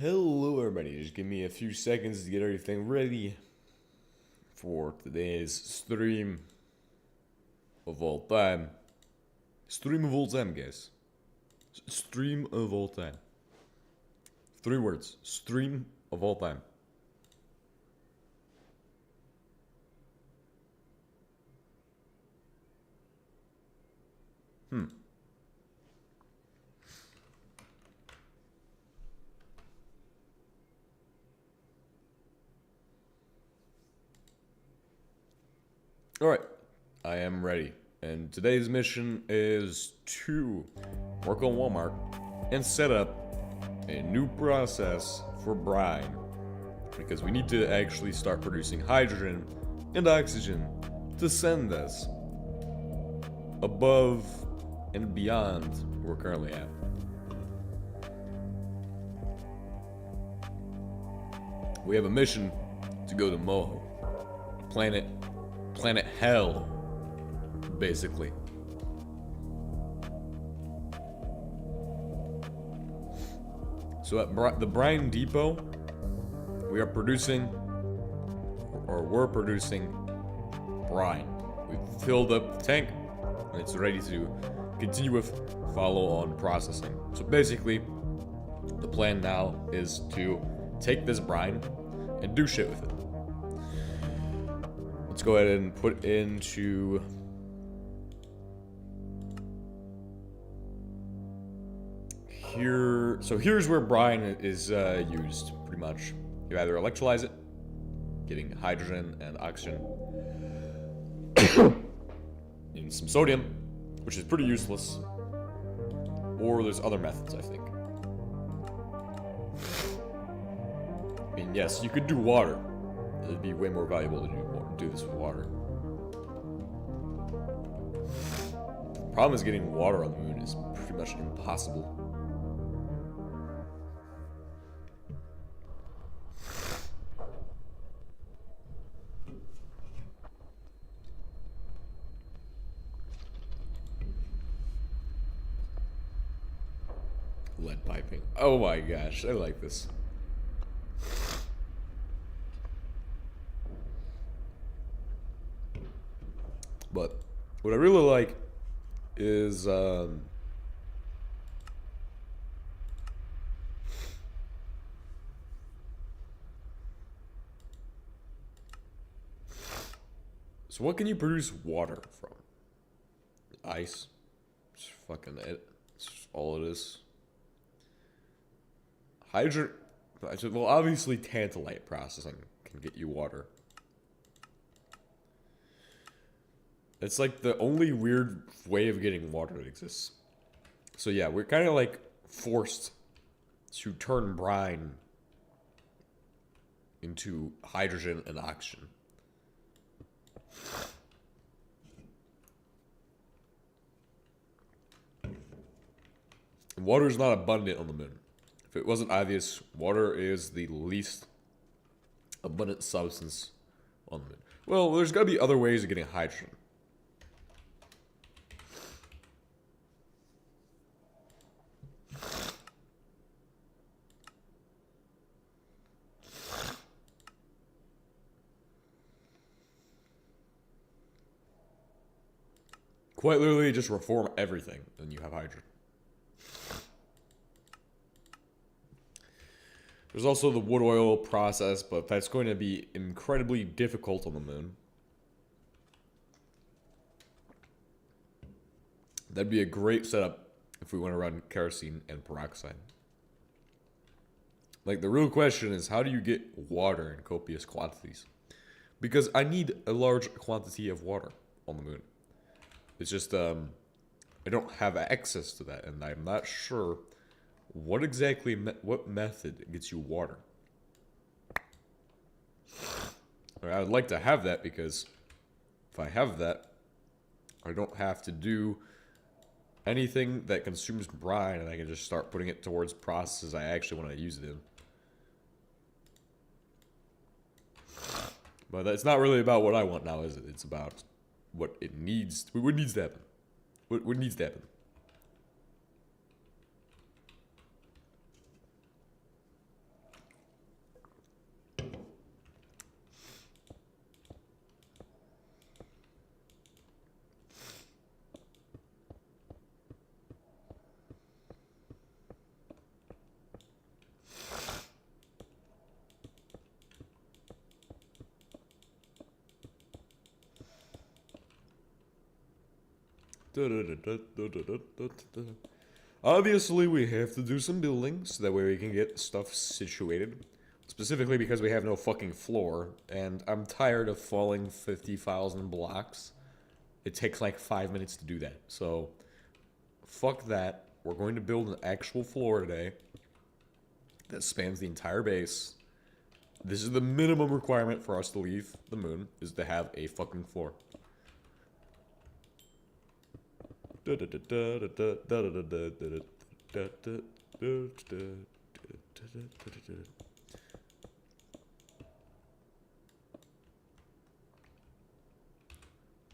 Hello everybody, just give me a few seconds to get everything ready for today's stream of all time. Stream of all time, guys. Stream of all time. 3 words. Stream of all time. Alright, I am ready. And today's mission is to work on Walmart and set up a new process for brine. Because we need to actually start producing hydrogen and oxygen to send us above and beyond where we're currently at. We have a mission to go to Moho. Planet hell, basically. So at the brine depot, we are producing, or we're producing, brine. We've filled up the tank, and it's ready to continue with follow-on processing. So basically, the plan now is to take this brine and do shit with it. Let's go ahead and put into here. So here's where brine is used, pretty much. You either electrolyze it, getting hydrogen and oxygen, and some sodium, which is pretty useless, or there's other methods, I think. I mean, yes, you could do water. It'd be way more valuable to do this with water. Problem is getting water on the moon is pretty much impossible. Lead piping. Oh my gosh, I like this. But what I really like is so what can you produce water from? Ice. It's fucking it. It's all it is. Hydrogen. Well, obviously tantalite processing can get you water. It's like the only weird way of getting water that exists. So yeah, we're kind of like forced to turn brine into hydrogen and oxygen. Water is not abundant on the moon. If it wasn't obvious, water is the least abundant substance on the moon. Well, there's got to be other ways of getting hydrogen. Quite literally, just reform everything, and you have hydrogen. There's also the wood oil process, but that's going to be incredibly difficult on the moon. That'd be a great setup if we want to run kerosene and peroxide. Like, the real question is, how do you get water in copious quantities? Because I need a large quantity of water on the moon. It's just, I don't have access to that, and I'm not sure what exactly, what method gets you water. I would like to have that, because if I have that, I don't have to do anything that consumes brine, and I can just start putting it towards processes I actually want to use it in. But it's not really about what I want now, is it? It's about what it needs. What needs to happen? What needs to happen? Obviously, we have to do some building so that way we can get stuff situated. Specifically because we have no fucking floor, and I'm tired of falling 50,000 blocks. It takes like 5 minutes to do that. So, fuck that. We're going to build an actual floor today that spans the entire base. This is the minimum requirement for us to leave the moon, is to have a fucking floor.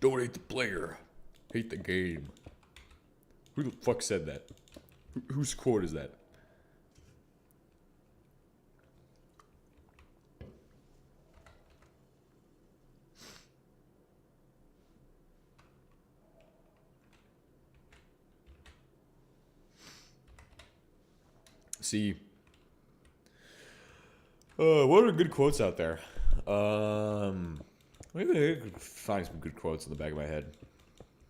Don't hate the player, hate the game. Who the fuck said that? Whose quote is that? See, what are good quotes out there? Maybe I could find some good quotes in the back of my head.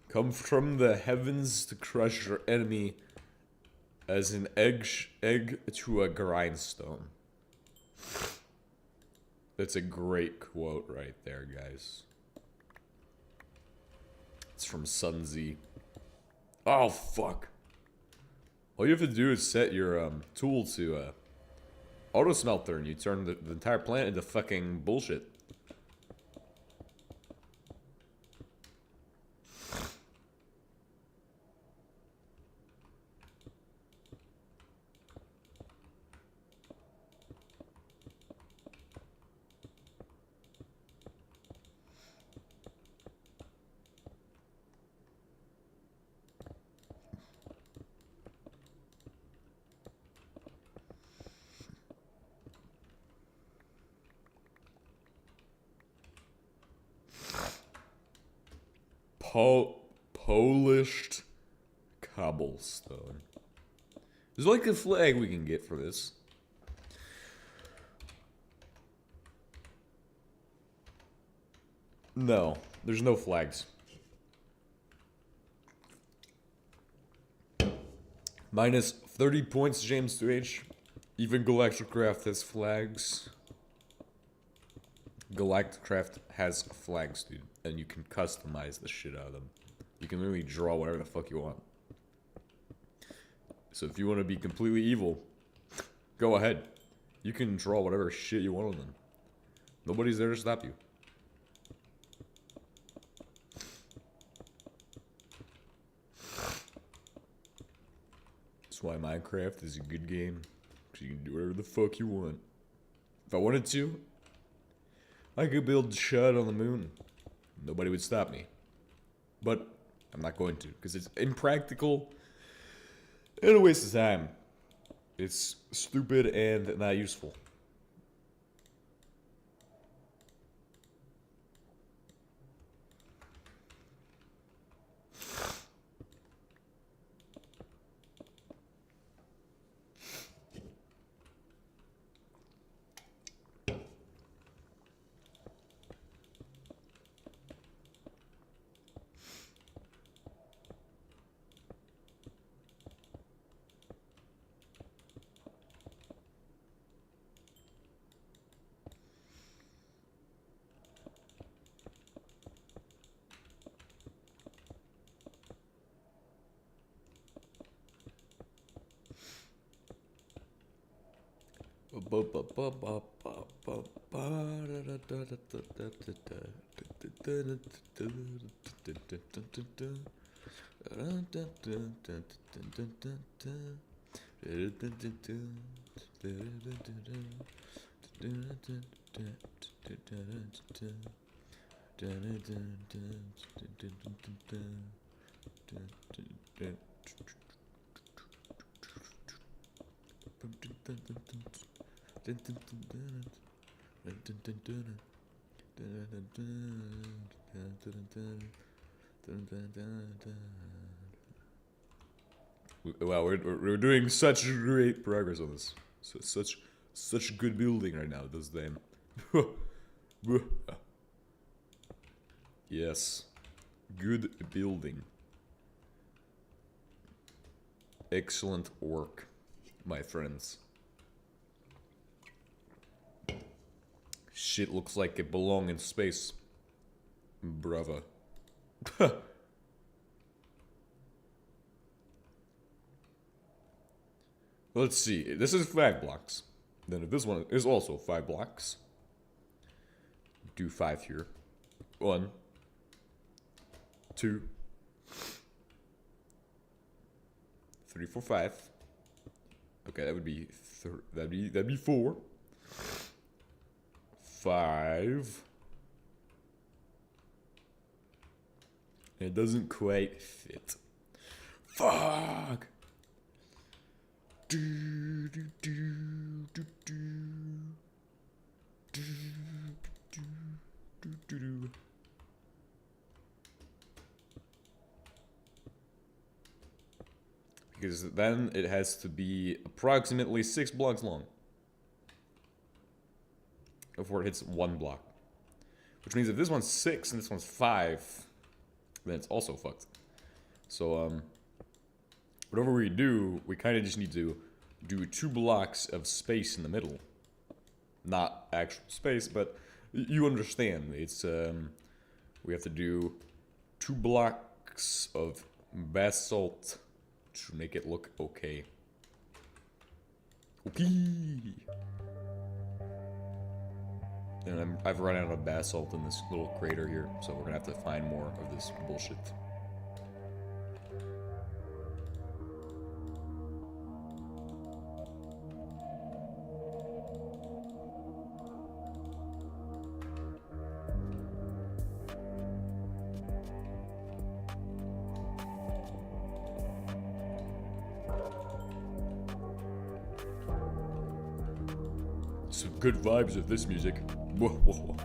Come from the heavens to crush your enemy as an egg to a grindstone. That's a great quote right there, guys. It's from Sun Tzu. Oh, fuck. All you have to do is set your tool to auto smelter and you turn the entire plant into fucking bullshit. Polished cobblestone. There's like a flag we can get for this. No, there's no flags. Minus 30 points, James 2H. Even Galacticraft has flags. Galacticraft has flags, dude. And you can customize the shit out of them. You can literally draw whatever the fuck you want. So if you want to be completely evil, go ahead. You can draw whatever shit you want on them. Nobody's there to stop you. That's why Minecraft is a good game. Because you can do whatever the fuck you want. If I wanted to, I could build shit on the moon. Nobody would stop me. But I'm not going to, because it's impractical and a waste of time. It's stupid and not useful. Wow, we're doing such great progress on this. Such good building right now. This damn. Yes, good building. Excellent work, my friends. Shit looks like it belongs in space. Bravo. Let's see. This is 5 blocks. Then if this one is also 5 blocks, do 5 here. 1, 2, 3, 4, 5. Okay, that would be that'd be 4, 5. It doesn't quite fit. Fuck. Do, do, do, do, do. Do, do, do, do, do. Because then it has to be approximately 6 blocks long before it hits 1 block. Which means if this one's 6 and this one's 5, then it's also fucked. So, whatever we do, we kind of just need to do 2 blocks of space in the middle. Not actual space, but you understand. It's, we have to do 2 blocks of basalt to make it look okay. Okay. And I've run out of basalt in this little crater here, so we're gonna have to find more of this bullshit. Some good vibes of this music. Whoa, whoa, whoa.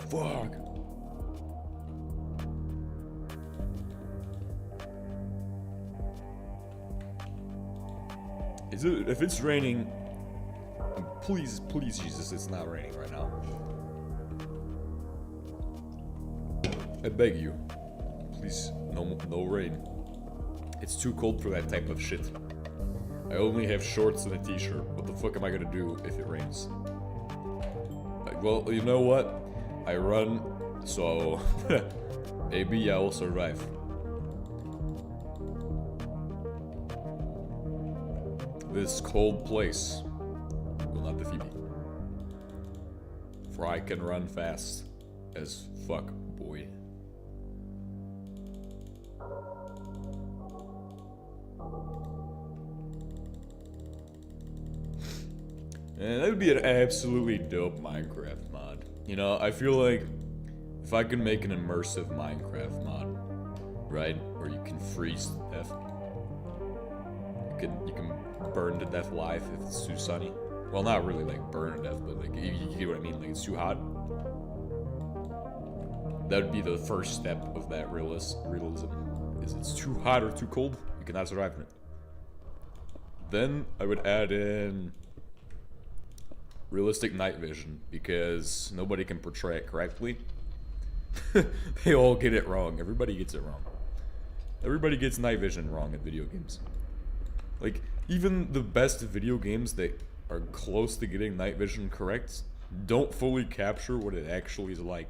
Fuck. Is it? If it's raining, please, please, Jesus, it's not raining right now. I beg you, please, no rain. It's too cold for that type of shit. I only have shorts and a t-shirt. What the fuck am I gonna do if it rains? Well, you know what? I run, so maybe I will survive. This cold place will not defeat me. For I can run fast as fuck, boy. And that would be an absolutely dope Minecraft mod. You know, I feel like if I can make an immersive Minecraft mod, right, where you can freeze to death, you can burn to death live if it's too sunny. Well, not really like burn to death, but like you get what I mean. Like it's too hot. That would be the first step of that realism. Is it's too hot or too cold, you cannot survive in it. Then I would add in realistic night vision, because nobody can portray it correctly. They all get it wrong. Everybody gets it wrong. Everybody gets night vision wrong in video games. Like, even the best video games that are close to getting night vision correct don't fully capture what it actually is like.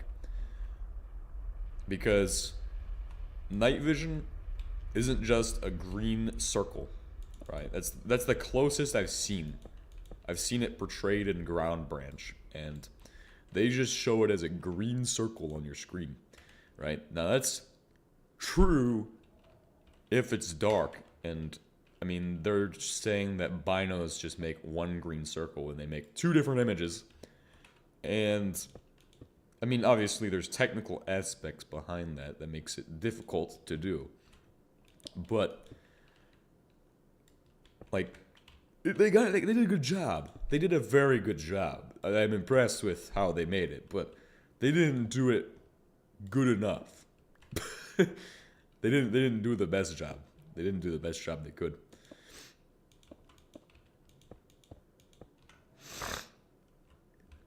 Because night vision isn't just a green circle, right? That's the closest I've seen. I've seen it portrayed in Ground Branch, and they just show it as a green circle on your screen, right? Now that's true if it's dark, and I mean, they're just saying that binos just make one green circle and they make 2 different images, and I mean, obviously there's technical aspects behind that makes it difficult to do, but like, they did a good job. They did a very good job. I'm impressed with how they made it, but they didn't do it good enough. They didn't do the best job. They didn't do the best job they could.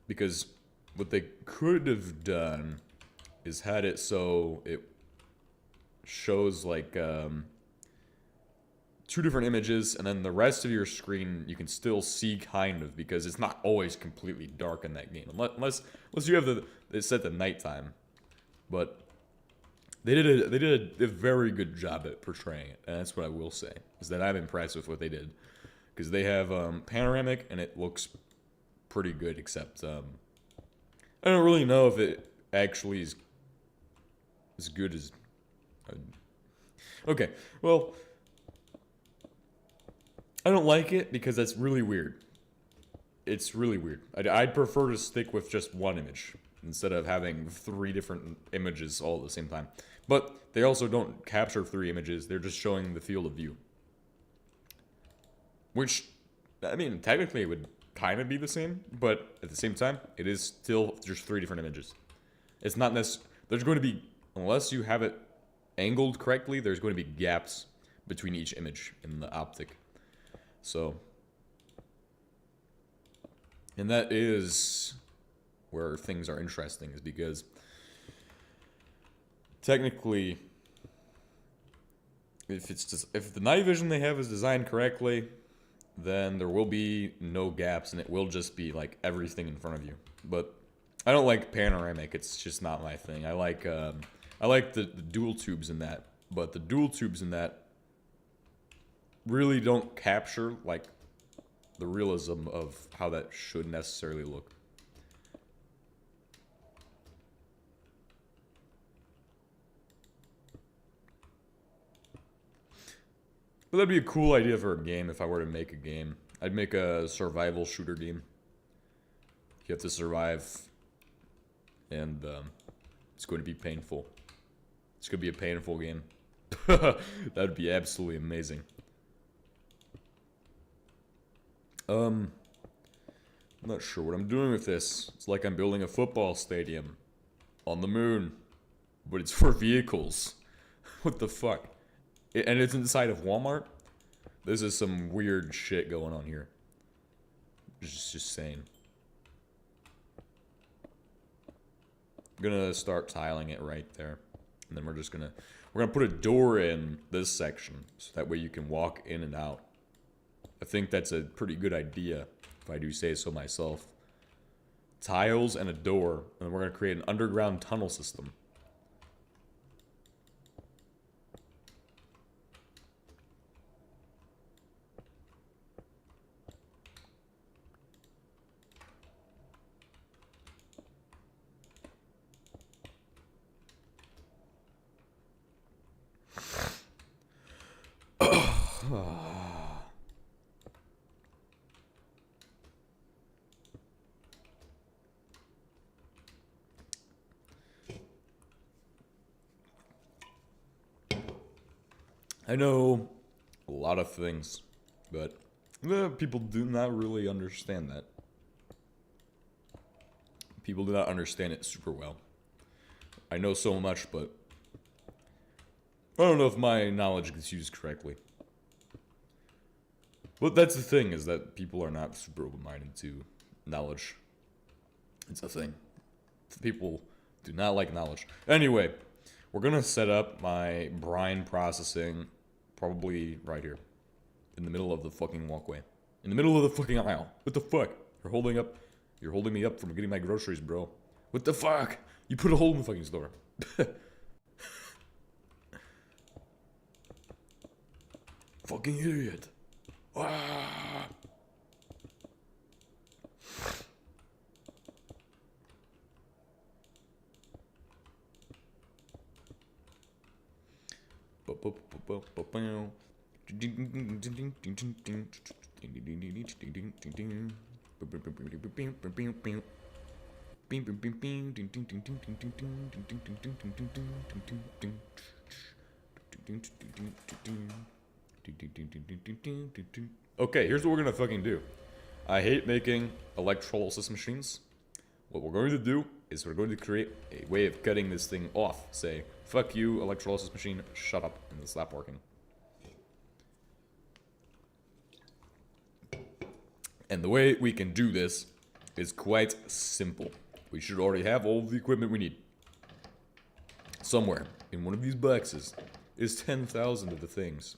Because what they could have done is had it so it shows like two different images, and then the rest of your screen you can still see kind of, because it's not always completely dark in that game, unless you have it's set to nighttime. But they did a very good job at portraying it, and that's what I will say, is that I'm impressed with what they did, because they have panoramic and it looks pretty good, except I don't really know if it actually is as good as. Okay, well, I don't like it because that's really weird. It's really weird. I'd prefer to stick with just one image instead of having 3 different images all at the same time. But they also don't capture 3 images, they're just showing the field of view. Which, I mean, technically it would kind of be the same, but at the same time, it is still just 3 different images. It's not necessarily, there's going to be, unless you have it angled correctly, there's going to be gaps between each image in the optic. So, and that is where things are interesting, is because technically, if the night vision they have is designed correctly, then there will be no gaps and it will just be like everything in front of you. But I don't like panoramic, it's just not my thing. I like the dual tubes in that, but the dual tubes in that really don't capture like the realism of how that should necessarily look. But that'd be a cool idea for a game if I were to make a game. I'd make a survival shooter game. You have to survive, and it's going to be painful. It's going to be a painful game. That'd be absolutely amazing. I'm not sure what I'm doing with this. It's like I'm building a football stadium on the moon, but it's for vehicles. What the fuck? And it's inside of Walmart? This is some weird shit going on here. Just saying. I'm gonna start tiling it right there. And then we're gonna put a door in this section, so that way you can walk in and out. I think that's a pretty good idea, if I do say so myself. Tiles and a door, and we're gonna create an underground tunnel system. I know a lot of things, but people do not really understand that. People do not understand it super well. I know so much, but I don't know if my knowledge gets used correctly. But that's the thing, is that people are not super open-minded to knowledge. It's a thing. People do not like knowledge. Anyway, we're gonna set up my brine processing probably right here. In the middle of the fucking walkway. In the middle of the fucking aisle. What the fuck? You're holding me up from getting my groceries, bro. What the fuck? You put a hole in the fucking store. Fucking idiot. Ah. Okay, here's what we're gonna fucking do. I hate making electrolysis machines. What we're going to do is we're going to create a way of cutting this thing off. Say, fuck you, electrolysis machine, shut up, and stop working. And the way we can do this is quite simple. We should already have all the equipment we need. Somewhere in one of these boxes is 10,000 of the things.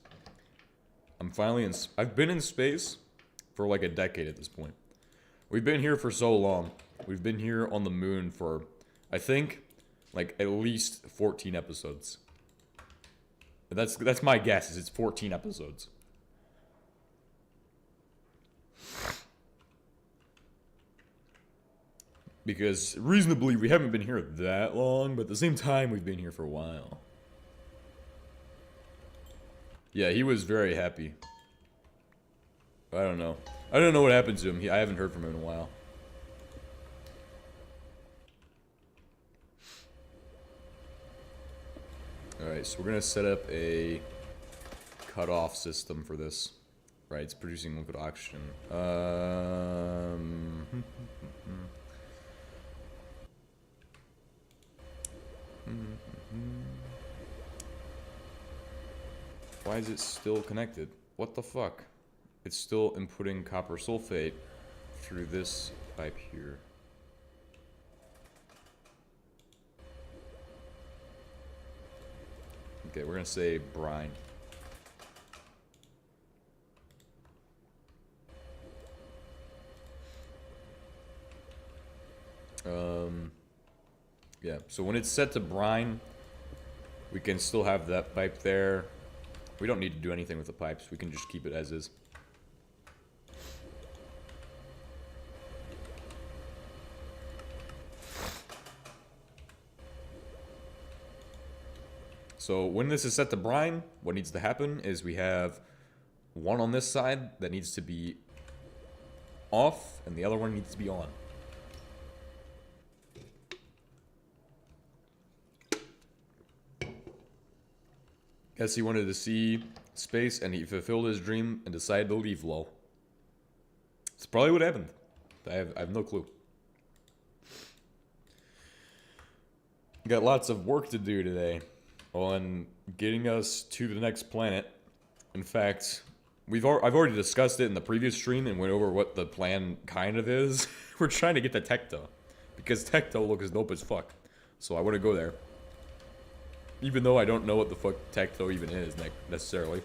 I'm finally in... I've been in space for like a decade at this point. We've been here for so long. We've been here on the moon for, I think, like at least 14 episodes. That's my guess, is it's 14 episodes. Because reasonably, we haven't been here that long, but at the same time, we've been here for a while. Yeah, he was very happy. I don't know. I don't know what happened to him. I haven't heard from him in a while. Alright, so we're gonna set up a cutoff system for this. Right, it's producing liquid oxygen. Why is it still connected? What the fuck? It's still inputting copper sulfate through this pipe here. Okay, we're gonna say brine. Yeah, so when it's set to brine, we can still have that pipe there. We don't need to do anything with the pipes. We can just keep it as is. So when this is set to brine, what needs to happen is we have one on this side that needs to be off, and the other one needs to be on. Guess he wanted to see space, and he fulfilled his dream and decided to leave, lol. It's probably what happened. I have no clue. Got lots of work to do today on getting us to the next planet. In fact, I've already discussed it in the previous stream and went over what the plan kind of is. We're trying to get to Tecto, because Tecto looks dope as fuck. So I want to go there. Even though I don't know what the fuck Tecto even is necessarily.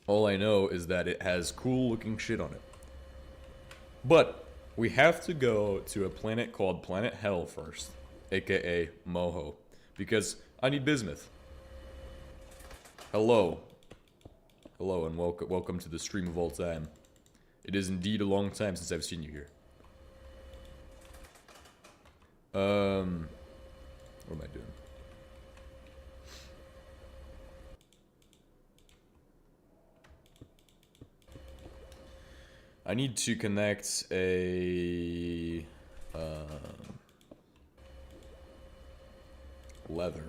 All I know is that it has cool looking shit on it. But we have to go to a planet called Planet Hell first, aka Moho, because I need bismuth. Hello. Hello and welcome to the stream of all time. It is indeed a long time since I've seen you here. What am I doing? I need to connect a leather.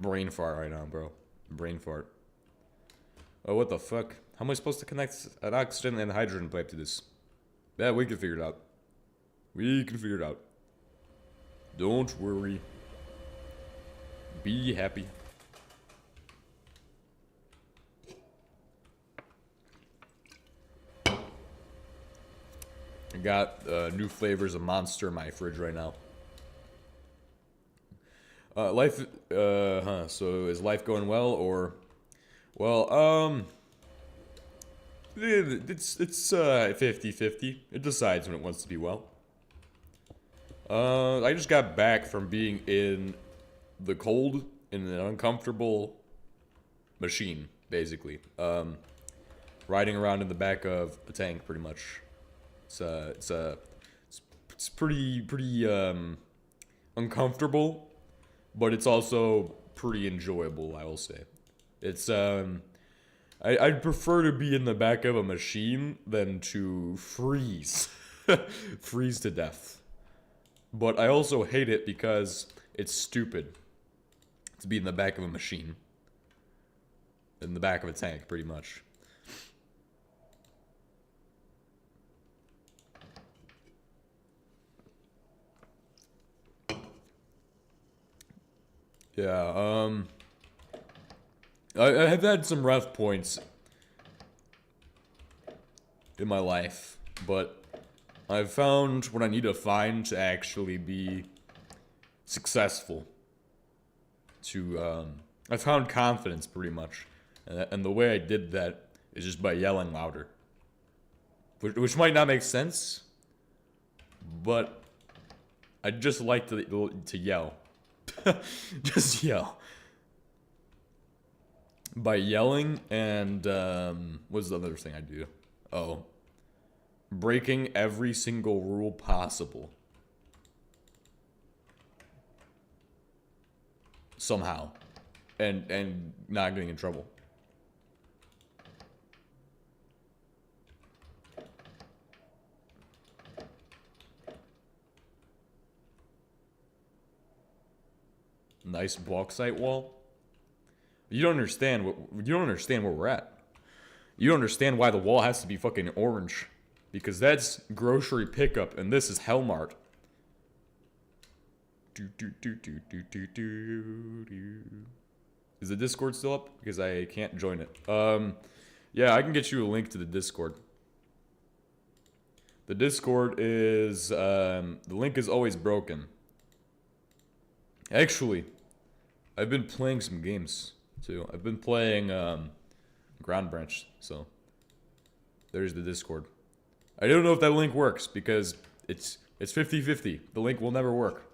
Brain fart right now, bro. Brain fart. Oh, what the fuck? How am I supposed to connect an oxygen and hydrogen pipe to this? Yeah, we can figure it out. We can figure it out. Don't worry. Be happy. I got new flavors of Monster in my fridge right now. So is life going well, or... Well, it's 50-50. It decides when it wants to be well. I just got back from being in the cold in an uncomfortable machine, basically. Riding around in the back of a tank, pretty much. It's pretty uncomfortable, but it's also pretty enjoyable, I will say. It's I'd prefer to be in the back of a machine than to freeze, freeze to death. But I also hate it because it's stupid to be in the back of a machine. In the back of a tank, pretty much. Yeah, I have had some rough points in my life, but I've found what I need to find to actually be successful. To I found confidence pretty much, and the way I did that is just by yelling louder, which might not make sense, but I just like to yell, just yell. By yelling and what's the other thing I do? Oh, breaking every single rule possible. Somehow. And not getting in trouble. Nice bauxite wall. You don't understand where we're at. You don't understand why the wall has to be fucking orange. Because that's grocery pickup and this is Hellmart. Is the Discord still up? Because I can't join it. Yeah, I can get you a link to the Discord. The Discord is, the link is always broken. Actually, I've been playing some games, too. I've been playing, Ground Branch, so. There's the Discord. I don't know if that link works, because it's 50-50. The link will never work.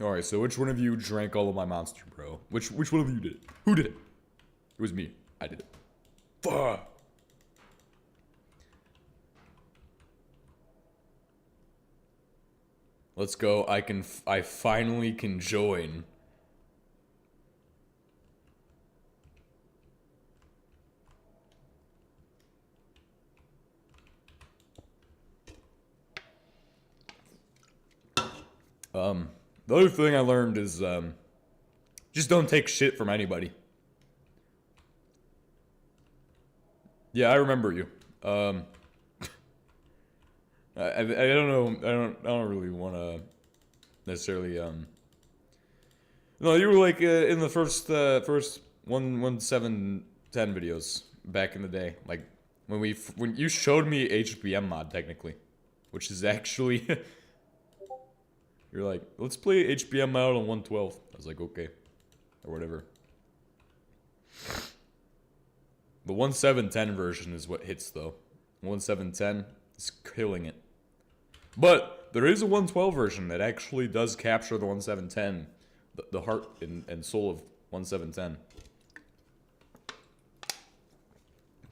Alright, so which one of you drank all of my Monster, bro? Which one of you did it? Who did it? It was me. I did it. Fuck! Let's go. I finally can join. The other thing I learned is, just don't take shit from anybody. Yeah, I remember you. I don't know. I don't really want to necessarily. No, you were like in the first 1.7.10 videos back in the day, like when you showed me HBM mod technically, which is actually. You're like, let's play HBM out on 112. I was like, okay. Or whatever. The 1.7.10 version is what hits, though. 1.7.10 is killing it. But there is a 1.12 version that actually does capture the 1.7.10. The heart and soul of 1.7.10.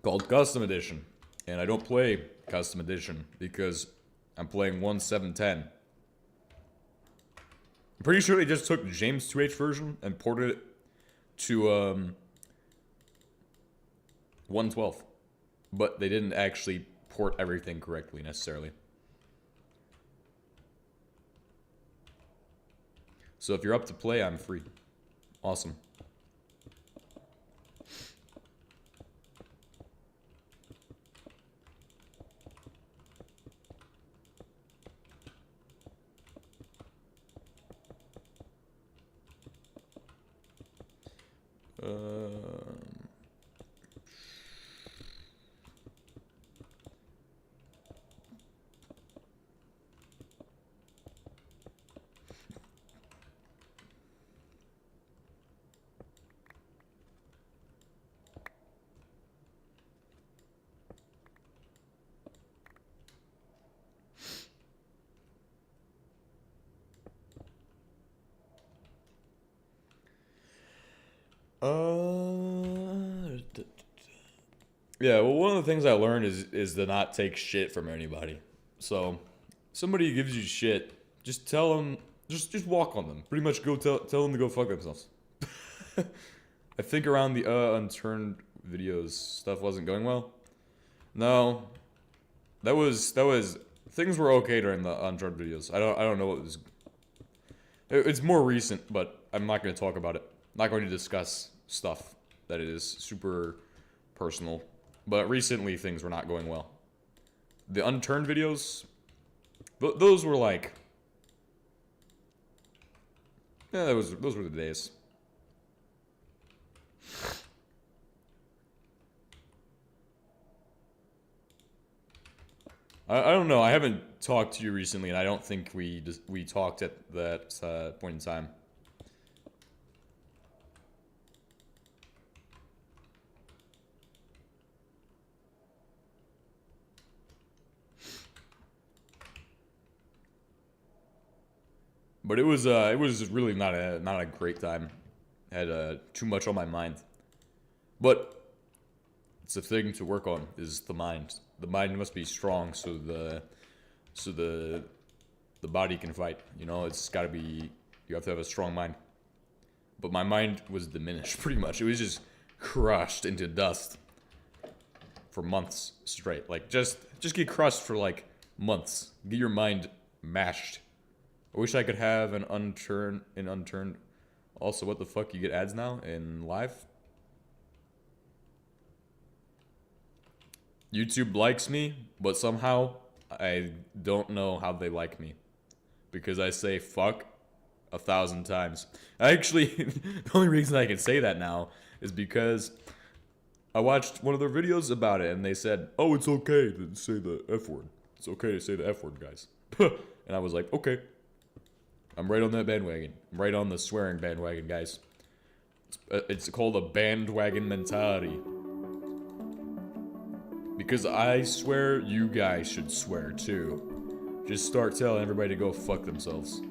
Called Custom Edition. And I don't play Custom Edition because I'm playing 1.7.10. I'm pretty sure they just took James 2H version and ported it to 1.12. But they didn't actually port everything correctly necessarily. So if you're up to play, I'm free. Awesome. Yeah, well, one of the things I learned is to not take shit from anybody. So, somebody gives you shit, just tell them, just walk on them. Pretty much go tell them to go fuck themselves. I think around the unturned videos stuff wasn't going well. No, that was things were okay during the unturned videos. I don't know what was. It's more recent, but I'm not going to talk about it. I'm not going to discuss stuff that is super personal. But recently, things were not going well. The unturned videos, those were like, yeah, those were the days. I don't know. I haven't talked to you recently, and I don't think we talked at that point in time. But it was really not a great time. Had too much on my mind. But it's a thing to work on is the mind. The mind must be strong so the body can fight. You know, it's got to be, you have to have a strong mind. But my mind was diminished pretty much. It was just crushed into dust for months straight. Like just get crushed for like months. Get your mind mashed. I wish I could have an unturned. Also, what the fuck? You get ads now in live? YouTube likes me, but somehow I don't know how they like me. Because I say fuck 1,000 times. Actually, the only reason I can say that now is because I watched one of their videos about it and they said, oh, it's okay to say the F word. It's okay to say the F word, guys. And I was like, okay. I'm right on that bandwagon. I'm right on the swearing bandwagon, guys. It's called a bandwagon mentality. Because I swear, you guys should swear too. Just start telling everybody to go fuck themselves.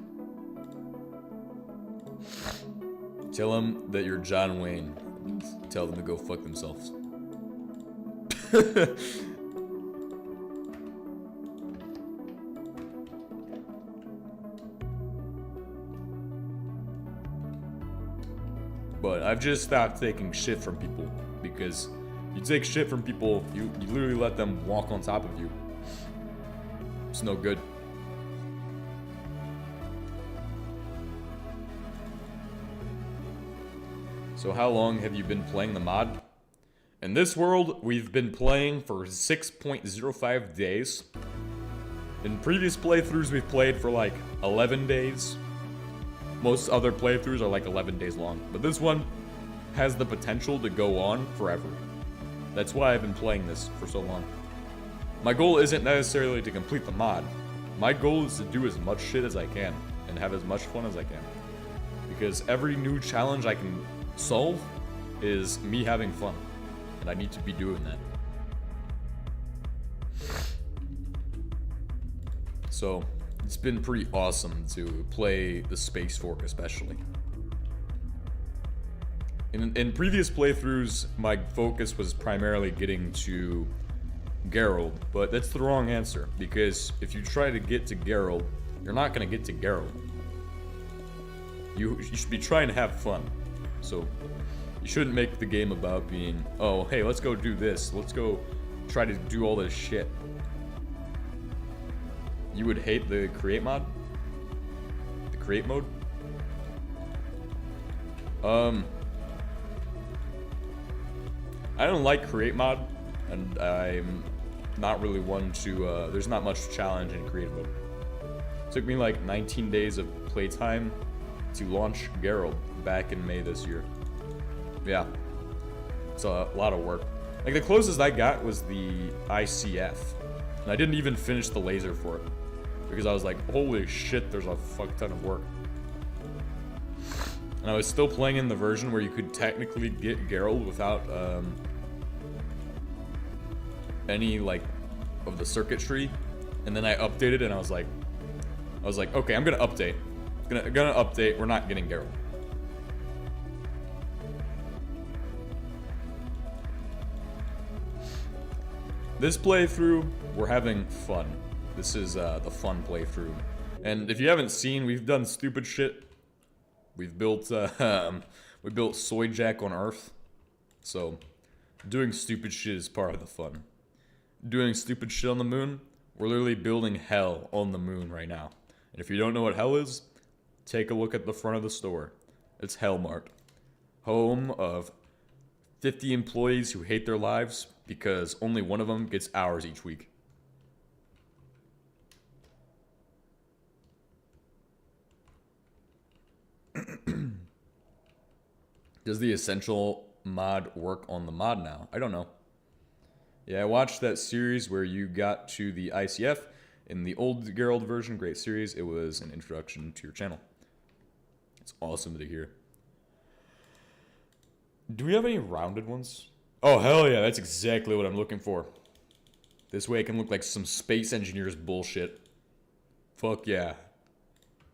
Tell them that you're John Wayne. Tell them to go fuck themselves. But I've just stopped taking shit from people because you take shit from people, you literally let them walk on top of you. It's no good. So how long have you been playing the mod? In this world, we've been playing for 6.05 days. In previous playthroughs, we've played for like 11 days. Most other playthroughs are like 11 days long, but this one has the potential to go on forever. That's why I've been playing this for so long. My goal isn't necessarily to complete the mod. My goal is to do as much shit as I can and have as much fun as I can. Because every new challenge I can solve is me having fun, and I need to be doing that. So it's been pretty awesome to play the Space Fork especially. In previous playthroughs, my focus was primarily getting to Geralt, but that's the wrong answer, because if you try to get to Geralt, you're not going to get to Geralt. You should be trying to have fun. So you shouldn't make the game about being, oh, hey, let's go do this. Let's go try to do all this shit. You would hate the create mod? The create mode? I don't like create mod, and I'm not really one to, there's not much challenge in create mode. It took me like 19 days of playtime to launch Geralt back in May this year. Yeah, it's a lot of work. Like the closest I got was the ICF, and I didn't even finish the laser for it. Because I was like, holy shit, there's a fuck ton of work. And I was still playing in the version where you could technically get Geralt without any like of the circuitry. And then I updated and I was like, okay, I'm gonna update. Gonna update, we're not getting Geralt. This playthrough, we're having fun. This is the fun playthrough. And if you haven't seen, we've done stupid shit. We've built, we built Soy Jack on Earth. So, doing stupid shit is part of the fun. Doing stupid shit on the moon, we're literally building hell on the moon right now. And if you don't know what hell is, take a look at the front of the store. It's Hellmart. Home of 50 employees who hate their lives because only one of them gets hours each week. Does the essential mod work on the mod now? I don't know. Yeah, I watched that series where you got to the ICF in the old Geralt version. Great series. It was an introduction to your channel. It's awesome to hear. Do we have any rounded ones? Oh, hell yeah. That's exactly what I'm looking for. This way I can look like some space engineers bullshit. Fuck yeah.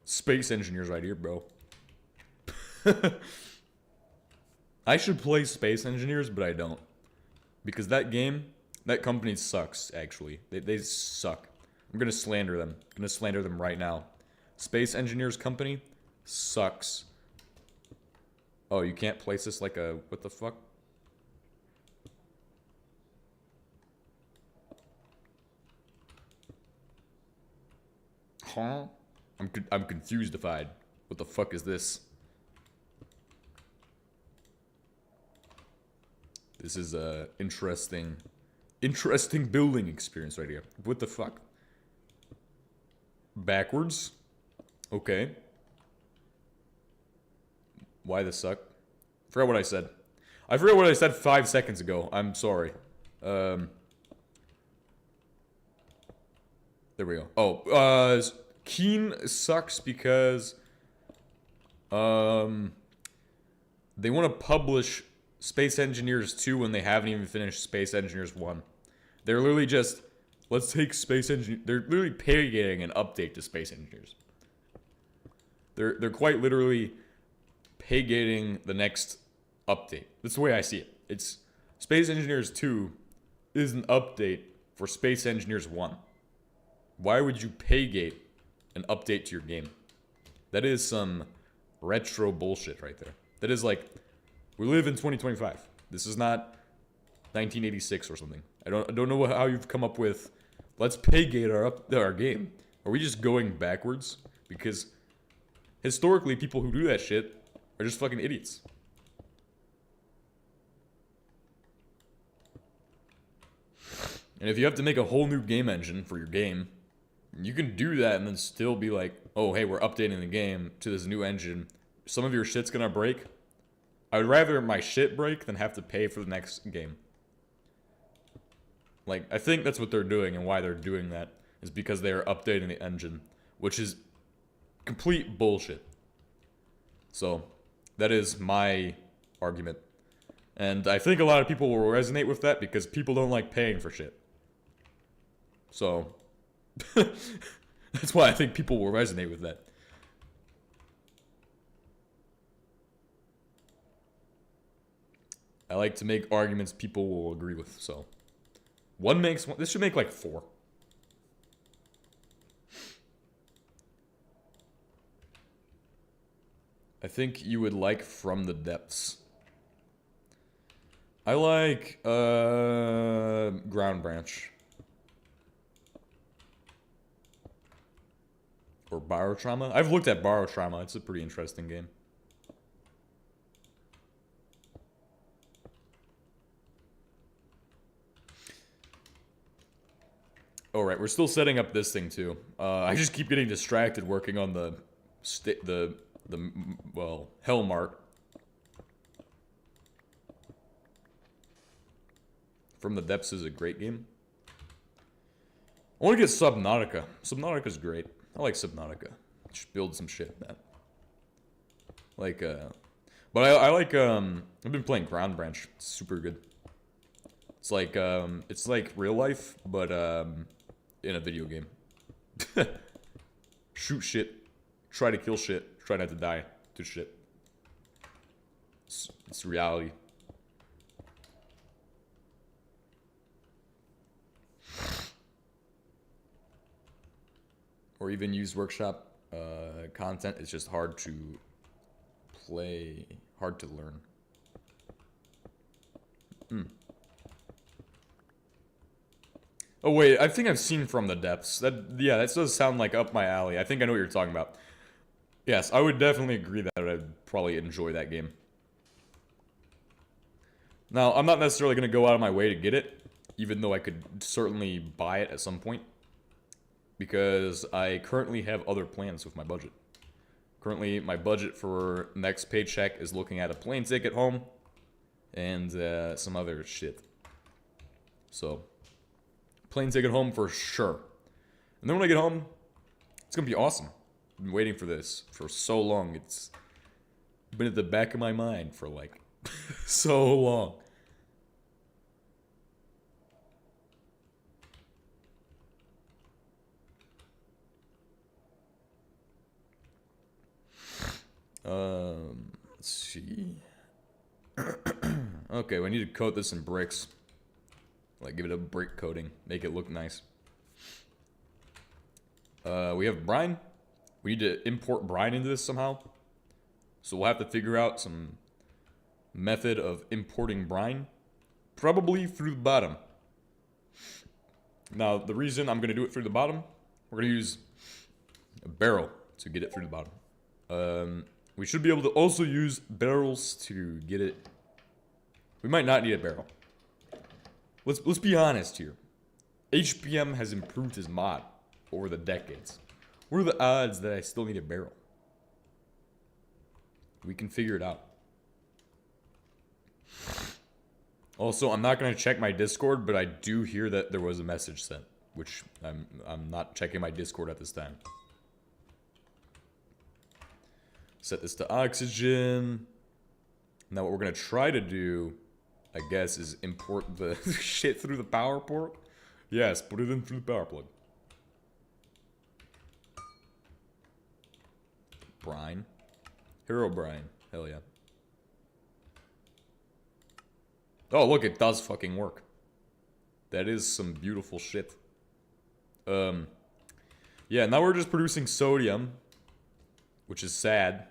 Space engineers right here, bro. I should play Space Engineers, but I don't. Because that game, that company sucks, actually. They suck. I'm gonna slander them. I'm gonna slander them right now. Space Engineers Company sucks. Oh, you can't place this like a... What the fuck? Huh? I'm confused-ified. What the fuck is this? This is a interesting building experience right here. What the fuck? Backwards? Okay. Why the suck? I forgot what I said. I forgot what I said 5 seconds ago. I'm sorry. There we go. Oh, Keen sucks because they want to publish Space Engineers 2 when they haven't even finished Space Engineers 1. They're literally just, let's take Space Engineers. They're literally pay-gating an update to Space Engineers. They're quite literally pay-gating the next update. That's the way I see it. It's Space Engineers 2 is an update for Space Engineers 1. Why would you pay-gate an update to your game? That is some retro bullshit right there. That is like, we live in 2025. This is not 1986 or something. I don't know how you've come up with, let's pay-gate our game. Are we just going backwards? Because historically, people who do that shit are just fucking idiots. And if you have to make a whole new game engine for your game, you can do that and then still be like, oh, hey, we're updating the game to this new engine. Some of your shit's gonna break. I would rather my shit break than have to pay for the next game. Like, I think that's what they're doing, and why they're doing that is because they are updating the engine, which is complete bullshit. So, that is my argument. And I think a lot of people will resonate with that because people don't like paying for shit. So, that's why I think people will resonate with that. I like to make arguments people will agree with, so. One makes one. This should make like 4. I think you would like From the Depths. I like, Ground Branch. Or Barotrauma. I've looked at Barotrauma. It's a pretty interesting game. Oh, right. We're still setting up this thing, too. I just keep getting distracted working on the Hellmark. From the Depths is a great game. I want to get Subnautica. Subnautica's great. I like Subnautica. Just build some shit, man. Like, but I like, I've been playing Ground Branch. It's super good. It's like real life, but, in a video game. Shoot shit. Try to kill shit. Try not to die to shit. It's reality. Or even use workshop content. It's just hard to play, hard to learn. Oh wait, I think I've seen From the Depths. That does sound like up my alley. I think I know what you're talking about. Yes, I would definitely agree that I'd probably enjoy that game. Now, I'm not necessarily going to go out of my way to get it, even though I could certainly buy it at some point. Because I currently have other plans with my budget. Currently, my budget for next paycheck is looking at a plane ticket home and some other shit. So, plane ticket home for sure. And then when I get home, it's gonna be awesome. I've been waiting for this for so long. It's been at the back of my mind for like so long. Let's see. Okay, we need to coat this in bricks. Like, give it a brick coating. Make it look nice. We have brine. We need to import brine into this somehow. So we'll have to figure out some method of importing brine. Probably through the bottom. Now, the reason I'm going to do it through the bottom, we're going to use a barrel to get it through the bottom. We should be able to also use barrels to get it. We might not need a barrel. Let's be honest here. HBM has improved his mod over the decades. What are the odds that I still need a barrel? We can figure it out. Also, I'm not going to check my Discord, but I do hear that there was a message sent, which I'm not checking my Discord at this time. Set this to oxygen. Now what we're going to try to do, I guess, is import the shit through the power port. Yes, put it in through the power plug. Brine. Hero brine. Hell yeah. Oh, look, it does fucking work. That is some beautiful shit. Yeah, now we're just producing sodium, which is sad.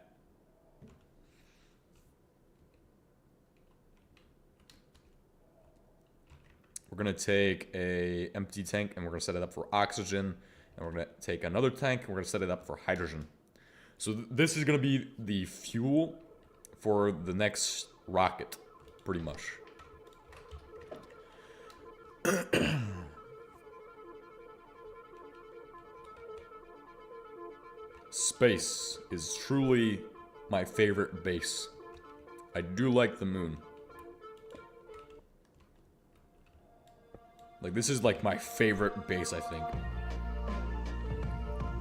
We're gonna take a empty tank and we're gonna set it up for oxygen, and we're gonna take another tank and we're gonna set it up for hydrogen. So this is gonna be the fuel for the next rocket, pretty much. Space is truly my favorite base. I do like the moon. Like, this is like my favorite base, I think.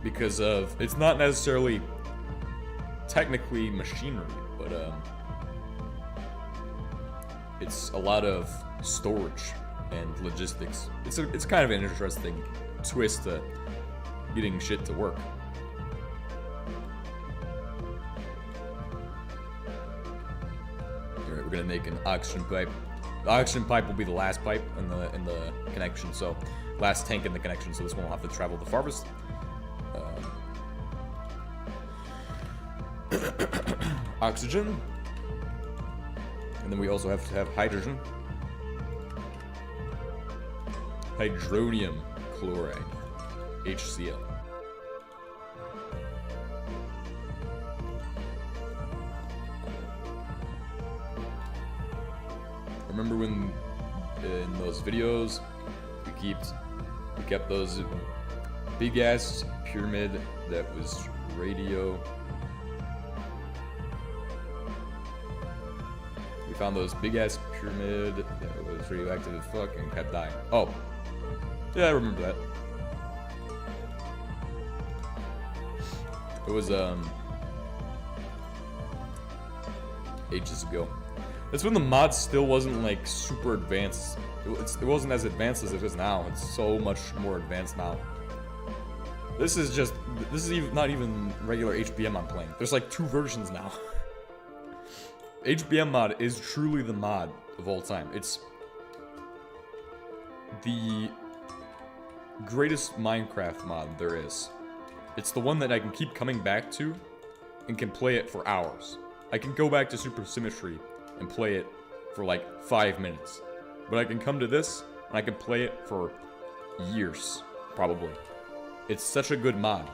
Because of, it's not necessarily technically machinery, but it's a lot of storage and logistics. It's kind of an interesting twist to getting shit to work. Alright, we're gonna make an oxygen pipe. The oxygen pipe will be the last pipe in the connection, so last tank in the connection, so this one will have to travel the farthest. Oxygen. And then we also have to have hydrogen. Hydronium chloride. HCl. Remember when in those videos we kept those big ass pyramid that was radio. We found those big ass pyramid that was radioactive as fuck and kept dying. Oh. Yeah, I remember that. It was ages ago. That's when the mod still wasn't like super advanced. It wasn't as advanced as it is now. It's so much more advanced now. This is even not even regular HBM I'm playing. There's like 2 versions now. HBM mod is truly the mod of all time. It's the greatest Minecraft mod there is. It's the one that I can keep coming back to and can play it for hours. I can go back to Super Symmetry and play it for like 5 minutes. But I can come to this and I can play it for years, probably. It's such a good mod.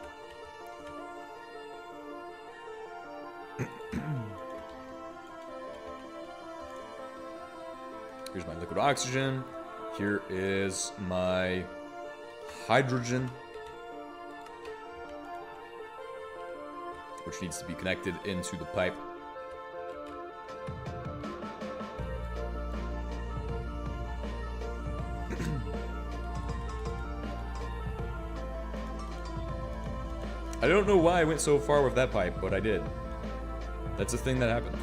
Here's my liquid oxygen. Here is my hydrogen, which needs to be connected into the pipe. I don't know why I went so far with that pipe, but I did. That's a thing that happened.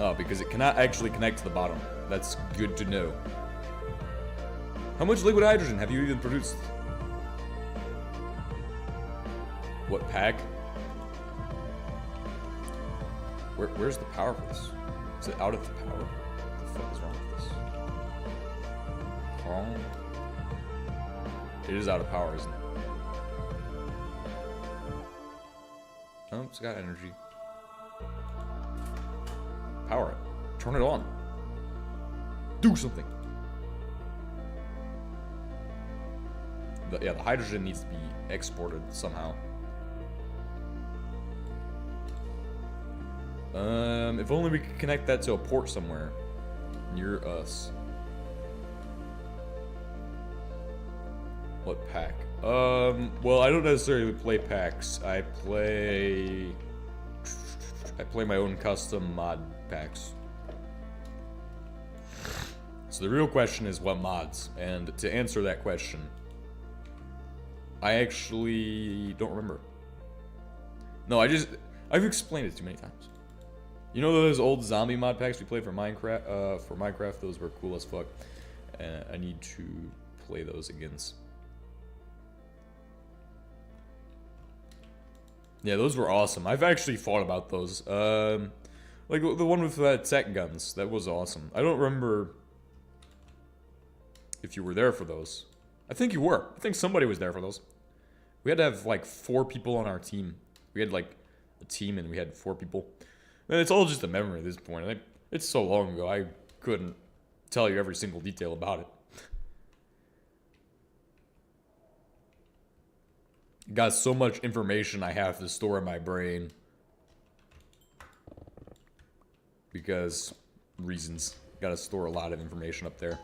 Oh, because it cannot actually connect to the bottom. That's good to know. How much liquid hydrogen have you even produced? What pack? Where's the power for this? Is it out of the power? What the fuck is wrong with this? Oh. It is out of power, isn't it? Oh, it's got energy. Power it. Turn it on. Do something. Yeah, the hydrogen needs to be exported somehow. If only we could connect that to a port somewhere near us. What pack? Well, I don't necessarily play packs. I play my own custom mod packs. So the real question is what mods? And to answer that question, I actually don't remember. No, I've explained it too many times. You know those old zombie mod packs we played for Minecraft? Those were cool as fuck. I need to play those again. Yeah, those were awesome. I've actually thought about those. Like the one with tech guns. That was awesome. I don't remember if you were there for those. I think you were. I think somebody was there for those. We had to have like 4 people on our team. We had like a team and we had 4 people. And it's all just a memory at this point. It's so long ago, I couldn't tell you every single detail about it. Got so much information I have to store in my brain. Because reasons. Gotta store a lot of information up there.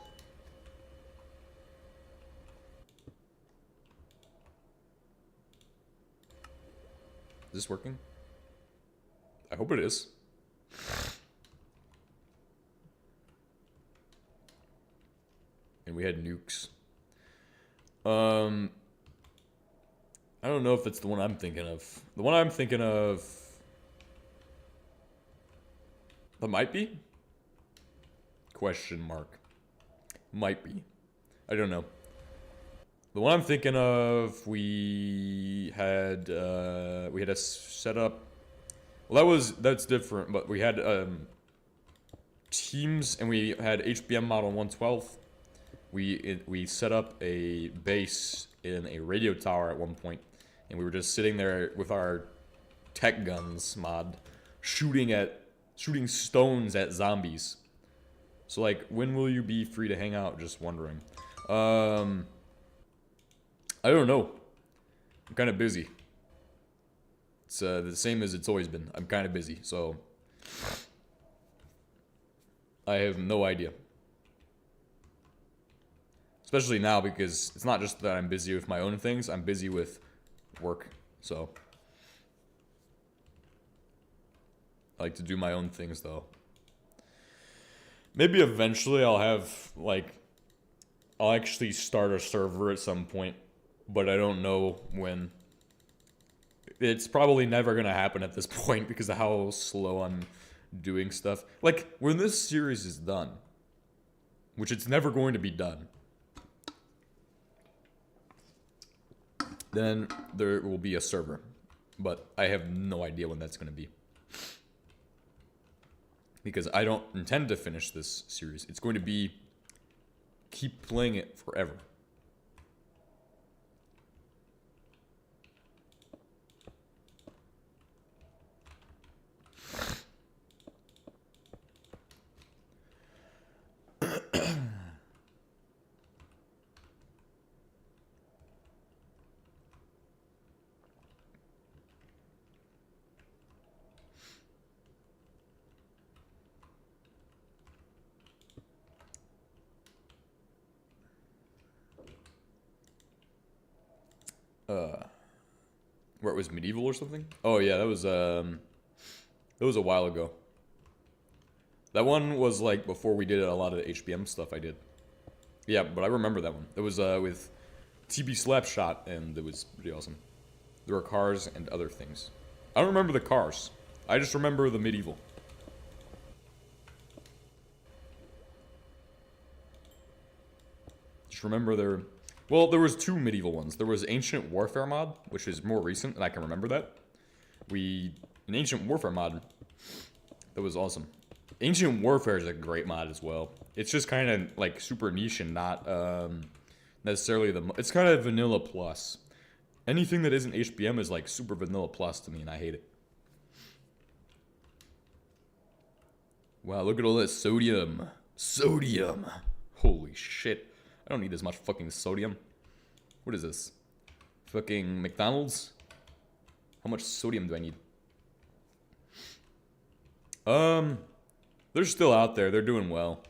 Is this working? I hope it is. And we had nukes. I don't know if that's the one I'm thinking of. The one I'm thinking of... That might be? Question mark. Might be. I don't know. The one I'm thinking of, we had a setup. Well, that's different, but we had teams, and we had HBM model 112. We set up a base in a radio tower at one point, and we were just sitting there with our tech guns mod, shooting stones at zombies. So like, when will you be free to hang out? Just wondering. I don't know. I'm kind of busy. It's the same as it's always been. I'm kind of busy, so I have no idea. Especially now, because it's not just that I'm busy with my own things, I'm busy with work, so I like to do my own things, though. Maybe eventually I'll actually start a server at some point, but I don't know when. It's probably never gonna happen at this point because of how slow I'm doing stuff. Like, when this series is done, which it's never going to be done, then there will be a server. But I have no idea when that's gonna be. Because I don't intend to finish this series. It's going to be keep playing it forever. Where it was medieval or something? Oh yeah, that was a while ago. That one was like before we did a lot of the HBM stuff I did. Yeah, but I remember that one. It was with TB Slapshot, and it was pretty awesome. There were cars and other things. I don't remember the cars. I just remember the medieval. Just remember there... Well, there was two medieval ones. There was Ancient Warfare mod, which is more recent, and I can remember that. An Ancient Warfare mod, that was awesome. Ancient Warfare is a great mod as well. It's just kind of like super niche and not necessarily it's kind of vanilla plus. Anything that isn't HBM is like super vanilla plus to me, and I hate it. Wow, look at all that sodium. Sodium. Holy shit. I don't need this much fucking sodium. What is this? Fucking McDonald's? How much sodium do I need? They're still out there. They're doing well.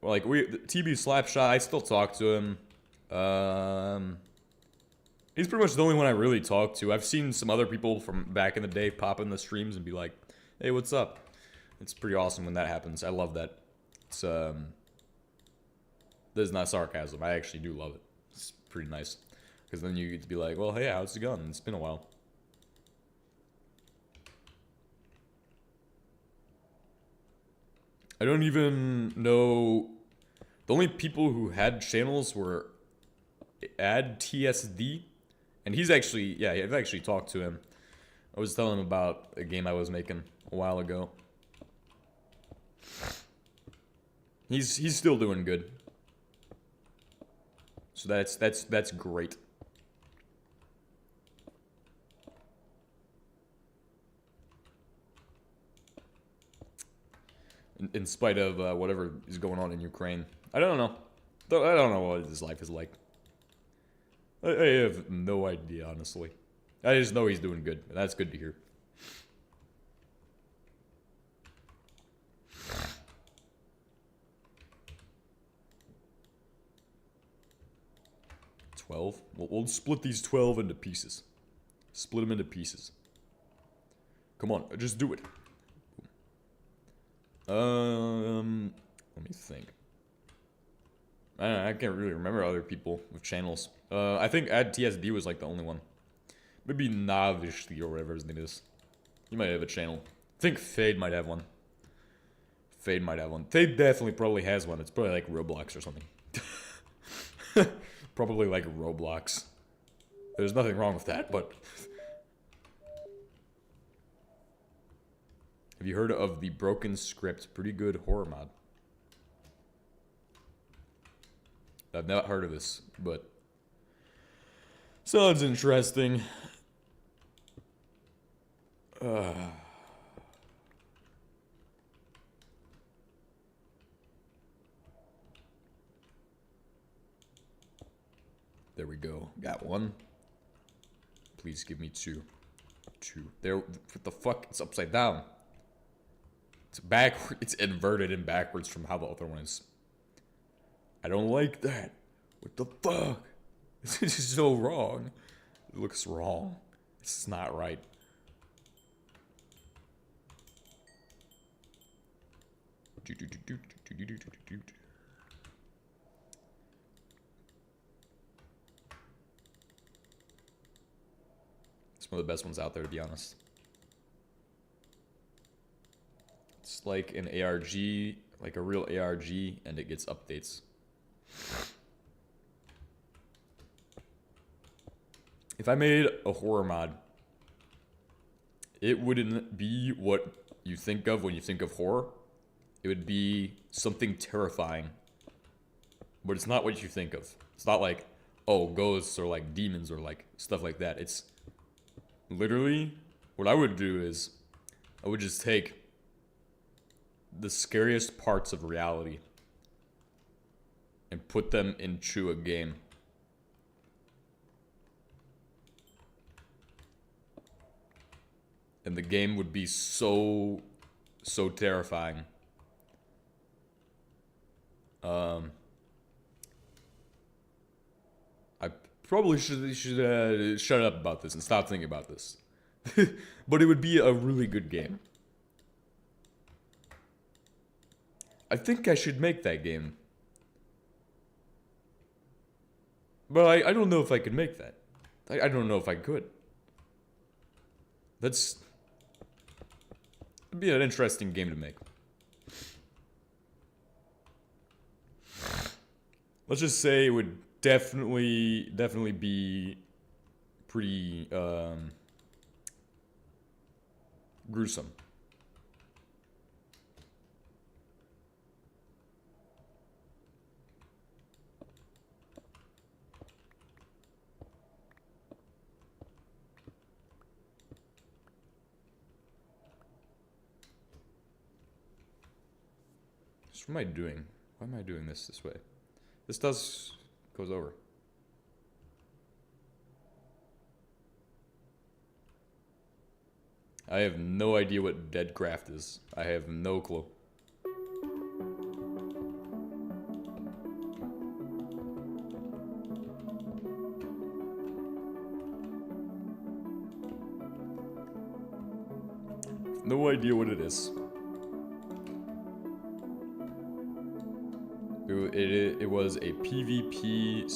Like, TB Slapshot, I still talk to him. He's pretty much the only one I really talk to. I've seen some other people from back in the day pop in the streams and be like, hey, what's up? It's pretty awesome when that happens. I love that. It's, this is not sarcasm. I actually do love it. It's pretty nice. Because then you get to be like, well, hey, how's it going? It's been a while. I don't even know. The only people who had channels were TSD. And he's actually, yeah, I've actually talked to him. I was telling him about a game I was making a while ago. He's still doing good. So that's great. In spite of whatever is going on in Ukraine. I don't know. I don't know what his life is like. I have no idea, honestly. I just know he's doing good. And that's good to hear. We'll split these 12 into pieces. Split them into pieces. Come on, just do it. Let me think. I don't know, I can't really remember other people with channels. I think TSD was like the only one. Maybe Navishli or whatever his name is. He might have a channel. I think Fade might have one. Fade definitely probably has one. It's probably like Roblox or something. Probably like Roblox. There's nothing wrong with that, but... Have you heard of the Broken Script? Pretty good horror mod. I've not heard of this, but... Sounds interesting. There we go. Got one. Please give me two. There. What the fuck? It's upside down. It's backward. It's inverted and backwards from how the other one is. I don't like that. What the fuck? This is so wrong. It looks wrong. It's not right. It's one of the best ones out there, to be honest. It's like an ARG, like a real ARG, and it gets updates. If I made a horror mod, it wouldn't be what you think of when you think of horror. It would be something terrifying. But it's not what you think of. It's not like, oh, ghosts or like demons or like stuff like that. It's literally, what I would do is, I would just take the scariest parts of reality and put them into a game. And the game would be so terrifying. I probably should shut up about this and stop thinking about this. But it would be a really good game. I think I should make that game. But I don't know if I could make that. I don't know if I could. That'd be an interesting game to make. Let's just say it would definitely be pretty gruesome. So what am I doing? Why am I doing this way? This goes over. I have no idea what dead craft is. I have no clue. No idea what it is. It was a PvP/PvE.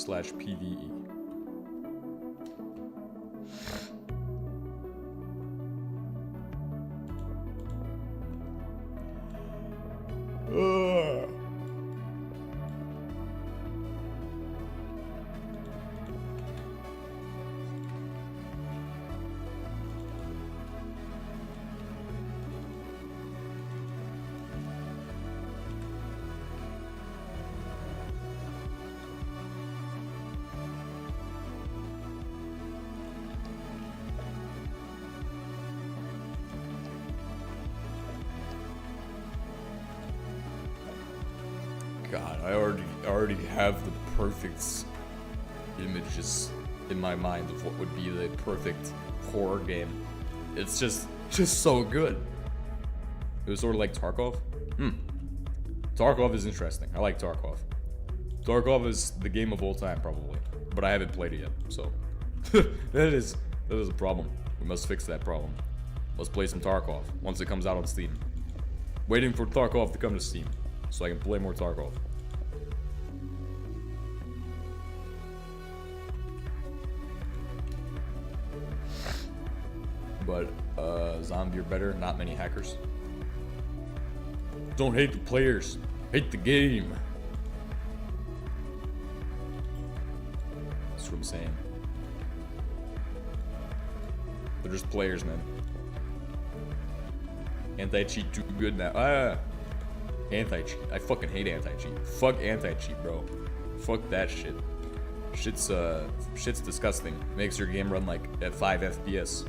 God, I already have the perfect images in my mind of what would be the perfect horror game. It's just so good. It was sort of like Tarkov. Tarkov is interesting. I like Tarkov. Tarkov is the game of all time, probably, but I haven't played it yet, so that is a problem. We must fix that problem. Let's play some Tarkov once it comes out on Steam. Waiting for Tarkov to come to Steam so I can play more Tarkov. But zombie are better, not many hackers. Don't hate the players, hate the game. That's what I'm saying. They're just players, man. Anti-cheat too good now. Anti-cheat. I fucking hate anti-cheat. Fuck anti-cheat, bro. Fuck that shit. Shit's disgusting. Makes your game run like at 5 FPS.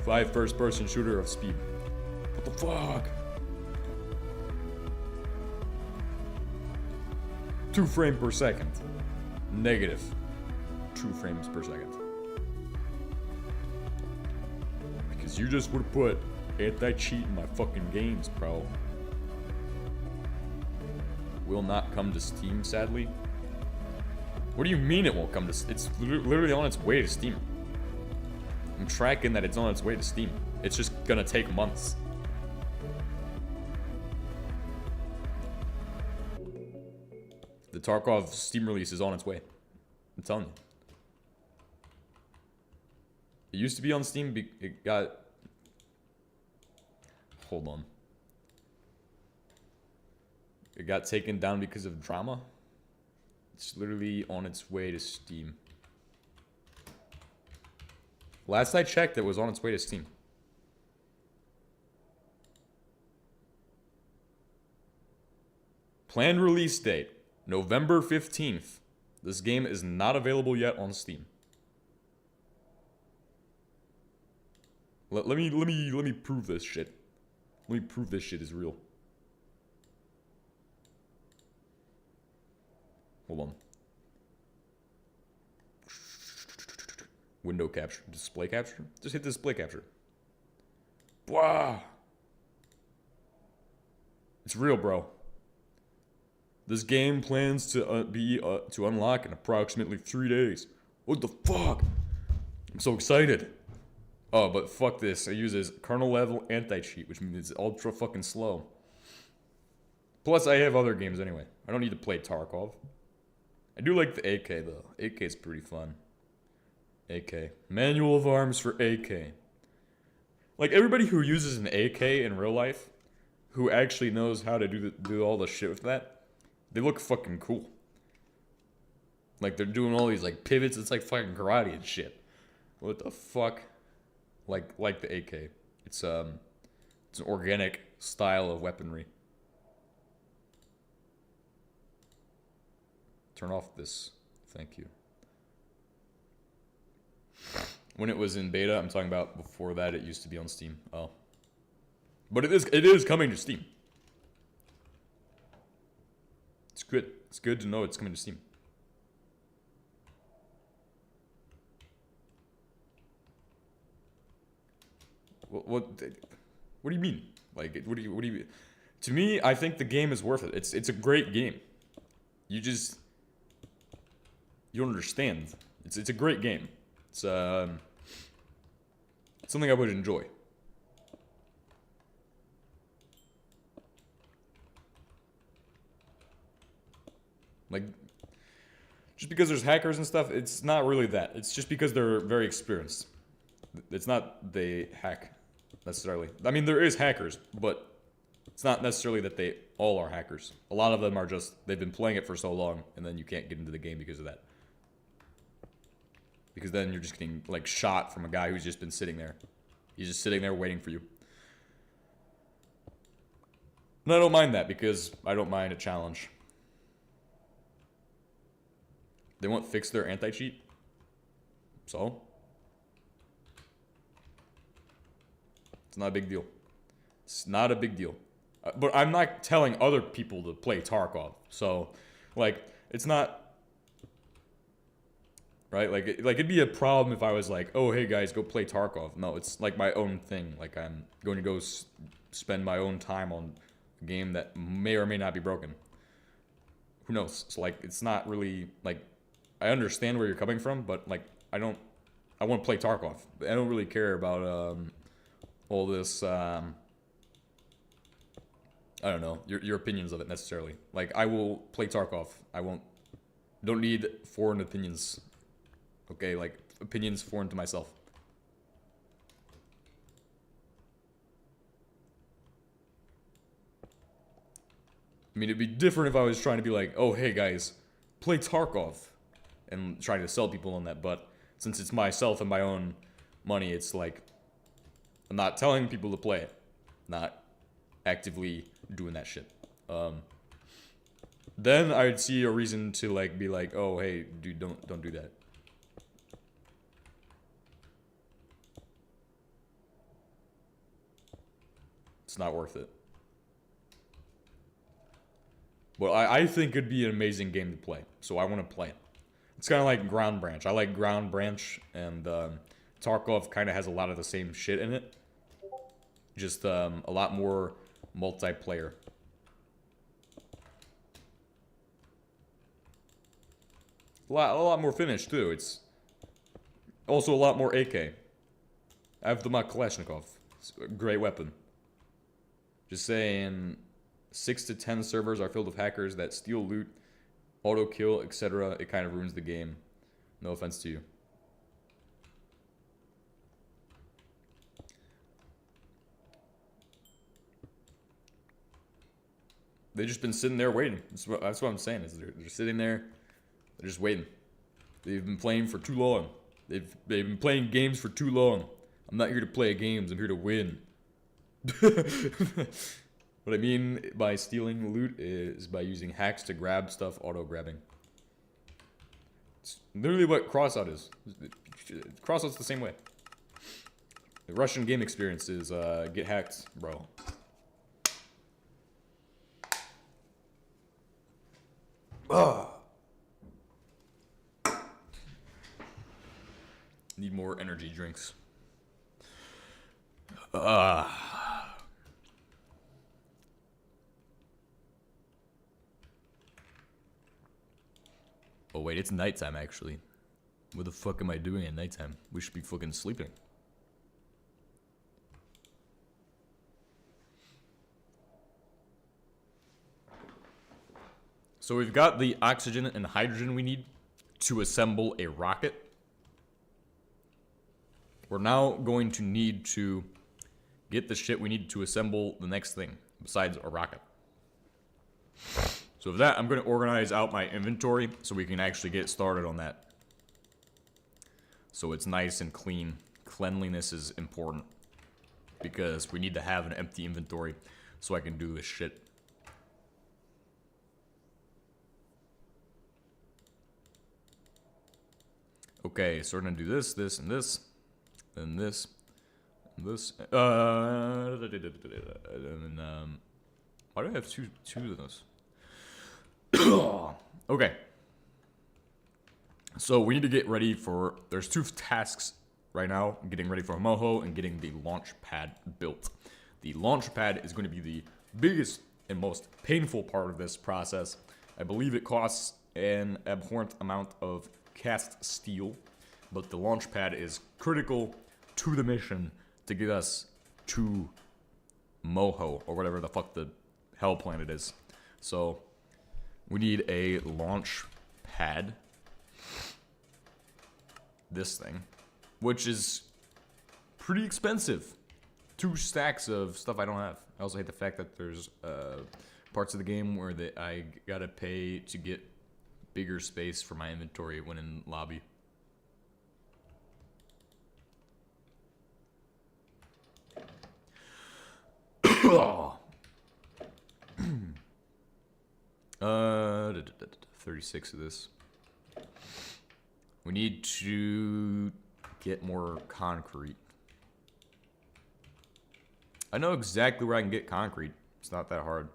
5 first-person shooter of speed. What the fuck? 2 frames per second. Negative 2 frames per second. Because you just would put anti-cheat in my fucking games, bro. Will not come to Steam, sadly. What do you mean it won't come to? It's literally on its way to Steam. I'm tracking that it's on its way to Steam. It's just gonna take months. The Tarkov Steam release is on its way. I'm telling you. It used to be on Steam. It got... Hold on. It got taken down because of drama. It's literally on its way to Steam. Last I checked, it was on its way to Steam. Planned release date, November 15th. This game is not available yet on Steam. Let me prove this shit. Let me prove this shit is real. Hold on. Window capture. Display capture? Just hit display capture. Wow. It's real, bro. This game plans to to unlock in approximately 3 days. What the fuck? I'm so excited. Oh, but fuck this. It uses kernel level anti-cheat, which means it's ultra fucking slow. Plus, I have other games anyway. I don't need to play Tarkov. I do like the AK, though. AK is pretty fun. AK. Manual of Arms for AK. Like, everybody who uses an AK in real life, who actually knows how to do all the shit with that, they look fucking cool. Like, they're doing all these, like, pivots. It's like fucking karate and shit. What the fuck? Like the AK. It's an organic style of weaponry. Turn off this. Thank you. When it was in beta, I'm talking about before that, it used to be on Steam. Oh. But it is coming to Steam. It's good. It's good to know it's coming to Steam. What do you mean? Like, what do you? To me, I think the game is worth it. It's a great game. You don't understand. It's a great game. It's something I would enjoy. Like, just because there's hackers and stuff, it's not really that. It's just because they're very experienced. It's not they hack necessarily. I mean, there is hackers, but it's not necessarily that they all are hackers. A lot of them are just, they've been playing it for so long, and then you can't get into the game because of that. Because then you're just getting, like, shot from a guy who's just been sitting there. He's just sitting there waiting for you. And I don't mind that, because I don't mind a challenge. They won't fix their anti-cheat? So? It's not a big deal. It's not a big deal. But I'm not telling other people to play Tarkov. So, like, it's not... Right? Like it'd be a problem if I was like, oh, hey, guys, go play Tarkov. No, it's, like, my own thing. Like, I'm going to go spend my own time on a game that may or may not be broken. Who knows? So, like, it's not really, like... I understand where you're coming from, but, like, I want to play Tarkov. I don't really care about, all this, I don't know, your opinions of it necessarily. Like, I will play Tarkov. Don't need foreign opinions. Okay, like, opinions foreign to myself. I mean, it'd be different if I was trying to be like, oh, hey, guys, play Tarkov. And trying to sell people on that, but since it's myself and my own money, it's like, I'm not telling people to play it. Not actively doing that shit. Then I'd see a reason to, like, be like, oh, hey, dude, don't do that. It's not worth it. But I think it'd be an amazing game to play, so I want to play it. It's kind of like Ground Branch. I like Ground Branch, and Tarkov kind of has a lot of the same shit in it. Just a lot more multiplayer. A lot more finished, too. It's also a lot more AK. I have the Kalashnikov. It's a great weapon. Just saying, 6 to 10 servers are filled with hackers that steal loot, auto kill, etc. It kind of ruins the game. No offense to you. They've just been sitting there waiting. That's what I'm saying. Is they're sitting there, they're just waiting. They've been playing for too long. They've been playing games for too long. I'm not here to play games. I'm here to win. What I mean by stealing loot is by using hacks to grab stuff, auto-grabbing. It's literally what Crossout is. Crossout's the same way. The Russian game experience is get hacked, bro. Need more energy drinks. Oh wait, it's nighttime actually. What the fuck am I doing at nighttime? We should be fucking sleeping. So we've got the oxygen and hydrogen we need to assemble a rocket. We're now going to need to get the shit we need to assemble the next thing besides a rocket. So with that, I'm going to organize out my inventory so we can actually get started on that. So it's nice and clean. Cleanliness is important because we need to have an empty inventory so I can do this shit. Okay, so we're gonna do this, this, and this, and this, and this. And then, why do I have two of those? Okay. So we need to get ready for. There's 2 tasks right now: getting ready for a moho and getting the launch pad built. The launch pad is going to be the biggest and most painful part of this process. I believe it costs an abhorrent amount of cast steel, but the launch pad is critical to the mission to get us to Moho, or whatever the fuck the hell planet is. So we need a launch pad. This thing, which is pretty expensive. 2 stacks of stuff I don't have. I also hate the fact that there's parts of the game where I gotta pay to get bigger space for my inventory when in lobby. Oh. 36 of this. We need to get more concrete. I know exactly where I can get concrete. It's not that hard.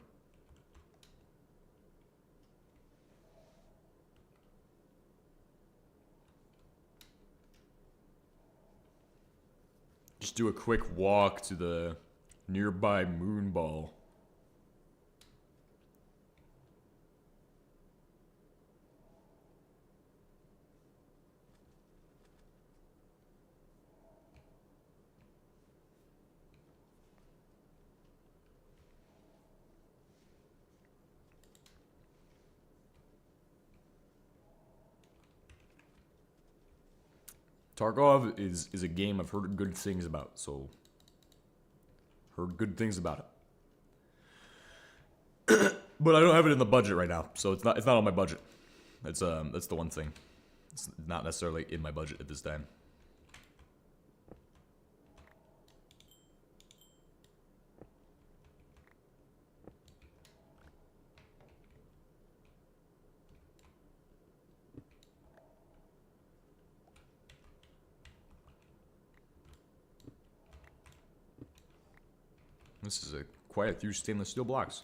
Just do a quick walk to the nearby moon ball. Tarkov is a game I've heard good things about, so heard good things about it. But I don't have it in the budget right now, so it's not on my budget. That's the one thing. It's not necessarily in my budget at this time. This is quite a few stainless steel blocks.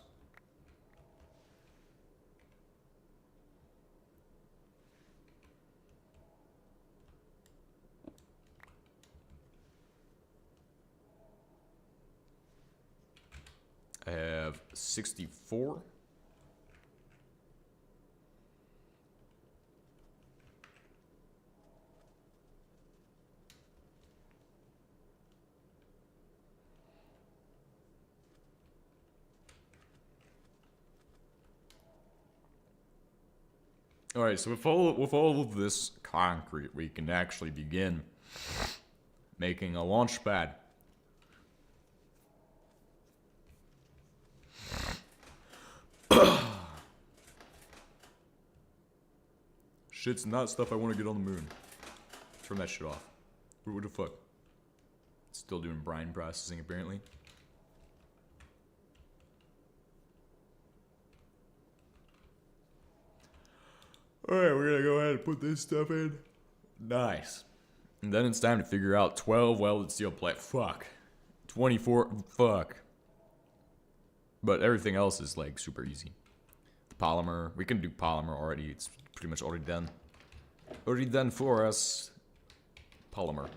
I have 64. Alright, so with all of this concrete, we can actually begin making a launch pad. Shit's not stuff I want to get on the moon. Turn that shit off. What the fuck? Still doing brine processing, apparently. Alright, we're gonna go ahead and put this stuff in. Nice. And then it's time to figure out 12 welded steel plate. Fuck. 24. Fuck. But everything else is like super easy. The polymer. We can do polymer already. It's pretty much already done. Already done for us. Polymer.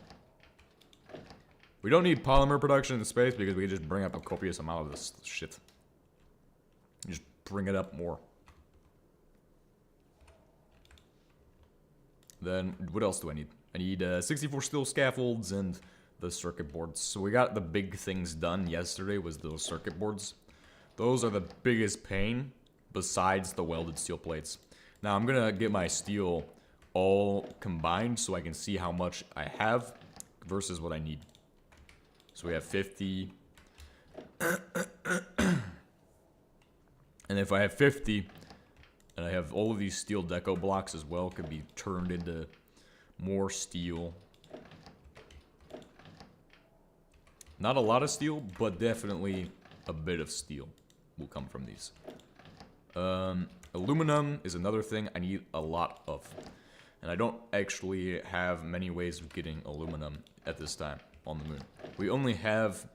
We don't need polymer production in space because we can just bring up a copious amount of this shit. Just bring it up more. Then, what else do I need? I need 64 steel scaffolds and the circuit boards. So we got the big things done yesterday was those circuit boards. Those are the biggest pain besides the welded steel plates. Now I'm gonna get my steel all combined so I can see how much I have versus what I need. So we have 50. And if I have 50, and I have all of these steel deco blocks as well, could be turned into more steel. Not a lot of steel, but definitely a bit of steel will come from these. Aluminum is another thing I need a lot of. And I don't actually have many ways of getting aluminum at this time on the moon. We only have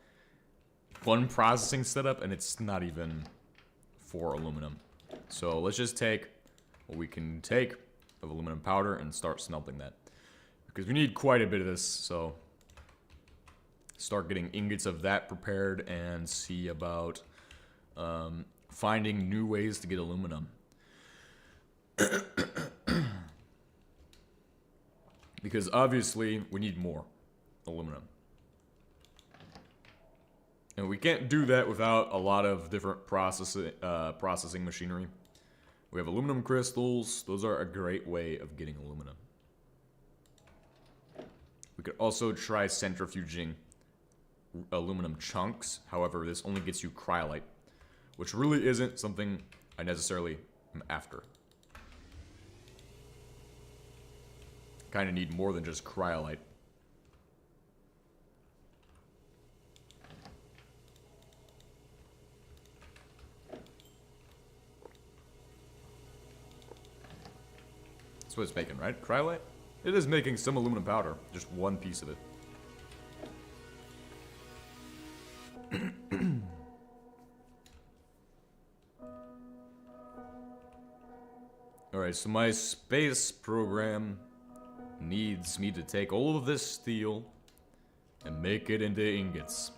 one processing setup, and it's not even for aluminum. So let's just take what we can take of aluminum powder and start smelting that. Because we need quite a bit of this, so start getting ingots of that prepared and see about finding new ways to get aluminum. Because obviously we need more aluminum. And we can't do that without a lot of different processing machinery. We have aluminum crystals. Those are a great way of getting aluminum. We could also try centrifuging aluminum chunks. However, this only gets you cryolite, which really isn't something I necessarily am after. Kind of need more than just cryolite. That's what it's making, right? Cryolite? It is making some aluminum powder, just one piece of it. Alright, so my space program needs me to take all of this steel and make it into ingots.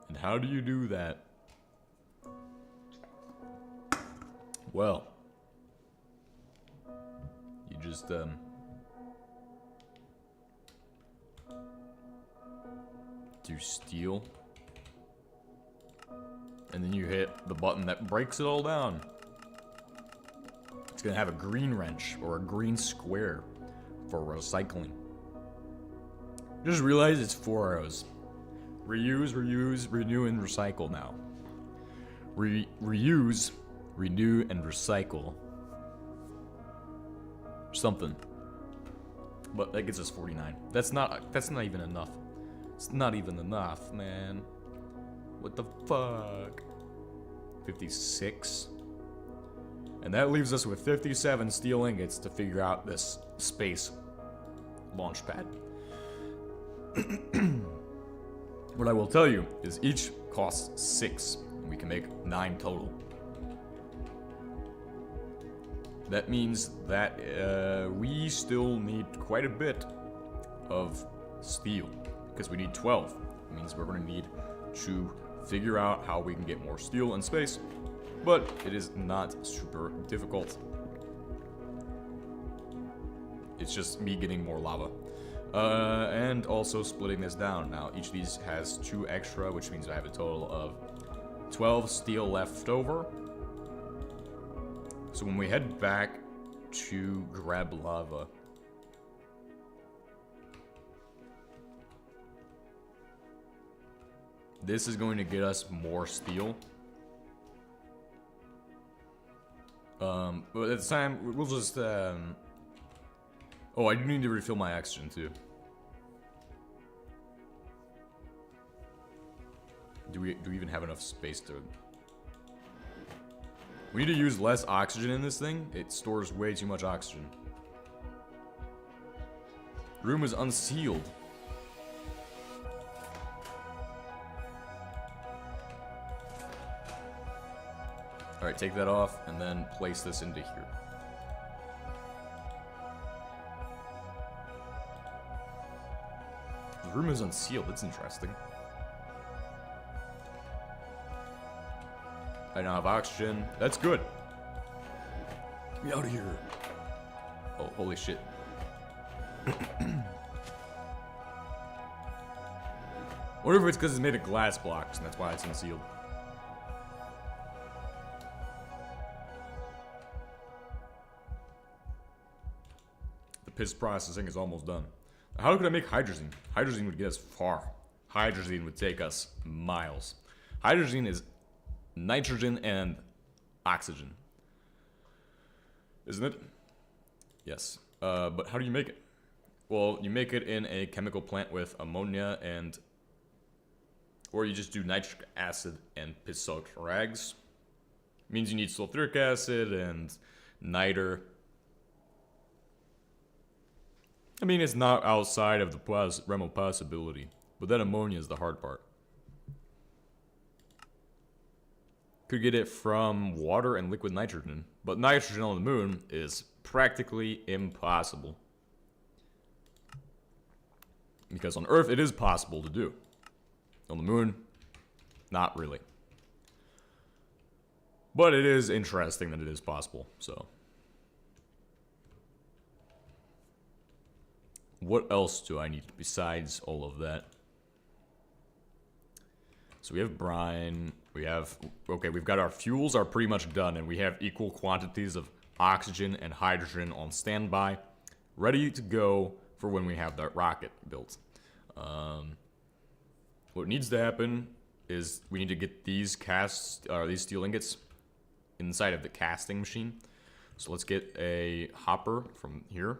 And how do you do that? Well, you just do steel, and then you hit the button that breaks it all down. It's gonna have a green wrench or a green square for recycling. Just realize it's 4 arrows. Reuse, reuse, renew, and recycle now. Reuse, renew, and recycle. Something. But that gets us 49. That's not even enough. It's not even enough, man. What the fuck? 56. And that leaves us with 57 steel ingots to figure out this space launch pad. What I will tell you is each costs 6. And we can make 9 total. That means that we still need quite a bit of steel. Because we need 12. It means we're going to need to figure out how we can get more steel in space. But it is not super difficult. It's just me getting more lava. And also splitting this down. Now, each of these has 2 extra, which means I have a total of 12 steel left over. So when we head back to grab lava, this is going to get us more steel. But at the time, we'll just, oh, I do need to refill my oxygen, too. Do we even have enough space to... We need to use less oxygen in this thing. It stores way too much oxygen. Room is unsealed. Alright, take that off, and then place this into here. The room is unsealed, that's interesting. I now have oxygen, that's good. Get me out of here. Oh, holy shit. Wonder if it's because it's made of glass blocks, and that's why it's unsealed. piss processing is almost done. How could I make hydrazine? Hydrazine would get us far. Hydrazine would take us miles. Hydrazine is nitrogen and oxygen. Isn't it? Yes. But how do you make it? Well, you make it in a chemical plant with ammonia and... Or you just do nitric acid and piss-soaked rags. Means you need sulfuric acid and niter. I mean, it's not outside of the realm of possibility. But that ammonia is the hard part. Could get it from water and liquid nitrogen. But nitrogen on the moon is practically impossible. Because on Earth, it is possible to do. On the moon, not really. But it is interesting that it is possible, so. What else do I need besides all of that? So we have brine, we have, okay, we've got our fuels are pretty much done, and we have equal quantities of oxygen and hydrogen on standby, ready to go for when we have that rocket built. What needs to happen is we need to get these these steel ingots inside of the casting machine. So let's get a hopper from here.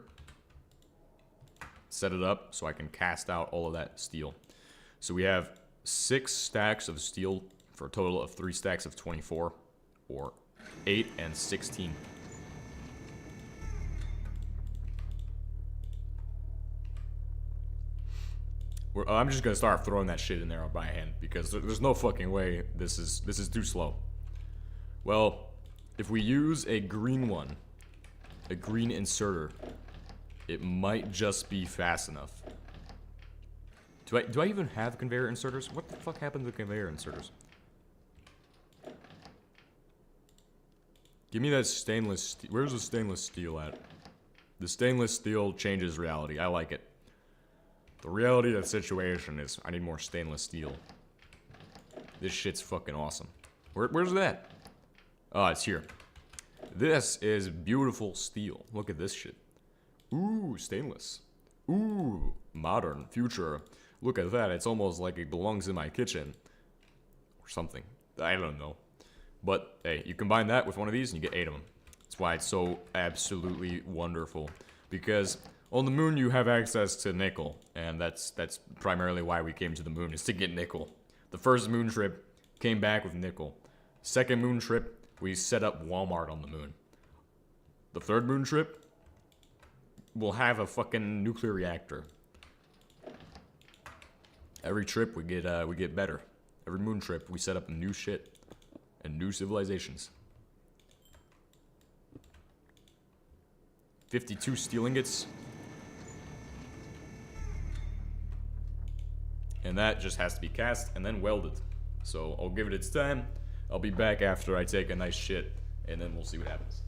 Set it up so I can cast out all of that steel. So we have 6 stacks of steel for a total of 3 stacks of 24, or 8 and 16. I'm just gonna start throwing that shit in there by hand because there's no fucking way this is too slow. Well, if we use a green one, a green inserter, it might just be fast enough. Do I even have conveyor inserters? What the fuck happened to conveyor inserters? Give me that stainless steel. Where's the stainless steel at? The stainless steel changes reality. I like it. The reality of the situation is I need more stainless steel. This shit's fucking awesome. Where's that? Oh, it's here. This is beautiful steel. Look at this shit. Ooh, stainless. Ooh, modern, future. Look at that. It's almost like it belongs in my kitchen. Or something. I don't know. But, hey, you combine that with one of these and you get 8 of them. That's why it's so absolutely wonderful. Because on the moon you have access to nickel. And that's primarily why we came to the moon, is to get nickel. The first moon trip came back with nickel. Second moon trip, we set up Walmart on the moon. The third moon trip, we'll have a fucking nuclear reactor. Every trip we get better. Every moon trip we set up new shit and new civilizations. 52 steel ingots. And that just has to be cast and then welded. So I'll give it its time. I'll be back after I take a nice shit, and then we'll see what happens.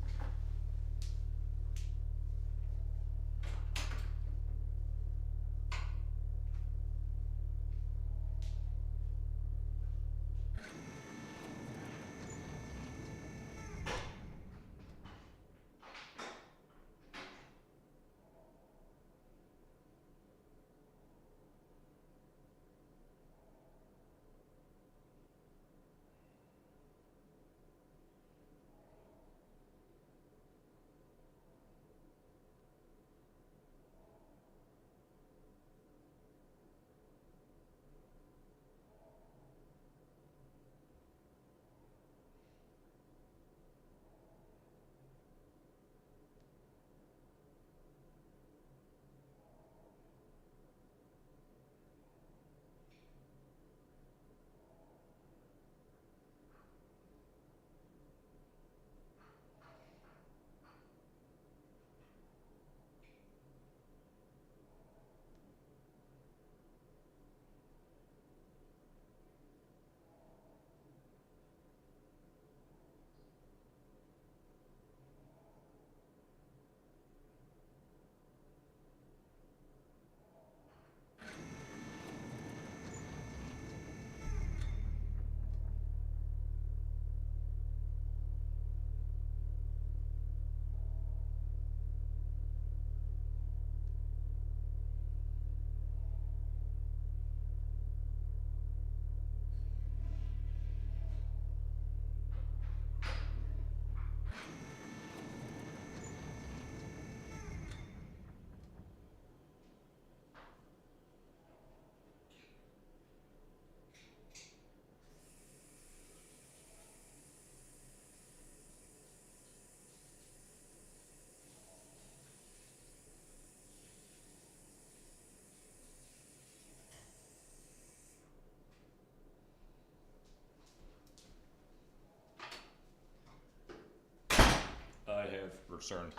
returned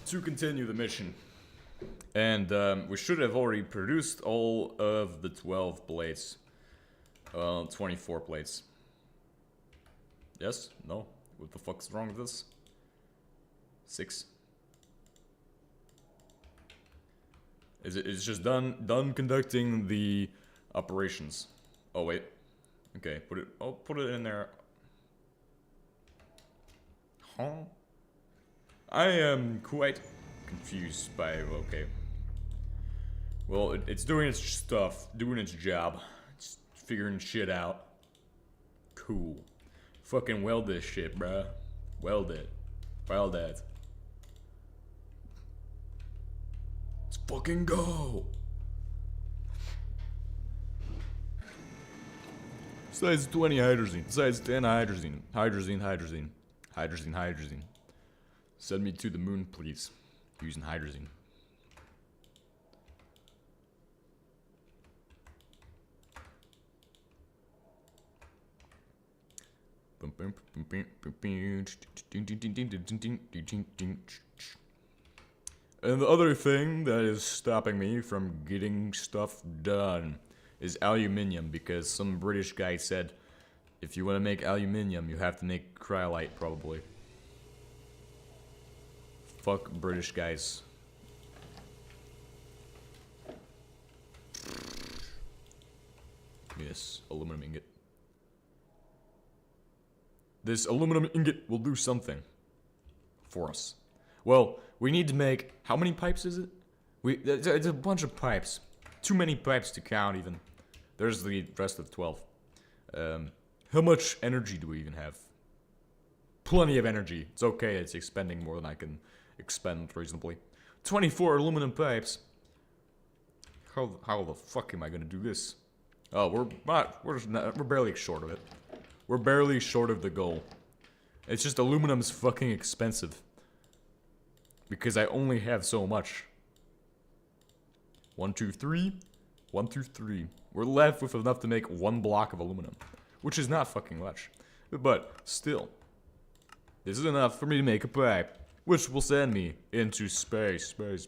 to continue the mission. And we should have already produced all of the 12 plates. 24 plates. Yes? No? What the fuck's wrong with this? 6. It's just done conducting the operations. Oh wait. Okay, put it in there. Huh? I am quite confused by okay. Well, it's doing its stuff, doing its job. It's figuring shit out. Cool. Fucking weld this shit, bruh. Weld it. Weld it. Let's fucking go! Size 20 hydrazine. Size 10 hydrazine. Hydrazine. Send me to the moon, please. Using hydrazine. And the other thing that is stopping me from getting stuff done is aluminium, because some British guy said if you want to make aluminium, you have to make cryolite, probably. Fuck British guys. Yes, aluminum ingot. This aluminum ingot will do something for us. Well, we need to make... How many pipes is it? It's a bunch of pipes. Too many pipes to count, even. There's the rest of 12. How much energy do we even have? Plenty of energy. It's okay, it's expending more than I can expend reasonably. 24 aluminum pipes. How the fuck am I gonna do this? Oh, we're barely short of it. We're barely short of the goal. It's just aluminum's fucking expensive. Because I only have so much. 1, 2, 3. 1, 2, 3. We're left with enough to make 1 block of aluminum. Which is not fucking much. But, still. This is enough for me to make a pipe. Which will send me into space. Space.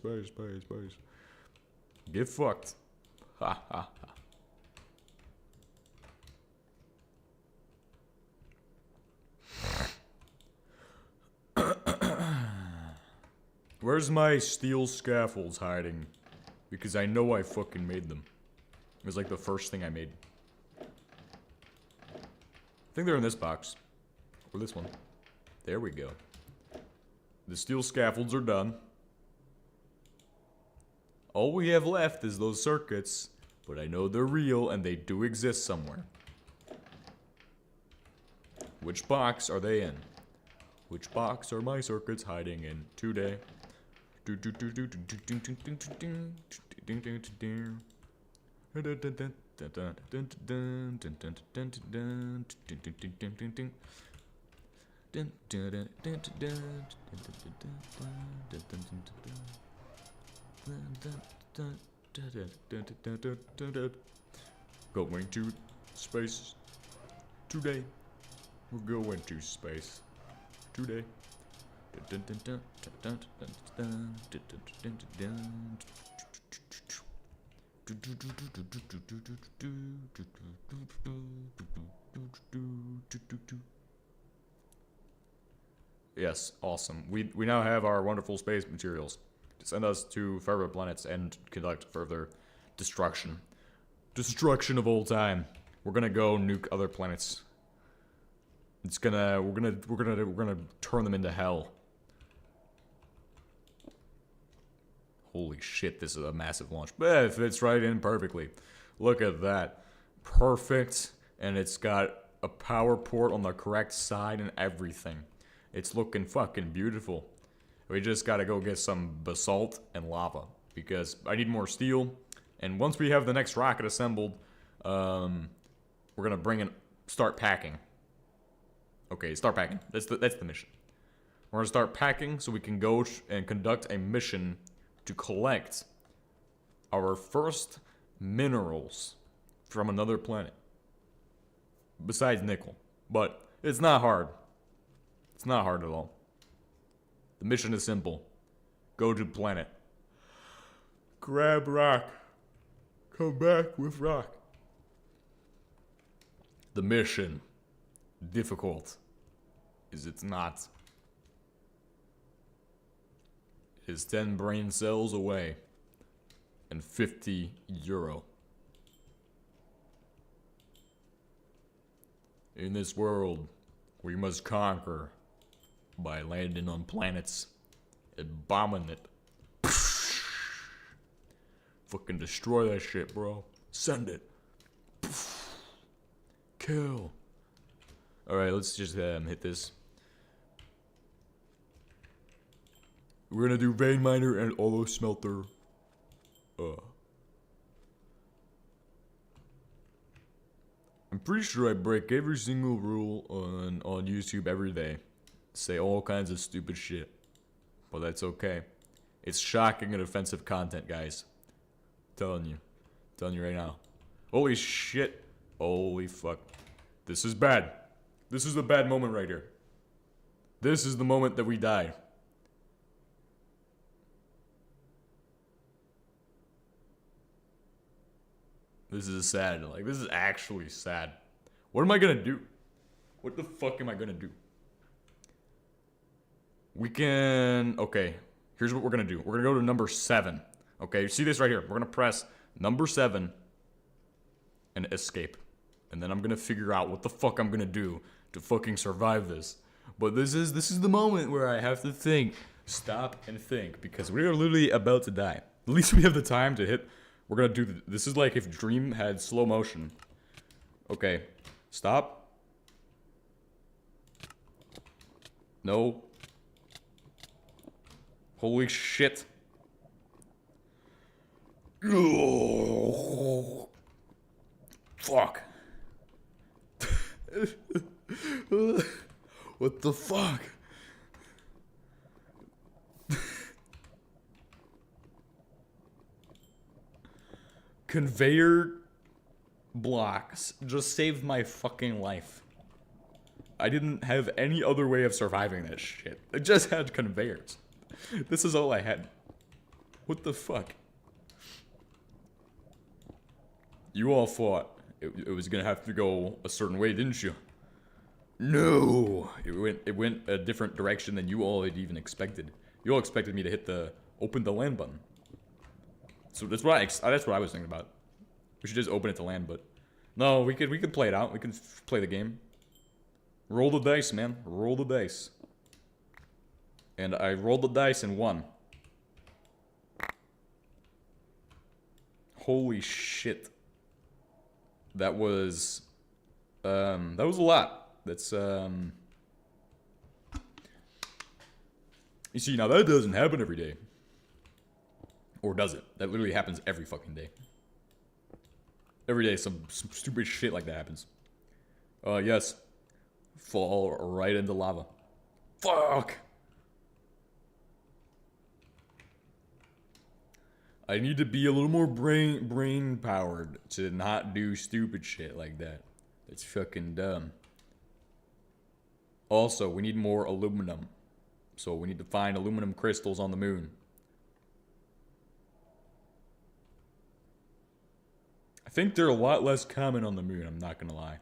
Get fucked. Ha ha ha. Where's my steel scaffolds hiding? Because I know I fucking made them. It was like the first thing I made. I think they're in this box. Or this one. There we go. The steel scaffolds are done. All we have left is those circuits. But I know they're real and they do exist somewhere. Which box are they in? Which box are my circuits hiding in today? Going to space today. We're going to space today. Yes, awesome. We now have our wonderful space materials to send us to further planets and conduct further destruction. Destruction of all time. We're gonna go nuke other planets. We're gonna turn them into hell. Holy shit, this is a massive launch. But it fits right in perfectly. Look at that. Perfect. And it's got a power port on the correct side and everything. It's looking fucking beautiful. We just gotta go get some basalt and lava. Because I need more steel. And once we have the next rocket assembled, we're gonna start packing. Okay, start packing. That's the mission. We're gonna start packing so we can go and conduct a mission to collect our first minerals from another planet. Besides nickel. But it's not hard. It's not hard at all. The mission is simple. Go to the planet. Grab rock. Come back with rock. The mission. Difficult. Is it not? Is 10 brain cells away. And 50 euro. In this world, we must conquer by landing on planets and bombing it. Fucking destroy that shit, bro. Send it. Kill. Alright, let's just hit this. We're gonna do vein miner and auto smelter. I'm pretty sure I break every single rule on YouTube every day. Say all kinds of stupid shit. But that's okay. It's shocking and offensive content, guys. Telling you right now. Holy shit. Holy fuck. This is bad. This is a bad moment right here. This is the moment that we die. This is sad. Like, this is actually sad. What am I gonna do? What the fuck am I gonna do? We can... Okay. Here's what we're gonna do. We're gonna go to number 7. Okay, you see this right here. We're gonna press number 7 and escape. And then I'm gonna figure out what the fuck I'm gonna do to fucking survive this. But this is the moment where I have to think. Stop and think. Because we are literally about to die. At least we have the time to hit... We're gonna do this is like if Dream had slow motion. Okay. Stop. No. Holy shit. Oh, fuck. What the fuck? Conveyor blocks just saved my fucking life. I didn't have any other way of surviving that shit. I just had conveyors. This is all I had. What the fuck? You all thought it was gonna have to go a certain way, didn't you? No! It went a different direction than you all had even expected. You all expected me to hit open the land button. So that's what I was thinking about. We should just open it to land, but no, we could play it out. We can play the game. Roll the dice, man. Roll the dice. And I rolled the dice and won. Holy shit. That was a lot. That's you see, now that doesn't happen every day. Or does it? That literally happens every fucking day. Every day some stupid shit like that happens. Yes. Fall right into lava. Fuck! I need to be a little more brain powered to not do stupid shit like that. That's fucking dumb. Also, we need more aluminum. So we need to find aluminum crystals on the moon. I think they're a lot less common on the moon, I'm not gonna lie.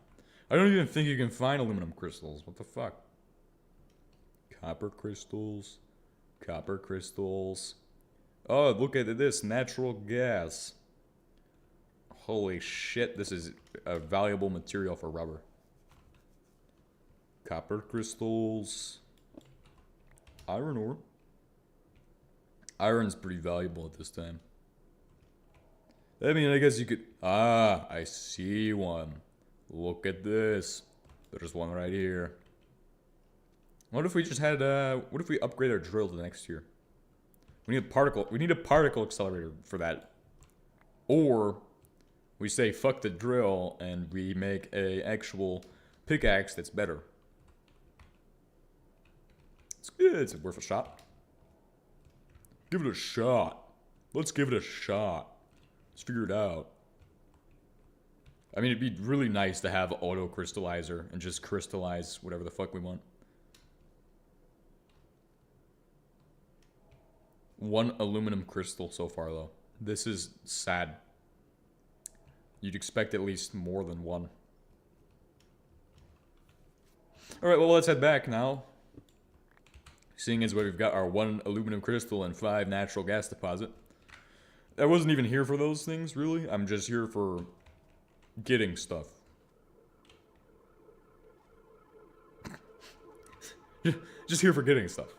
I don't even think you can find aluminum crystals. What the fuck? Copper crystals. Copper crystals. Oh, look at this. Natural gas. Holy shit, this is a valuable material for rubber. Copper crystals. Iron ore. Iron's pretty valuable at this time. I mean, I guess you could... Ah, I see one. Look at this. There's one right here. What if we just had, what if we upgrade our drill to next year? We need a particle accelerator for that. Or, we say fuck the drill and we make a actual pickaxe that's better. It's good, it's worth a shot. Give it a shot. Let's give it a shot. Let's figure it out. I mean, it'd be really nice to have auto crystallizer and just crystallize whatever the fuck we want. 1 aluminum crystal so far, though. This is sad. You'd expect at least more than 1. Alright, well, let's head back now. Seeing as we've got our 1 aluminum crystal and 5 natural gas deposit. I wasn't even here for those things, really. I'm just here for getting stuff. Just here for getting stuff.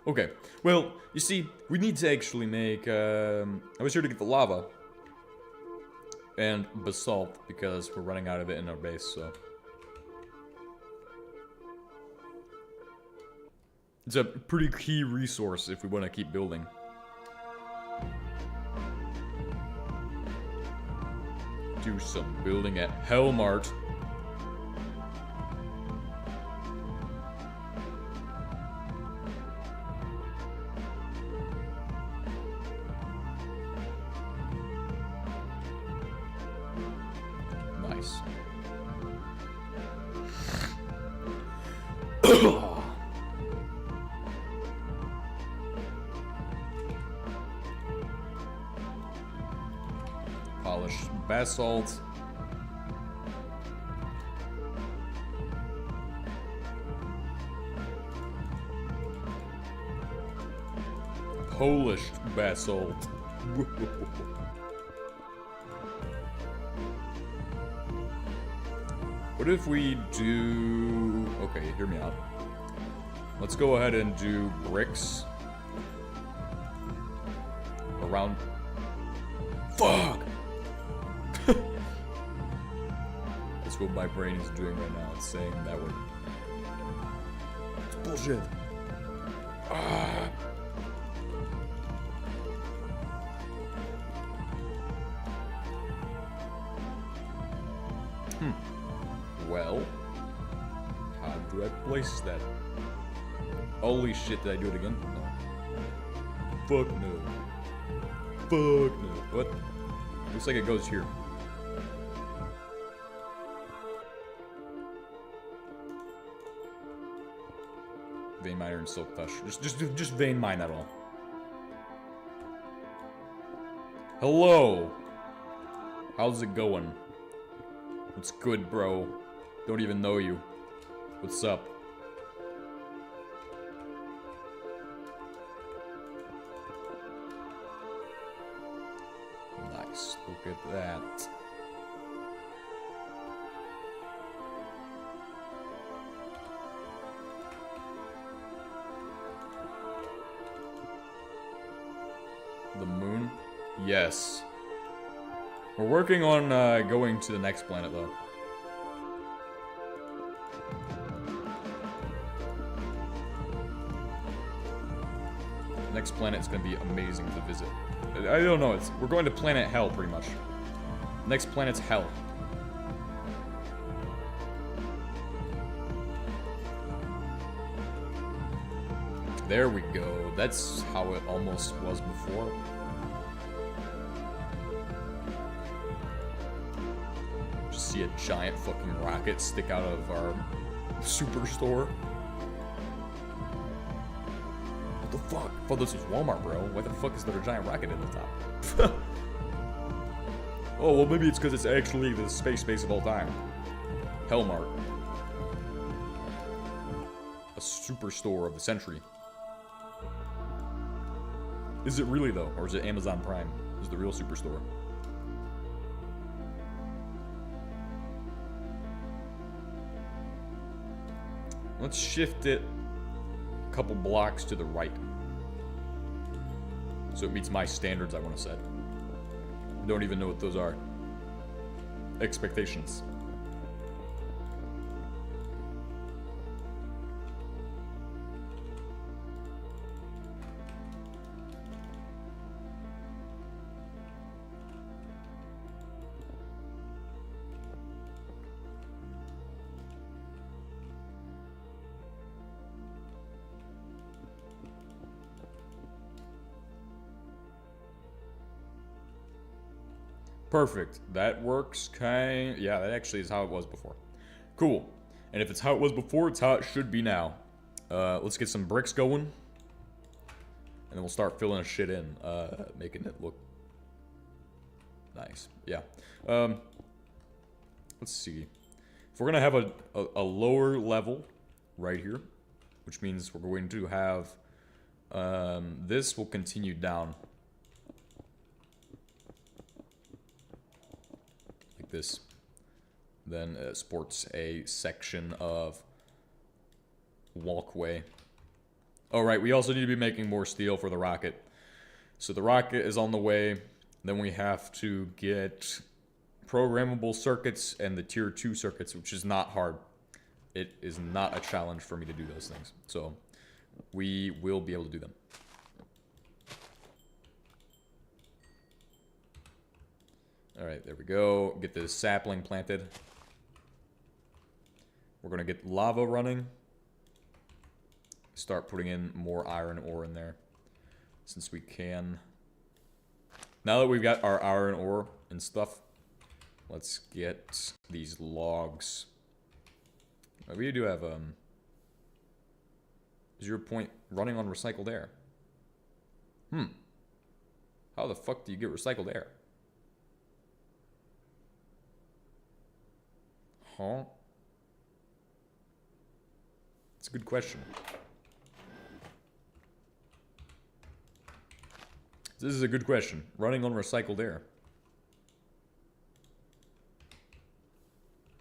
Okay, well, you see, we need to actually make, I was here to get the lava. And basalt, because we're running out of it in our base, so. It's a pretty key resource if we want to keep building. Do some building at Hellmart. Nice. Polished basalt. Polished basalt. What if we do... Okay, hear me out. Let's go ahead and do bricks. Around... Fuck! That's what my brain is doing right now. It's saying that word. It's bullshit. Ah. Well, how do I place that? Holy shit, did I do it again? No. Fuck no. Fuck no. What? Looks like it goes here. Vein miner and silk touch. Just vein mine that all. Hello. How's it going? What's good, bro? Don't even know you. What's up? Nice. Look at that. The moon? Yes. We're working on going to the next planet, though. The next planet's gonna be amazing to visit. I don't know, we're going to planet Hell, pretty much. Next planet's Hell. There we go. That's how it almost was before. Just see a giant fucking rocket stick out of our superstore. What the fuck? I thought this was Walmart, bro. Why the fuck is there a giant rocket in the top? Oh, well, maybe it's because it's actually the space base of all time. Hellmart. A superstore of the century. Is it really, though? Or is it Amazon Prime? Is the real superstore? Let's shift it a couple blocks to the right. So it meets my standards I want to set. Don't even know what those are. Expectations. Perfect. That works yeah, that actually is how it was before. Cool. And if it's how it was before, it's how it should be now. Let's get some bricks going. And then we'll start filling shit in, making it look nice. Yeah. Let's see. If we're gonna have a lower level right here, which means we're going to have this will continue down like this. Then sports a section of walkway. Oh right, we also need to be making more steel for the rocket. So the rocket is on the way. Then we have to get programmable circuits and the tier 2 circuits, which is not hard. It is not a challenge for me to do those things. So we will be able to do them. Alright, there we go. Get this sapling planted. We're going to get lava running. Start putting in more iron ore in there. Since we can. Now that we've got our iron ore and stuff, let's get these logs. We do have, 0 point running on recycled air. How the fuck do you get recycled air? Huh? It's a good question. This is a good question. Running on recycled air.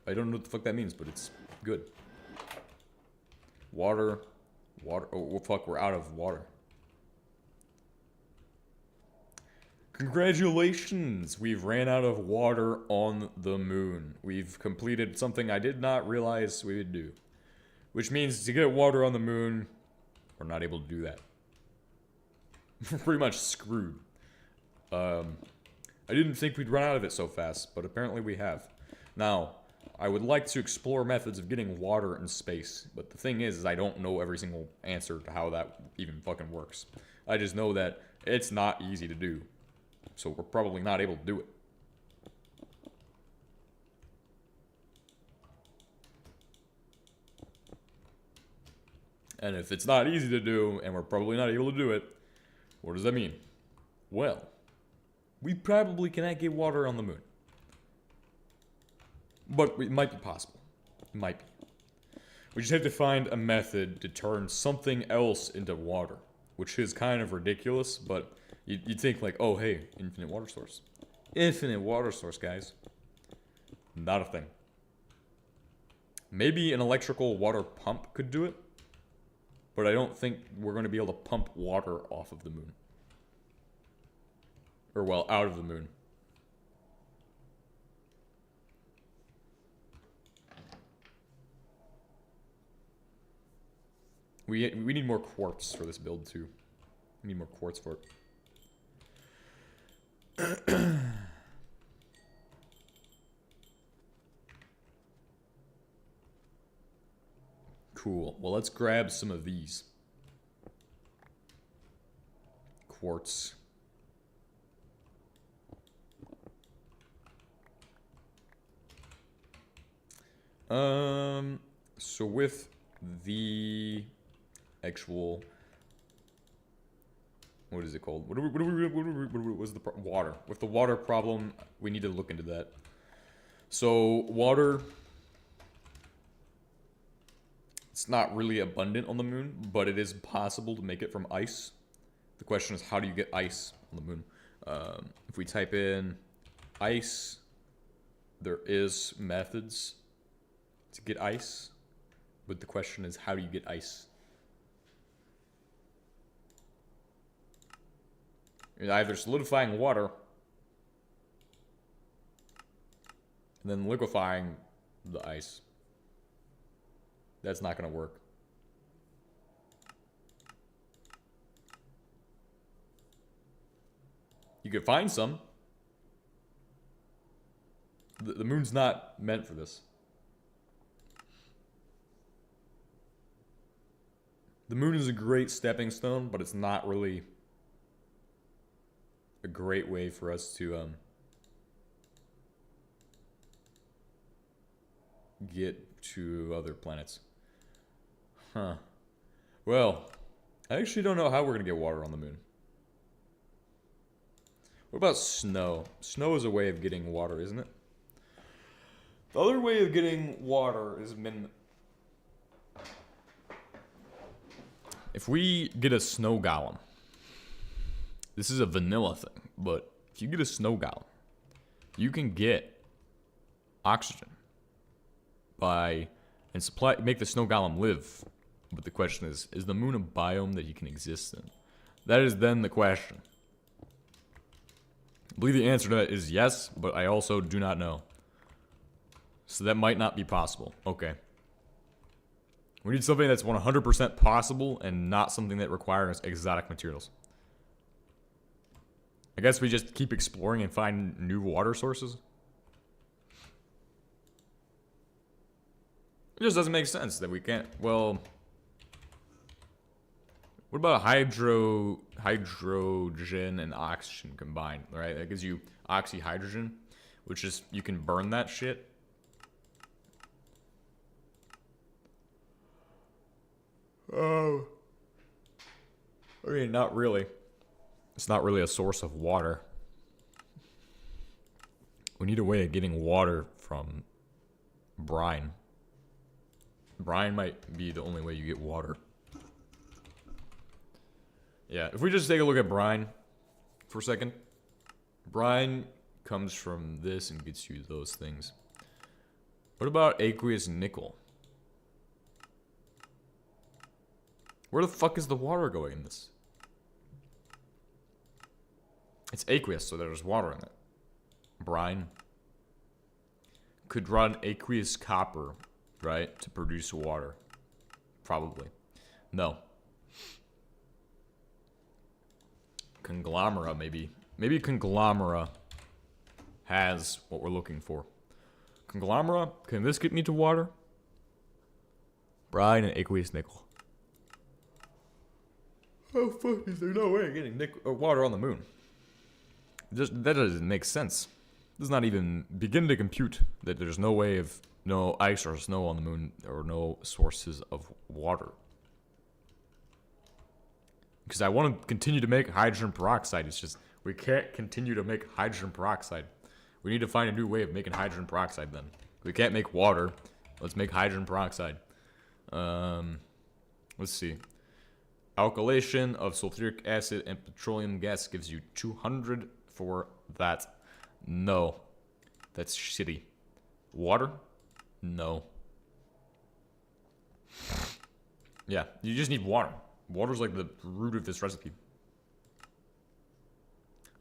I don't know what the fuck that means, but it's good. Water. Water. Oh, fuck, we're out of water. Congratulations! We've ran out of water on the moon. We've completed something I did not realize we would do. Which means to get water on the moon, we're not able to do that. We're pretty much screwed. I didn't think we'd run out of it so fast, but apparently we have. Now, I would like to explore methods of getting water in space, but the thing is I don't know every single answer to how that even fucking works. I just know that it's not easy to do. So we're probably not able to do it. And if it's not easy to do, and we're probably not able to do it, what does that mean? Well, we probably cannot get water on the moon. But it might be possible. It might be. We just have to find a method to turn something else into water. Which is kind of ridiculous, but you'd think like, oh hey, infinite water source. Infinite water source, guys. Not a thing. Maybe an electrical water pump could do it. But I don't think we're going to be able to pump water off of the moon. Or, well, out of the moon. We need more quartz for this build, too. We need more quartz for it. Cool. Well, let's grab some of these. Quartz. So with the actual, what is it called? What was the water? With the water problem, we need to look into that. So water, it's not really abundant on the moon, but it is possible to make it from ice. The question is, how do you get ice on the moon? If we type in ice, there is methods to get ice, but the question is, how do you get ice? You're either solidifying water and then liquefying the ice. That's not going to work. You could find some. The moon's not meant for this. The moon is a great stepping stone, but it's not really a great way for us to get to other planets. Huh. Well, I actually don't know how we're going to get water on the moon. What about snow? Snow is a way of getting water, isn't it? The other way of getting water is if we get a snow golem, this is a vanilla thing, but if you get a snow golem, you can get oxygen make the snow golem live. But the question is the moon a biome that he can exist in? That is then the question. I believe the answer to that is yes, but I also do not know. So that might not be possible. Okay. We need something that's 100% possible and not something that requires exotic materials. I guess we just keep exploring and find new water sources. It just doesn't make sense that we can't, well... What about hydrogen and oxygen combined, right? That gives you oxyhydrogen, which is, you can burn that shit. Oh. I mean, not really. It's not really a source of water. We need a way of getting water from brine. Brine might be the only way you get water. Yeah, if we just take a look at brine for a second. Brine comes from this and gets you those things. What about aqueous nickel? Where the fuck is the water going in this? It's aqueous, so there's water in it. Brine. Could run aqueous copper, right, to produce water. Probably. No. Conglomera, maybe. Maybe conglomera has what we're looking for. Conglomera, can this get me to water? Brine and aqueous nickel. Oh fuck, is there no way of getting water on the moon? That doesn't make sense. It does not even begin to compute that there's no way of no ice or snow on the moon or no sources of water. Because I want to continue to make hydrogen peroxide. It's just, we can't continue to make hydrogen peroxide. We need to find a new way of making hydrogen peroxide then. We can't make water. Let's make hydrogen peroxide. Let's see. Alkylation of sulfuric acid and petroleum gas gives you 200 for that. No. That's shitty. Water? No. Yeah, you just need water. Water's like the root of this recipe.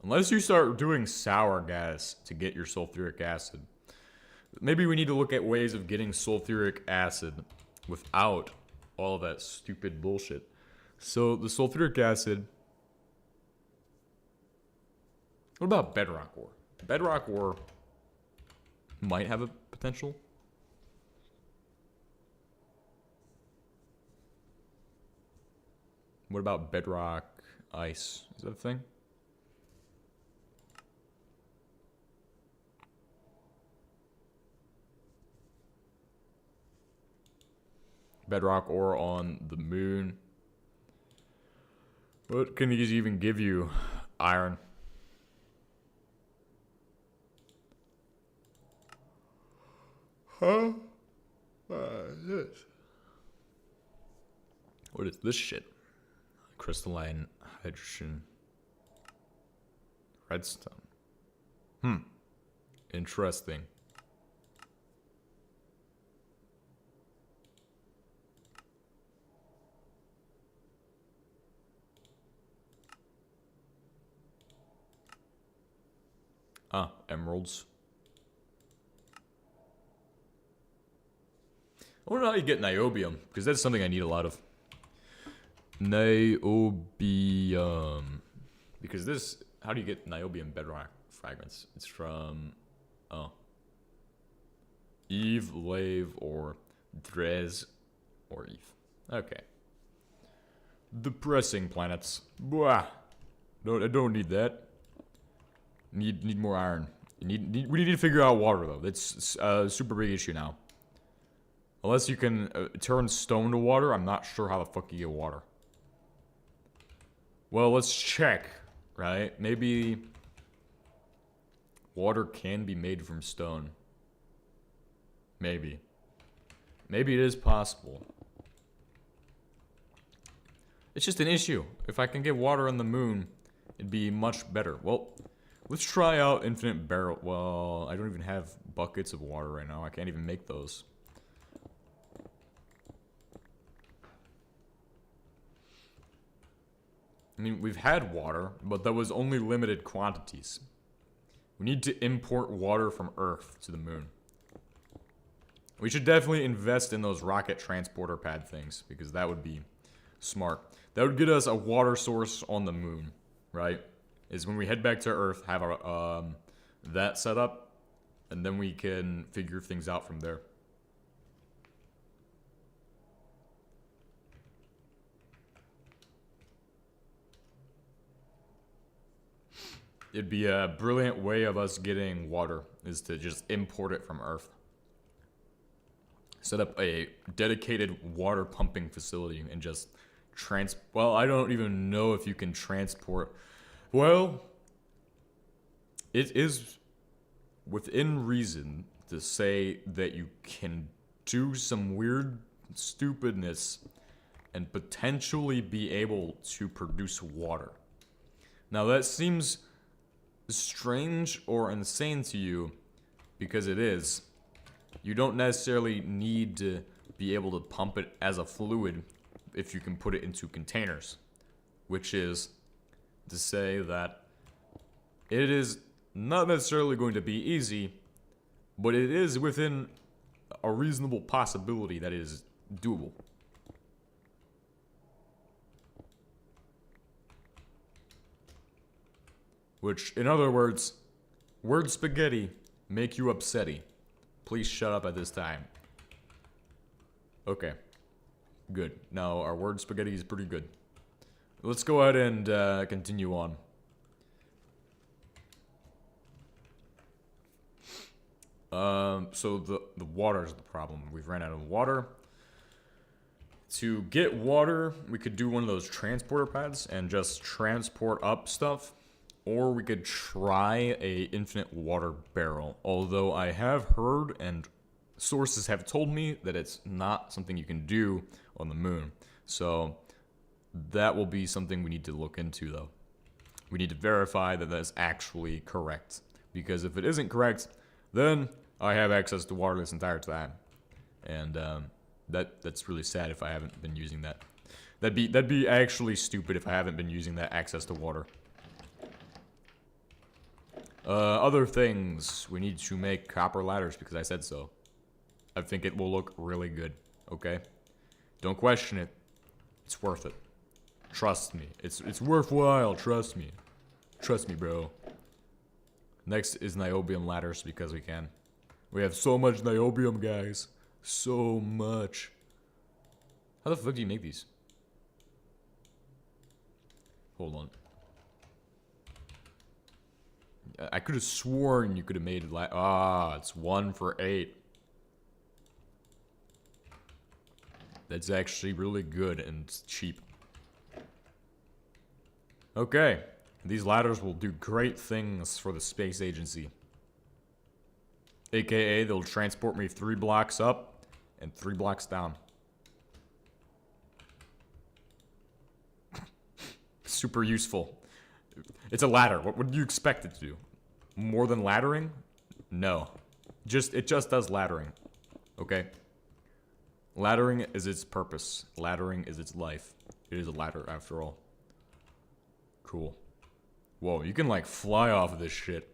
Unless you start doing sour gas to get your sulfuric acid. Maybe we need to look at ways of getting sulfuric acid without all that stupid bullshit. So the sulfuric acid... What about bedrock ore? Bedrock ore might have a potential. What about bedrock ice? Is that a thing? Bedrock ore on the moon. What can these even give you? Iron. Huh? This. What is this shit? Crystalline hydrogen. Redstone. Interesting. Ah, emeralds. I wonder how you get niobium, because that's something I need a lot of. Niobium. Because this, how do you get niobium bedrock fragments? It's from, Eve, Lave, or Drez, or Eve. Okay. Depressing planets. Blah. No, I don't need that. Need more iron. We need to figure out water though. That's a super big issue now. Unless you can turn stone to water, I'm not sure how the fuck you get water. Well, let's check, right? Maybe water can be made from stone. Maybe. Maybe it is possible. It's just an issue. If I can get water on the moon, it'd be much better. Well, let's try out infinite barrel. Well, I don't even have buckets of water right now. I can't even make those. I mean, we've had water, but that was only limited quantities. We need to import water from Earth to the moon. We should definitely invest in those rocket transporter pad things, because that would be smart. That would get us a water source on the moon, right? Is when we head back to Earth, have our that set up, and then we can figure things out from there. It'd be a brilliant way of us getting water, is to just import it from Earth. Set up a dedicated water pumping facility and just well, I don't even know if you can transport. Well, it is within reason to say that you can do some weird stupidness and potentially be able to produce water. Now that seems strange or insane to you, because it is. You don't necessarily need to be able to pump it as a fluid if you can put it into containers, which is to say that it is not necessarily going to be easy, but it is within a reasonable possibility that it is doable. Which, in other words, word spaghetti make you upsetty. Please shut up at this time. Okay. Good. Now, our word spaghetti is pretty good. Let's go ahead and continue on. So the water is the problem. We've ran out of water. To get water, we could do one of those transporter pads and just transport up stuff. Or we could try a infinite water barrel. Although I have heard and sources have told me that it's not something you can do on the moon. So that will be something we need to look into, though. We need to verify that that's actually correct. Because if it isn't correct, then I have access to water this entire time. And that's really sad if I haven't been using that. That'd be actually stupid if I haven't been using that access to water. Other things. We need to make copper ladders because I said so. I think it will look really good, okay? Don't question it. It's worth it. Trust me. It's worthwhile, trust me. Trust me, bro. Next is niobium ladders because we can. We have so much niobium, guys. So much. How the fuck do you make these? Hold on. I could have sworn you could have made it like, it's 1 for 8. That's actually really good and cheap. Okay. These ladders will do great things for the space agency. AKA, they'll transport me 3 blocks up and 3 blocks down. Super useful. It's a ladder. What would you expect it to do? More than laddering? No. It just does laddering. Okay? Laddering is its purpose. Laddering is its life. It is a ladder after all. Cool. Whoa, you can like fly off of this shit.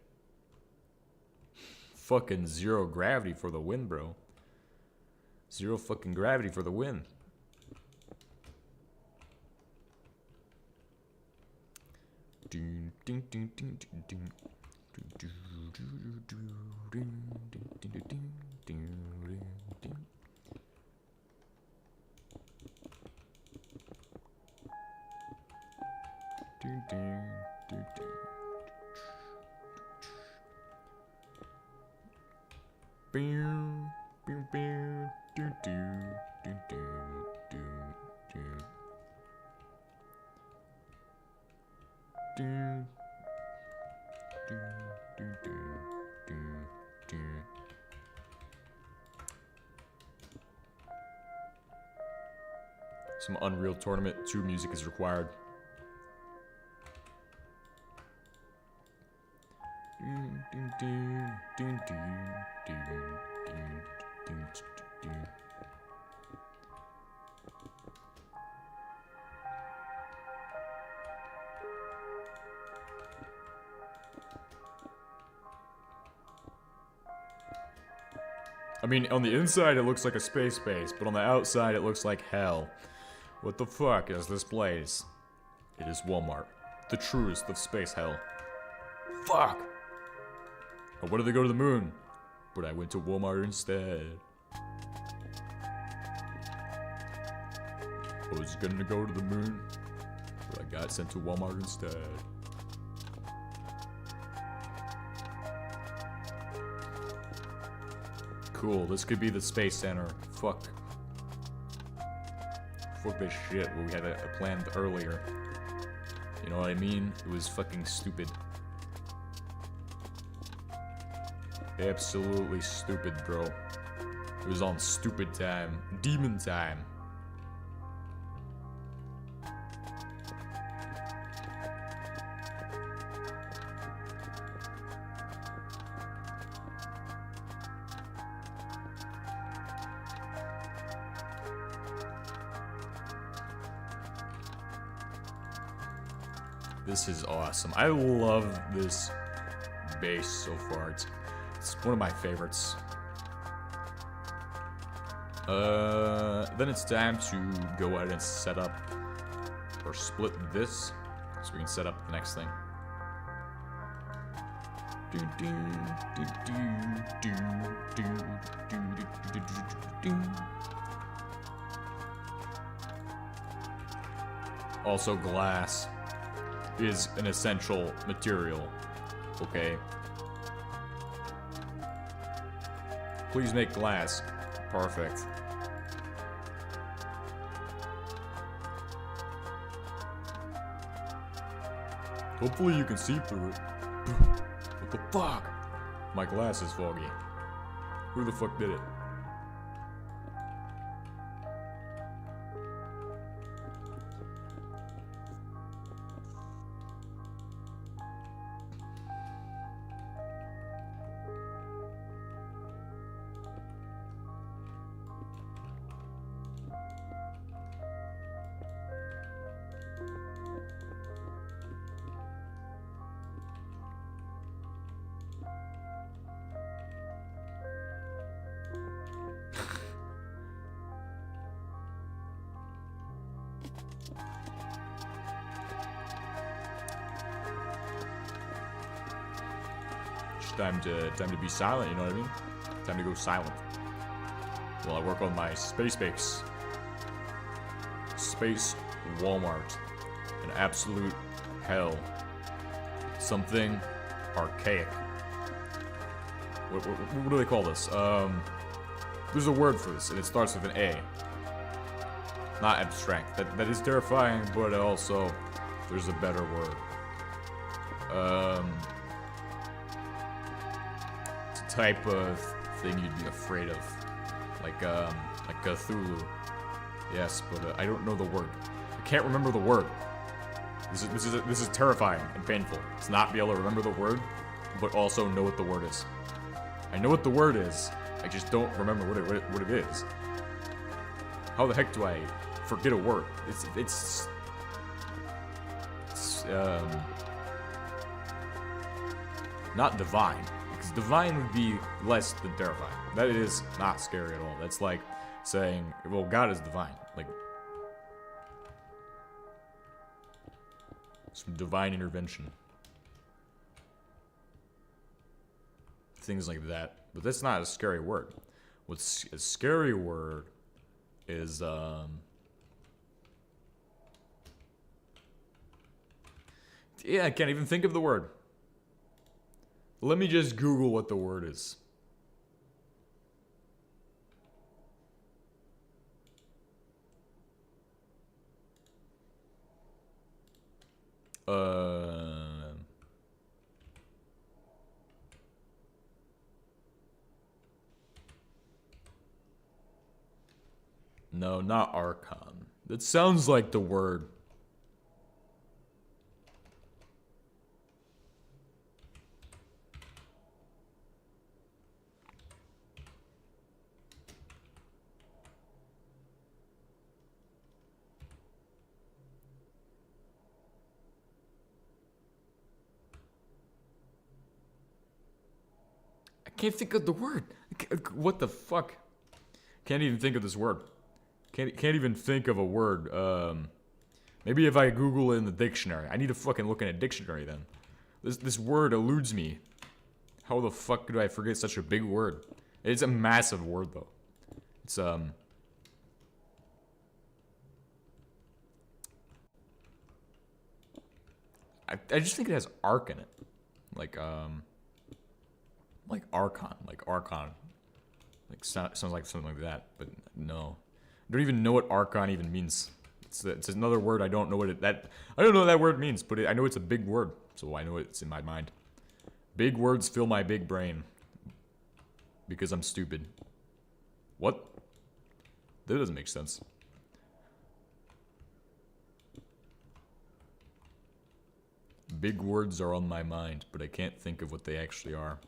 Fucking 0 gravity for the win, bro. 0 fucking gravity for the win. Some Unreal Tournament 2 music is required. I mean, on the inside it looks like a space base, but on the outside it looks like hell. What the fuck is this place? It is Walmart, the truest of space hell. Fuck! I wanted to go to the moon, but I went to Walmart instead. I was gonna go to the moon, but I got sent to Walmart instead. Cool, this could be the Space Center. Fuck. Fuck this shit what we had planned earlier. You know what I mean? It was fucking stupid. Absolutely stupid, bro. It was on stupid time. Demon time. This is awesome. I love this base so far. It's one of my favorites. Then it's time to go ahead and set up or split this so we can set up the next thing. Also, glass is an essential material, okay? Please make glass. Perfect. Hopefully you can see through it. What the fuck? My glass is foggy. Who the fuck did it? Time to be silent, you know what I mean? Time to go silent. While I work on my space base. Space Walmart. An absolute hell. Something archaic. What do they call this? There's a word for this, and it starts with an A. Not abstract. That is terrifying, but also there's a better word. Type of thing you'd be afraid of, like Cthulhu. Yes, but I don't know the word. I can't remember the word. This is terrifying and painful. It's not be able to remember the word, but also know what the word is. I know what the word is. I just don't remember what it is. How the heck do I forget a word? It's not divine. Because divine would be less than terrifying. That is not scary at all. That's like saying, well, God is divine. Like, some divine intervention. Things like that. But that's not a scary word. What's a scary word is, yeah, I can't even think of the word. Let me just Google what the word is. No, not Archon. That sounds like the word. I can't think of the word. What the fuck? Can't even think of this word. Can't even think of a word. Maybe if I Google it in the dictionary. I need to fucking look in a dictionary then. This word eludes me. How the fuck do I forget such a big word? It's a massive word though. It's I just think it has arc in it. Like Archon. Like Archon. Like sounds like something like that, but no. I don't even know what Archon even means. It's another word I don't know what I don't know what that word means, but I know it's a big word, so I know it's in my mind. Big words fill my big brain. Because I'm stupid. What? That doesn't make sense. Big words are on my mind, but I can't think of what they actually are.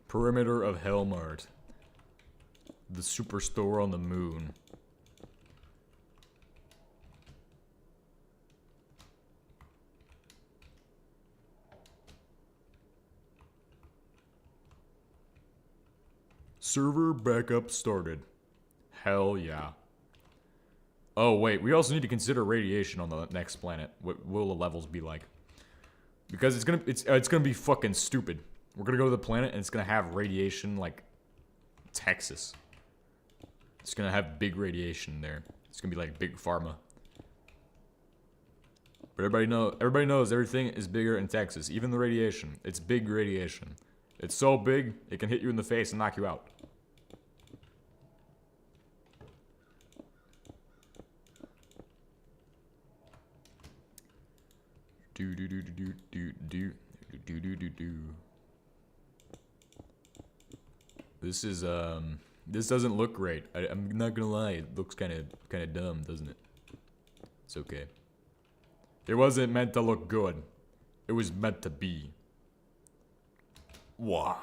Perimeter of Helmart. The superstore on the moon. Server backup started. Hell yeah. Oh wait, we also need to consider radiation on the next planet. What will the levels be like? Because it's gonna be fucking stupid. We're gonna go to the planet and it's gonna have radiation like Texas. It's gonna have big radiation there. It's gonna be like big pharma. But everybody knows everything is bigger in Texas. Even the radiation. It's big radiation. It's so big, it can hit you in the face and knock you out. This doesn't look great. I'm not gonna lie, it looks kind of dumb, doesn't it? It's okay. It wasn't meant to look good. It was meant to be. Wow.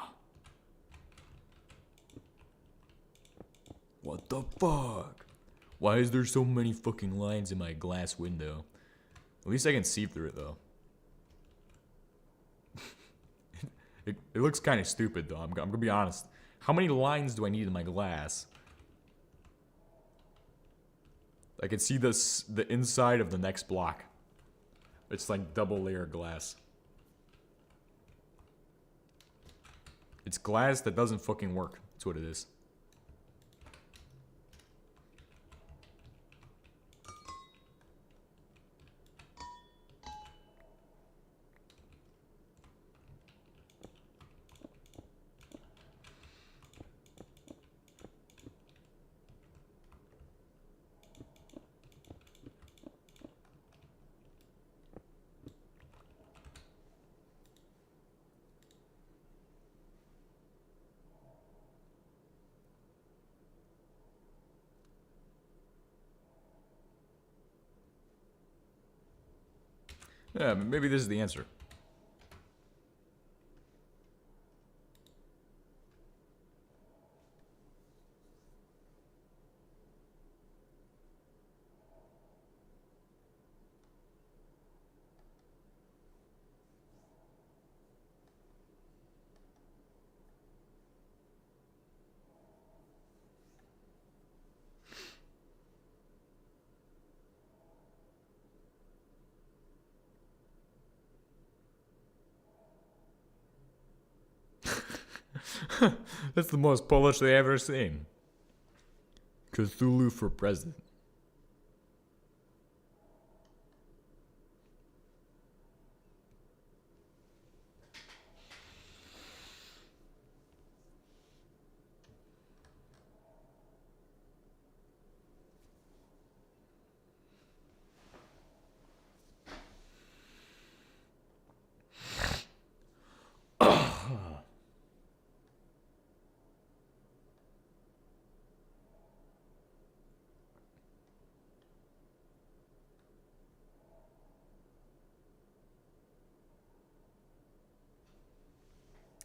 What the fuck? Why is there so many fucking lines in my glass window? At least I can see through it though. It looks kind of stupid though, I'm gonna be honest. How many lines do I need in my glass? I can see the inside of the next block. It's like double layer glass. It's glass that doesn't fucking work. That's what it is. Yeah, maybe this is the answer. That's the most Polish they ever seen. Cthulhu for president.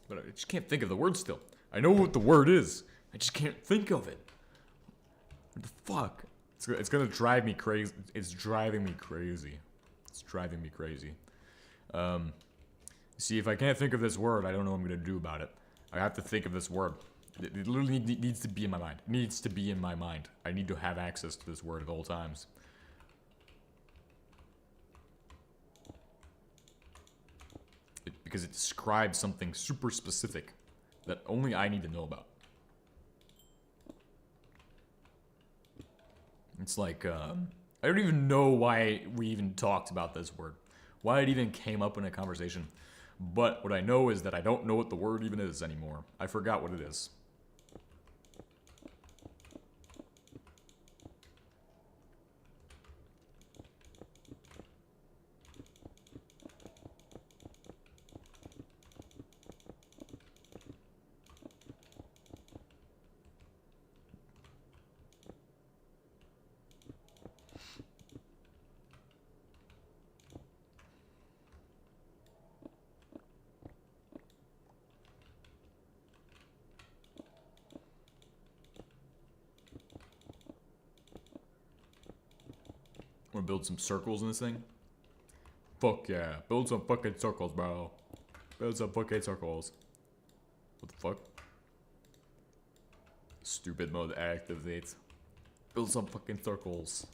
But I just can't think of the word still. I know what the word is. I just can't think of it. What the fuck? It's gonna drive me crazy. It's driving me crazy. It's driving me crazy. See, if I can't think of this word, I don't know what I'm gonna do about it. I have to think of this word. It literally needs to be in my mind. It needs to be in my mind. I need to have access to this word at all times. Because it describes something super specific that only I need to know about. It's like, I don't even know why we even talked about this word. Why it even came up in a conversation. But what I know is that I don't know what the word even is anymore. I forgot what it is. Wanna build some circles in this thing? Fuck yeah. Build some fucking circles, bro. Build some fucking circles. What the fuck? Stupid mode activates. Build some fucking circles.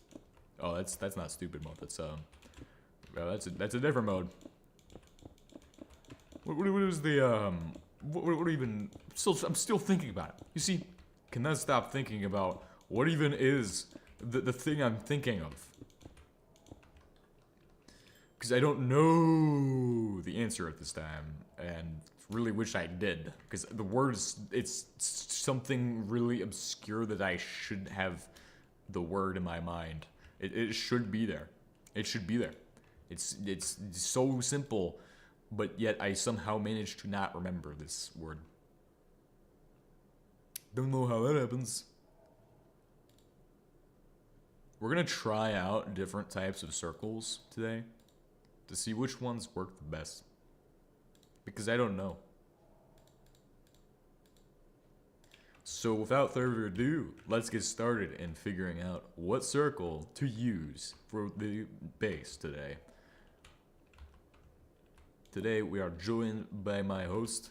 Oh, that's not stupid mode. That's well, that's a different mode. What is the what even? I'm still thinking about it. You see, can I stop thinking about what even is the thing I'm thinking of? Because I don't know the answer at this time, and really wish I did. Because the words, it's something really obscure that I should have the word in my mind. It should be there. It should be there. It's so simple, but yet I somehow managed to not remember this word. Don't know how that happens. We're gonna try out different types of circles today to see which ones work the best. Because I don't know. So without further ado, let's get started in figuring out what circle to use for the base today. Today we are joined by my host,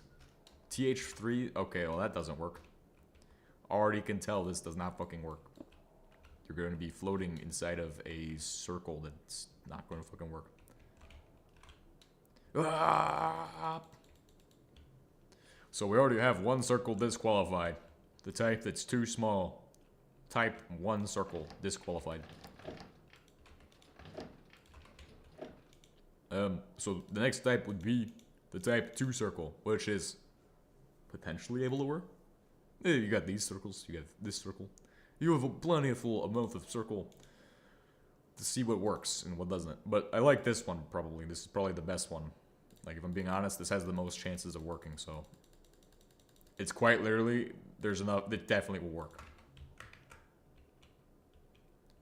TH3. Okay, well that doesn't work. Already can tell this does not fucking work. You're going to be floating inside of a circle that's not going to fucking work. Ah! So we already have one circle disqualified. The type that's too small. Type 1 circle disqualified. So the next type would be the type 2 circle, which is potentially able to work. You got these circles, you got this circle. You have a plentiful amount of circle to see what works and what doesn't. But I like this one probably. This is probably the best one. Like, if I'm being honest, this has the most chances of working, so it's quite literally, there's enough, it definitely will work.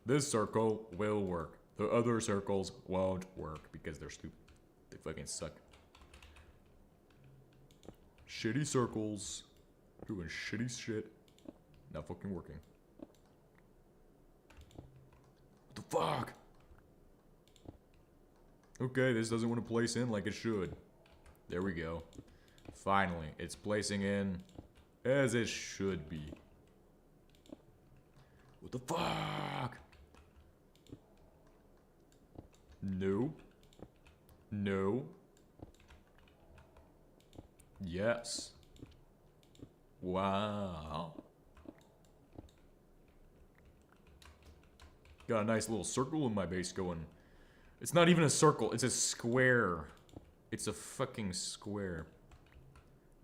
This circle will work. The other circles won't work because they're stupid. They fucking suck. Shitty circles. Doing shitty shit. Not fucking working. What the fuck? Okay, this doesn't want to place in like it should. There we go. Finally, it's placing in as it should be. What the fuck? No. No. Yes. Wow. Got a nice little circle in my base going. It's not even a circle, it's a square. It's a fucking square.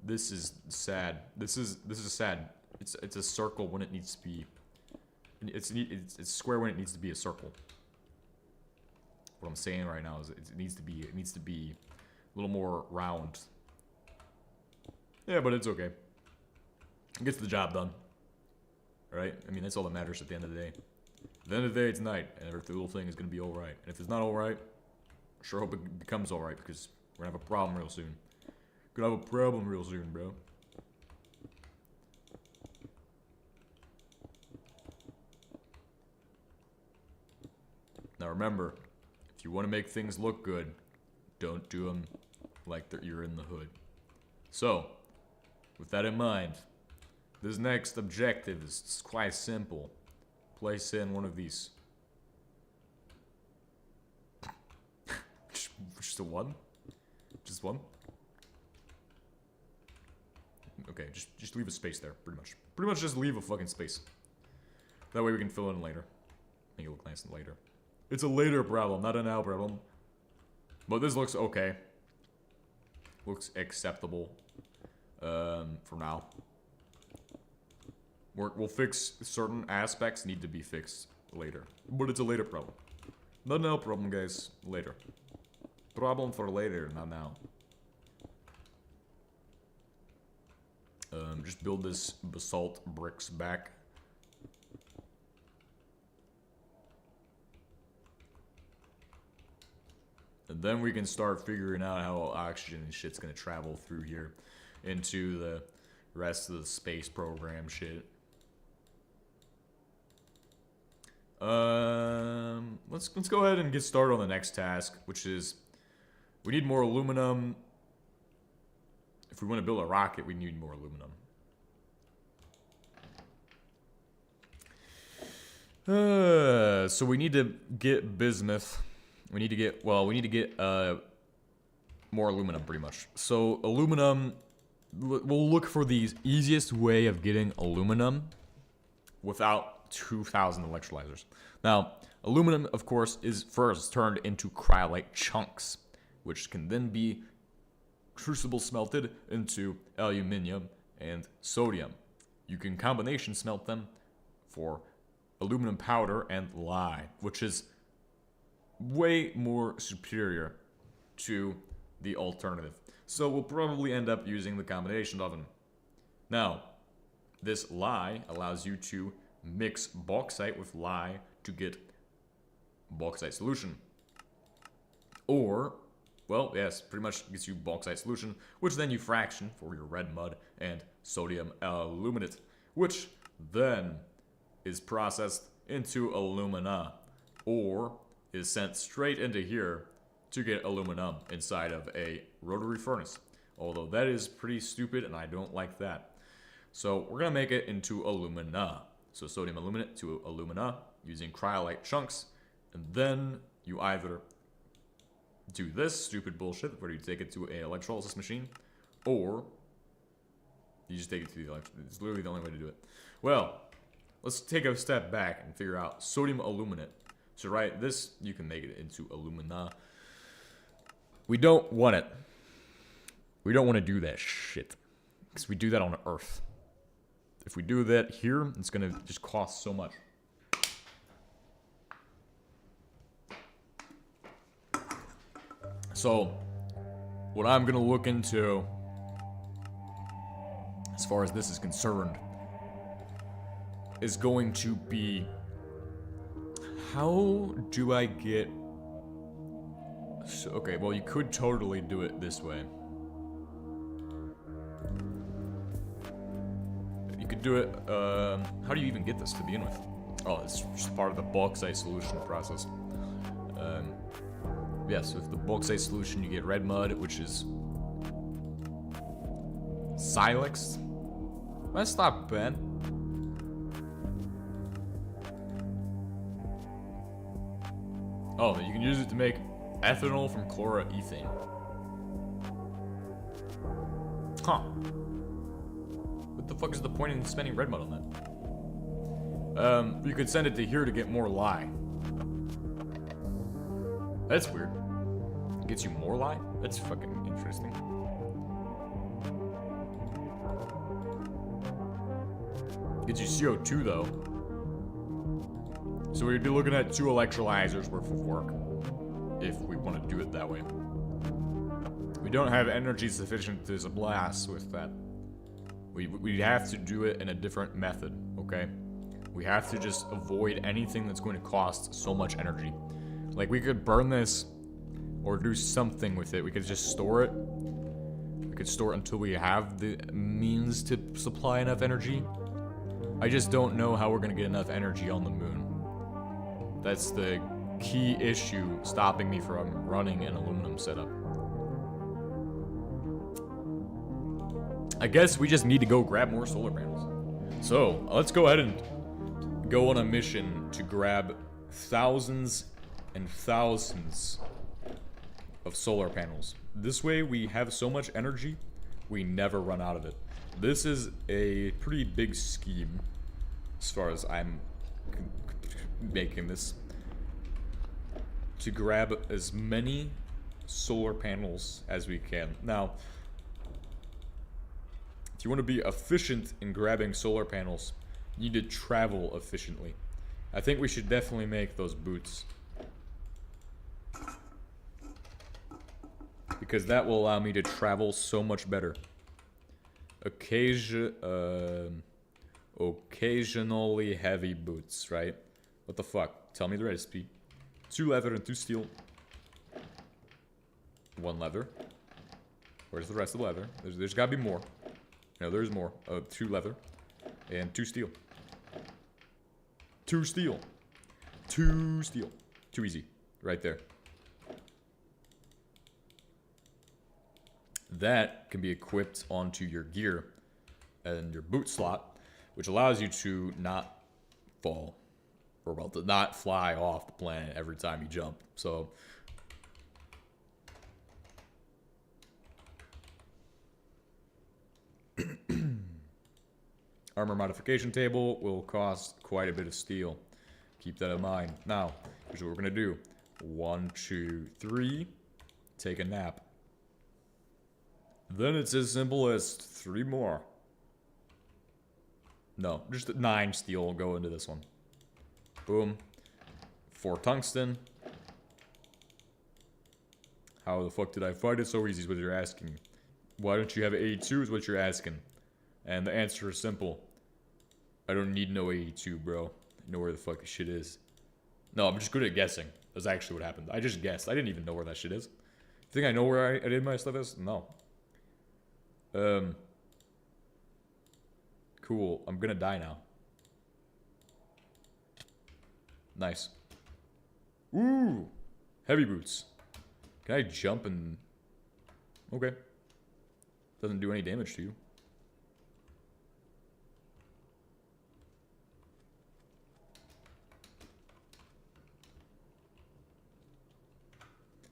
This is sad. This is sad. It's a circle when it needs to be. It's square when it needs to be a circle. What I'm saying right now is it needs to be a little more round. Yeah, but it's okay. It gets the job done. Right? I mean, that's all that matters at the end of the day. At the end of the day, it's night, and every little thing is gonna be alright. And if it's not alright, I sure hope it becomes alright, because we're gonna have a problem real soon. Gonna have a problem real soon, bro. Now remember, if you want to make things look good, don't do them like you're in the hood. So, with that in mind, this next objective is quite simple. Place in one of these. Just a one? Just one? Okay, just leave a space there, pretty much. Pretty much just leave a fucking space. That way we can fill in later. Make it look nice and later. It's a later problem, not a now problem. But this looks okay. Looks acceptable. For now. We'll fix certain aspects need to be fixed later. But it's a later problem. Not now problem, guys. Later. Problem for later, not now. Just build this basalt bricks back. And then we can start figuring out how oxygen and shit's gonna travel through here into the rest of the space program shit. Let's go ahead and get started on the next task, which is we need more aluminum. If we want to build a rocket, we need more aluminum. So we need to get bismuth. We need to get, well, we need to get more aluminum, pretty much. So aluminum, we'll look for the easiest way of getting aluminum without 2,000 electrolyzers. Now, aluminum, of course, is first turned into cryolite chunks, which can then be crucible smelted into aluminium and sodium. You can combination smelt them for aluminum powder and lye, which is way more superior to the alternative. So we'll probably end up using the combination of them. Now, this lye allows you to mix bauxite with lye to get bauxite solution. Or, well, yes, pretty much gets you bauxite solution, which then you fraction for your red mud and sodium aluminate, which then is processed into alumina, or is sent straight into here to get aluminum inside of a rotary furnace. Although that is pretty stupid and I don't like that. So we're gonna make it into alumina. So sodium aluminate to alumina using cryolite chunks, and then you either do this stupid bullshit where you take it to an electrolysis machine, or you just take it to the electrolysis. It's literally the only way to do it. Well, let's take a step back and figure out sodium aluminate. So right, this, you can make it into alumina. We don't want it. We don't want to do that shit. Because we do that on Earth. If we do that here, it's going to just cost so much. So, what I'm going to look into, as far as this is concerned, is going to be, how do I get... So, okay, well, you could totally do it this way. You could do it, how do you even get this to begin with? Oh, it's just part of the bauxite solution process. Yeah, so with the bauxite solution, you get red mud, which is silex. That's not bad. Oh, you can use it to make ethanol from chloroethane. Huh. What the fuck is the point in spending red mud on that? You could send it to here to get more lye. That's weird. It gets you more lye? That's fucking interesting. Gets you CO2 though. So we'd be looking at 2 electrolyzers worth of work. If we want to do it that way. We don't have energy sufficient to supply us with that. We have to do it in a different method, okay? We have to just avoid anything that's going to cost so much energy. Like, we could burn this or do something with it. We could just store it. We We could store it until we have the means to supply enough energy. I just don't know how we're gonna get enough energy on the moon. That's the key issue stopping me from running an aluminum setup. I guess we just need to go grab more solar panels. So, let's go ahead and go on a mission to grab thousands and thousands of solar panels. This way we have so much energy, we never run out of it. This is a pretty big scheme, as far as I'm making this, to grab as many solar panels as we can. Now, if you want to be efficient in grabbing solar panels, you need to travel efficiently. I think we should definitely make those boots, because that will allow me to travel so much better. Occasionally heavy boots, right? What the fuck? Tell me the recipe. 2 leather and 2 steel. 1 leather. Where's the rest of the leather? There's gotta be more. No, there's more. 2 leather and 2 steel. 2 steel. 2 steel. Too easy. Right there. That can be equipped onto your gear and your boot slot, which allows you to not fall, or well, to not fly off the planet every time you jump. So armor modification table will cost quite a bit of steel. Keep that in mind. Now, here's what we're gonna do. 1, 2, 3. Take a nap. Then it's as simple as 3 more. No, just 9 steel will go into this one. Boom. 4 tungsten. How the fuck did I find it so easy is what you're asking. Why don't you have 82 is what you're asking. And the answer is simple. I don't need no 82, bro. I know where the fuck this shit is. No, I'm just good at guessing. That's actually what happened. I just guessed. I didn't even know where that shit is. You think I know where I did my stuff is? No. Cool. I'm gonna die now. Nice. Ooh! Heavy boots. Can I jump and... Okay. Doesn't do any damage to you.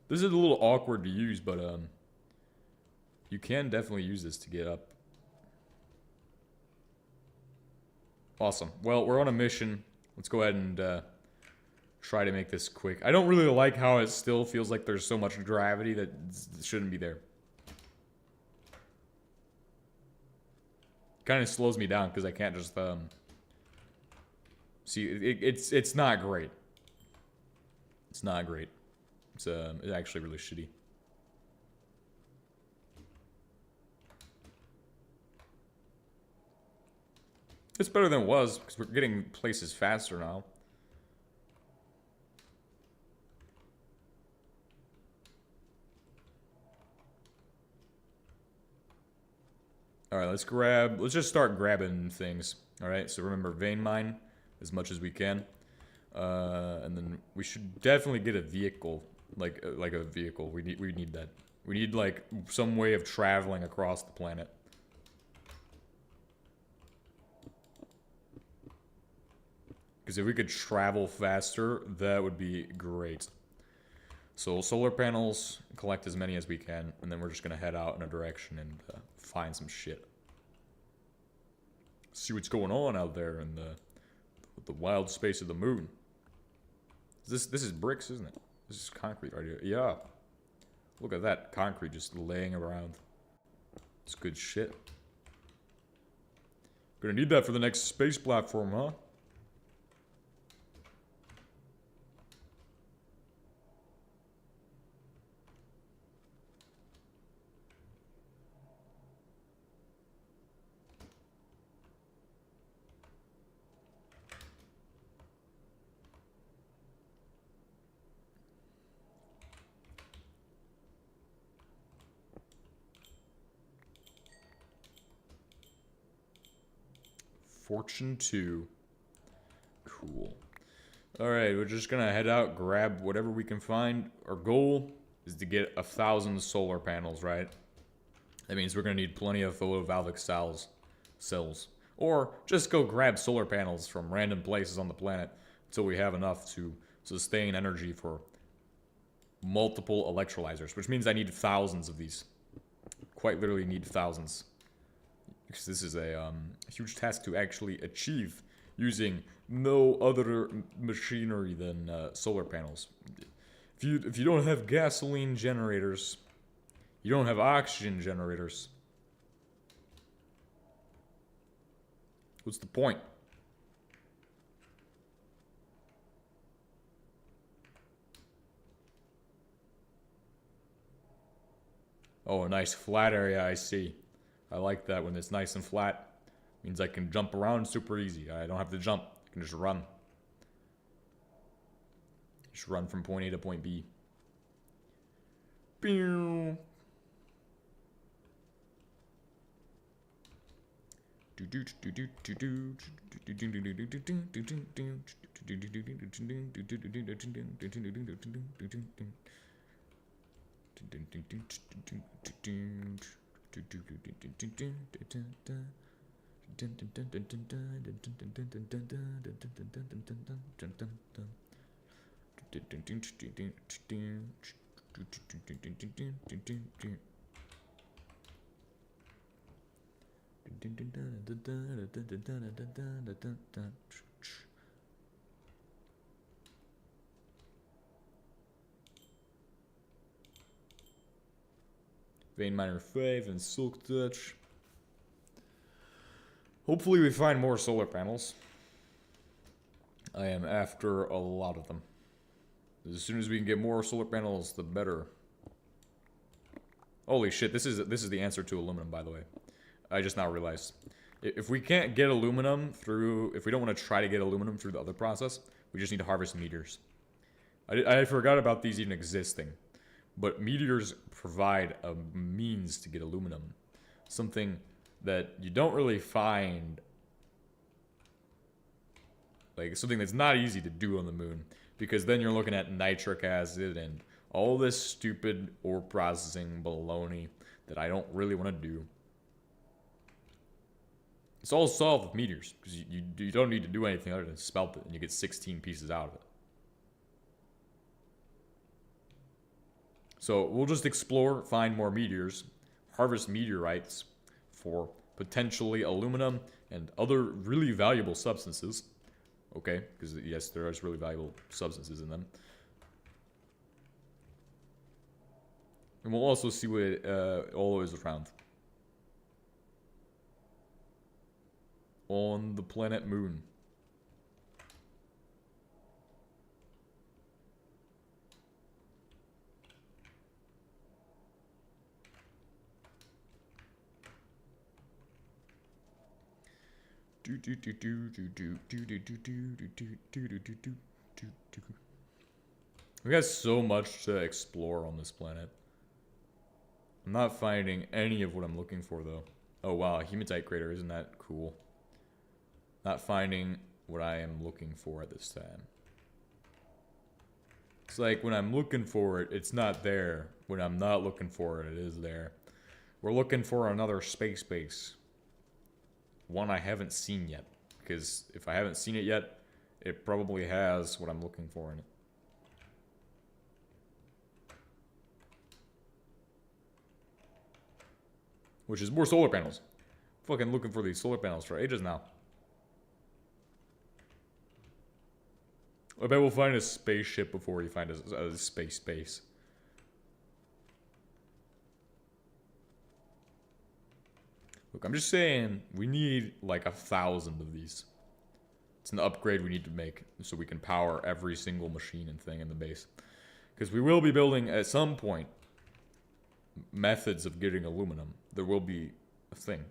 This is a little awkward to use, but you can definitely use this to get up. Awesome. Well, we're on a mission. Let's go ahead and try to make this quick. I don't really like how it still feels like there's so much gravity that shouldn't be there. Kind of slows me down because I can't just see. It's not great. It's not great. It's actually really shitty. It's better than it was, because we're getting places faster now. Alright, let's just start grabbing things. Alright, so remember, vein mine as much as we can. And then we should definitely get a vehicle. Like a vehicle. We need that. We need, like, some way of traveling across the planet. Because if we could travel faster, that would be great. So solar panels, collect as many as we can, and then we're just gonna head out in a direction and find some shit. See what's going on out there in the wild space of the moon. This is bricks, isn't it? This is concrete right here. Yeah. Look at that concrete just laying around. It's good shit. Gonna need that for the next space platform, huh? Fortune 2. Cool. Alright, we're just gonna head out, grab whatever we can find. Our goal is to get 1,000 solar panels, right? That means we're gonna need plenty of photovoltaic cells. Or just go grab solar panels from random places on the planet until we have enough to sustain energy for multiple electrolyzers, which means I need thousands of these. Quite literally need thousands. Because this is a huge task to actually achieve using no other machinery than solar panels. If you don't have gasoline generators, you don't have oxygen generators, what's the point? Oh, a nice flat area, I see. I like that when it's nice and flat. Means I can jump around super easy. I don't have to jump. I can just run. Just run from point A to point B. Pew. Vein Miner 5 and Silk Touch. Hopefully we find more solar panels. I am after a lot of them. As soon as we can get more solar panels, the better. Holy shit, this is the answer to aluminum, by the way. I just now realized. If we can't get aluminum through... If we don't want to try to get aluminum through the other process, we just need to harvest meteors. I forgot about these even existing. But meteors provide a means to get aluminum. Something that you don't really find... Like, something that's not easy to do on the moon. Because then you're looking at nitric acid and all this stupid ore processing baloney that I don't really want to do. It's all solved with meteors. Because you don't need to do anything other than smelt it and you get 16 pieces out of it. So we'll just explore, find more meteors, harvest meteorites for potentially aluminum and other really valuable substances. Okay, because yes, there are really valuable substances in them. And we'll also see what all is around. On the planet Moon. We got so much to explore on this planet. I'm not finding any of what I'm looking for, though. Oh, wow, a hematite crater. Isn't that cool? Not finding what I am looking for at this time. It's like when I'm looking for it, it's not there. When I'm not looking for it, it is there. We're looking for another space base. One I haven't seen yet. Because if I haven't seen it yet, it probably has what I'm looking for in it. Which is more solar panels. Fucking looking for these solar panels for ages now. I bet we'll find a spaceship before we find a space base. Look, I'm just saying, we need like 1,000 of these. It's an upgrade we need to make so we can power every single machine and thing in the base. Because we will be building, at some point, methods of getting aluminum. There will be a thing.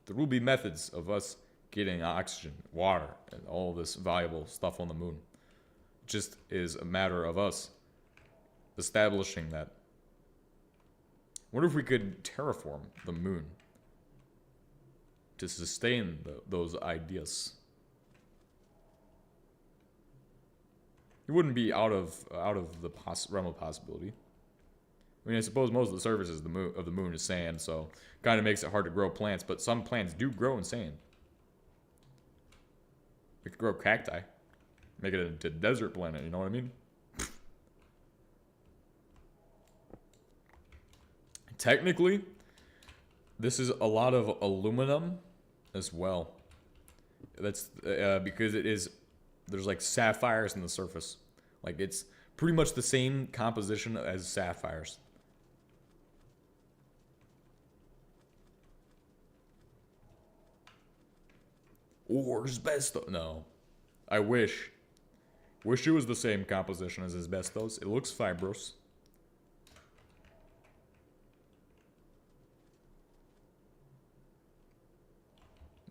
There will be methods of us getting oxygen, water, and all this valuable stuff on the moon. It just is a matter of us establishing that. I wonder if we could terraform the moon. to sustain those ideas. It wouldn't be out of the realm of possibility. I mean, I suppose most of the surface of the moon is sand, so kind of makes it hard to grow plants. But some plants do grow in sand. We could grow cacti, make it into a desert planet. You know what I mean? Technically, this is a lot of aluminum as well. That's because there's like sapphires in the surface. Like it's pretty much the same composition as sapphires. Or asbestos. No. I wish. Wish it was the same composition as asbestos. It looks fibrous.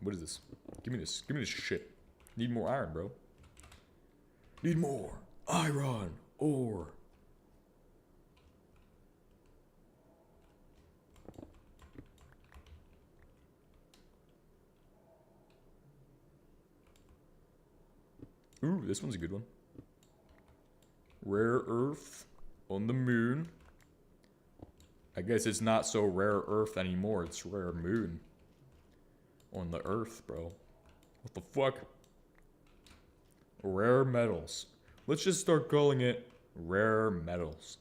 What is this? Give me this. Give me this shit. Need more iron, bro. Need more iron ore. Ooh, this one's a good one. Rare earth on the moon. I guess it's not so rare earth anymore. It's rare moon on the earth, bro. What the fuck? Rare metals. Let's just start calling it rare metals.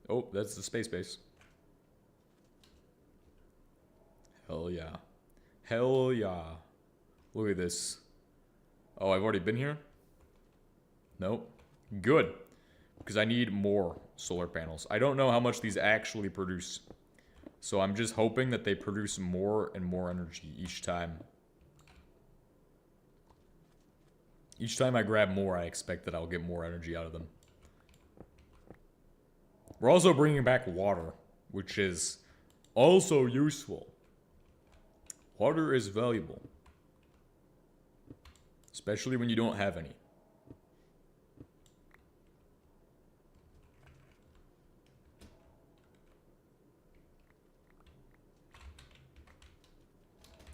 Oh, that's the space base. Hell yeah. Hell yeah. Look at this. Oh, I've already been here? Nope. Good. Because I need more solar panels. I don't know how much these actually produce. So I'm just hoping that they produce more and more energy each time. Each time I grab more, I expect that I'll get more energy out of them. We're also bringing back water, which is also useful. Water is valuable. Especially when you don't have any.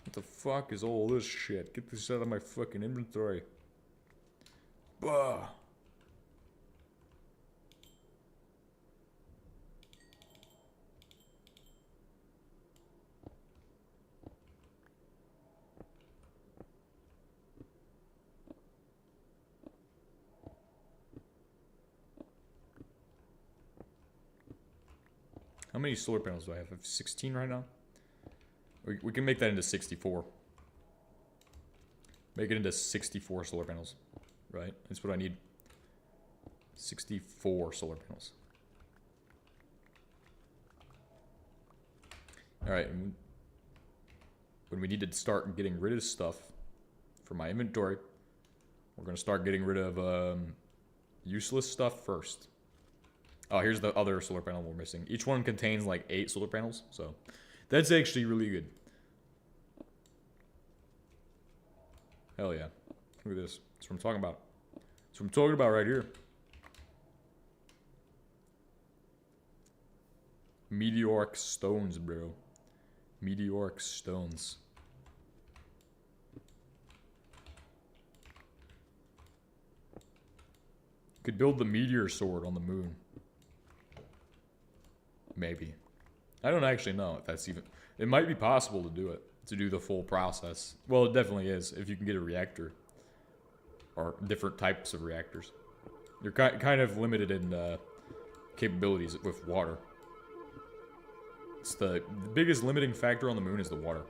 What the fuck is all this shit? Get this out of my fucking inventory. Bah. How many solar panels do I have? I have 16 right now. We can make that into 64. Make it into 64 solar panels. Right? That's what I need. 64 solar panels. Alright. When we need to start getting rid of stuff from my inventory, we're going to start getting rid of useless stuff first. Oh, here's the other solar panel we're missing. Each one contains like 8 solar panels, so that's actually really good. Hell yeah. Look at this. That's what I'm talking about. That's what I'm talking about right here. Meteoric stones, bro. Meteoric stones. Could build the meteor sword on the moon. Maybe. I don't actually know if that's even... It might be possible to do it. To do the full process. Well, it definitely is, if you can get a reactor. Or different types of reactors. You're kind of limited in capabilities with water. It's the biggest limiting factor on the moon is the water.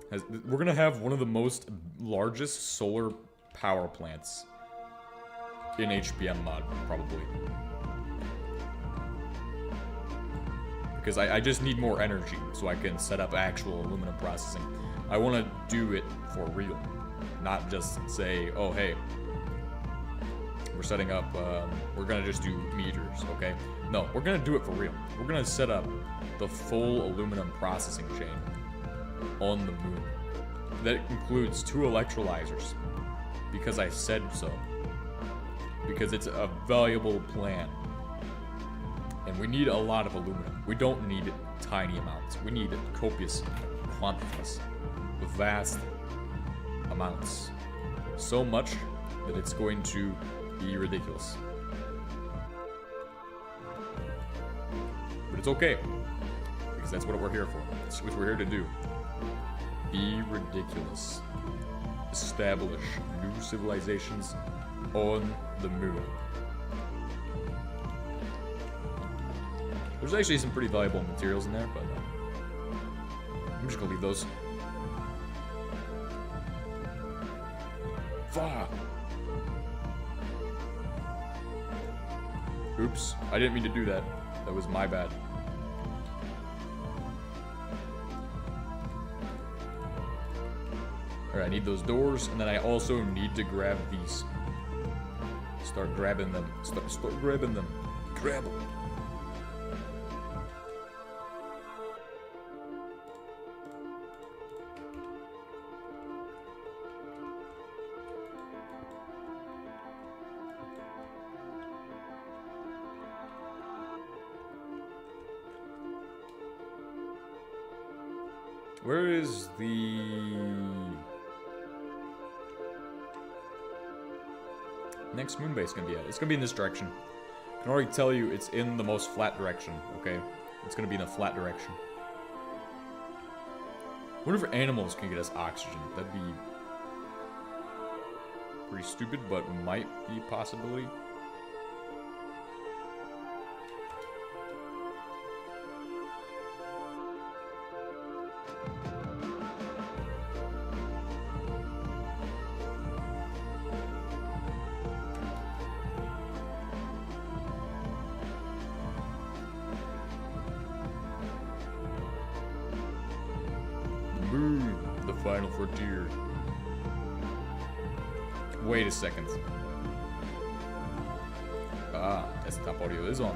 We're going to have one of the largest solar power plants in HBM mod, probably. Because I just need more energy so I can set up actual aluminum processing. I want to do it for real. Not just say, oh hey, we're setting up, we're going to just do meters, okay? No, we're going to do it for real. We're going to set up the full aluminum processing chain on the moon. that includes 2 electrolyzers. Because I said so. Because it's a valuable plant. And we need a lot of aluminum. We don't need tiny amounts. We need copious quantities. Vast amounts. So much that it's going to be ridiculous. But it's okay. Because that's what we're here for. That's what we're here to do. Be ridiculous. Establish new civilizations on the moon. There's actually some pretty valuable materials in there, but I'm just gonna leave those. Fuck. Oops, I didn't mean to do that. That was my bad. Alright, I need those doors, and then I also need to grab these. Start grabbing them. Start grabbing them. Grab them. Where is the... next moon base gonna be at? It's gonna be in this direction. I can already tell you it's in the most flat direction, okay? It's gonna be in a flat direction. I wonder if animals can get us oxygen. That'd be pretty stupid, but might be a possibility. The final frontier. Wait a second. Ah, desktop audio is on.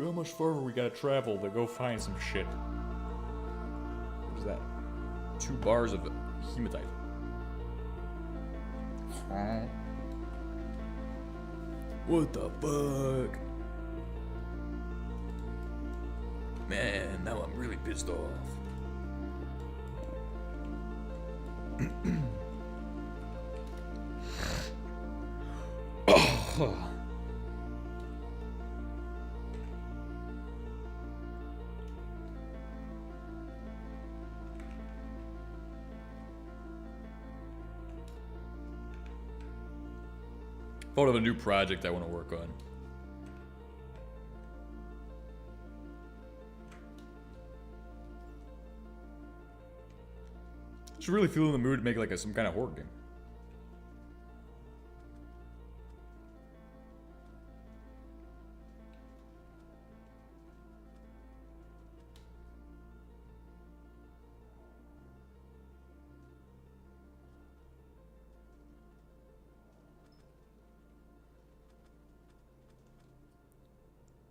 How much farther we gotta travel to go find some shit? What is that? 2 bars of hematite. Huh? What the fuck? Man, now I'm really pissed off. Thought of a new project I want to work on. Just really feel in the mood to make like some kind of horror game.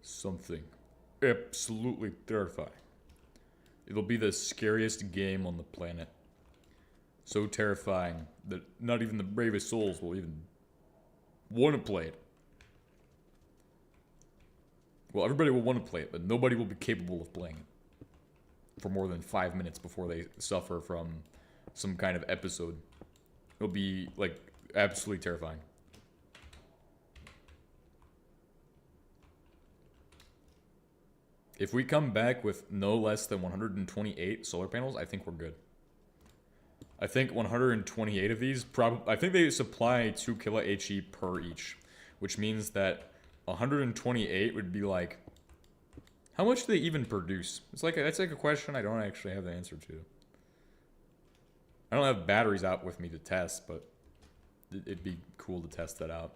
Something absolutely terrifying. It'll be the scariest game on the planet. So terrifying that not even the bravest souls will even want to play it. Well, everybody will want to play it, but nobody will be capable of playing it for more than 5 minutes before they suffer from some kind of episode. It'll be, like, absolutely terrifying. If we come back with no less than 128 solar panels, I think we're good. I think 128 of these, I think they supply 2 kilo HE per each, which means that 128 would be like, how much do they even produce? That's like a question I don't actually have the answer to. I don't have batteries out with me to test, but it'd be cool to test that out.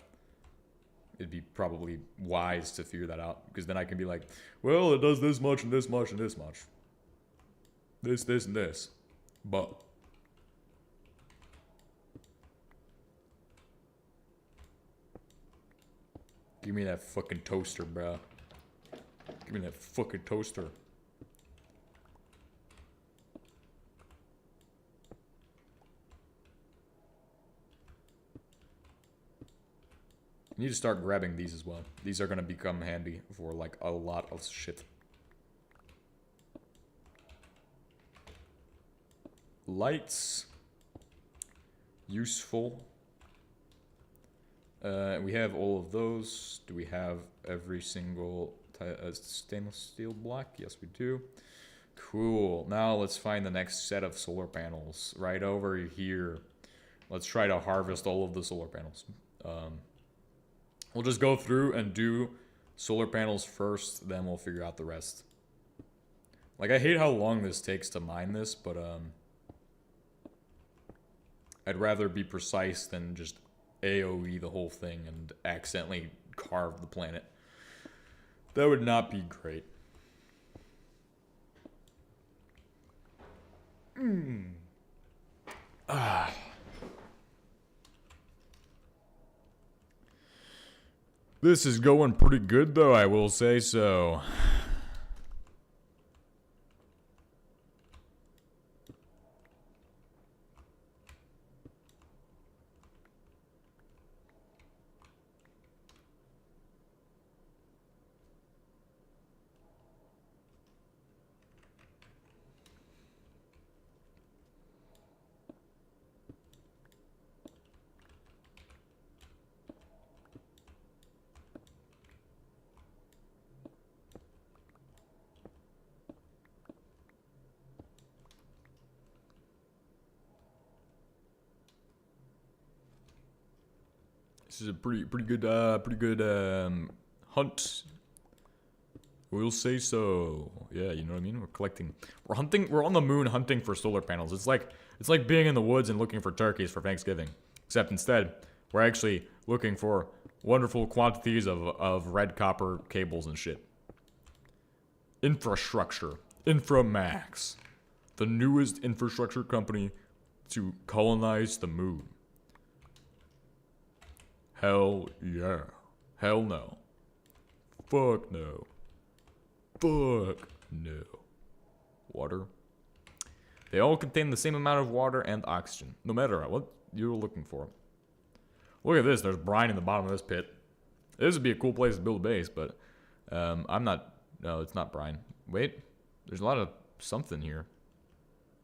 it'd be probably wise to figure that out. Because then I can be like, well, it does this much and this much and this much. This, and this. But give me that fucking toaster, bro. Give me that fucking toaster. I need to start grabbing these as well. These are gonna become handy for like a lot of shit. Lights. Useful. We have all of those. Do we have every single stainless steel block? Yes, we do. Cool. Now let's find the next set of solar panels. Right over here. Let's try to harvest all of the solar panels. We'll just go through and do solar panels first, then we'll figure out the rest. Like, I hate how long this takes to mine this, but I'd rather be precise than just AoE the whole thing and accidentally carve the planet. That would not be great. This is going pretty good, though, I will say so. This is a pretty good hunt. We'll say so. Yeah, you know what I mean? We're collecting. We're hunting. We're on the moon hunting for solar panels. It's like being in the woods and looking for turkeys for Thanksgiving. Except instead, we're actually looking for wonderful quantities of red copper cables and shit. Infrastructure. Inframax. The newest infrastructure company to colonize the moon. Hell yeah. Hell no. Fuck no. Fuck no. Water. They all contain the same amount of water and oxygen, no matter what you're looking for. Look at this, there's brine in the bottom of this pit. This would be a cool place to build a base, but I'm not... No, it's not brine. Wait, there's a lot of something here.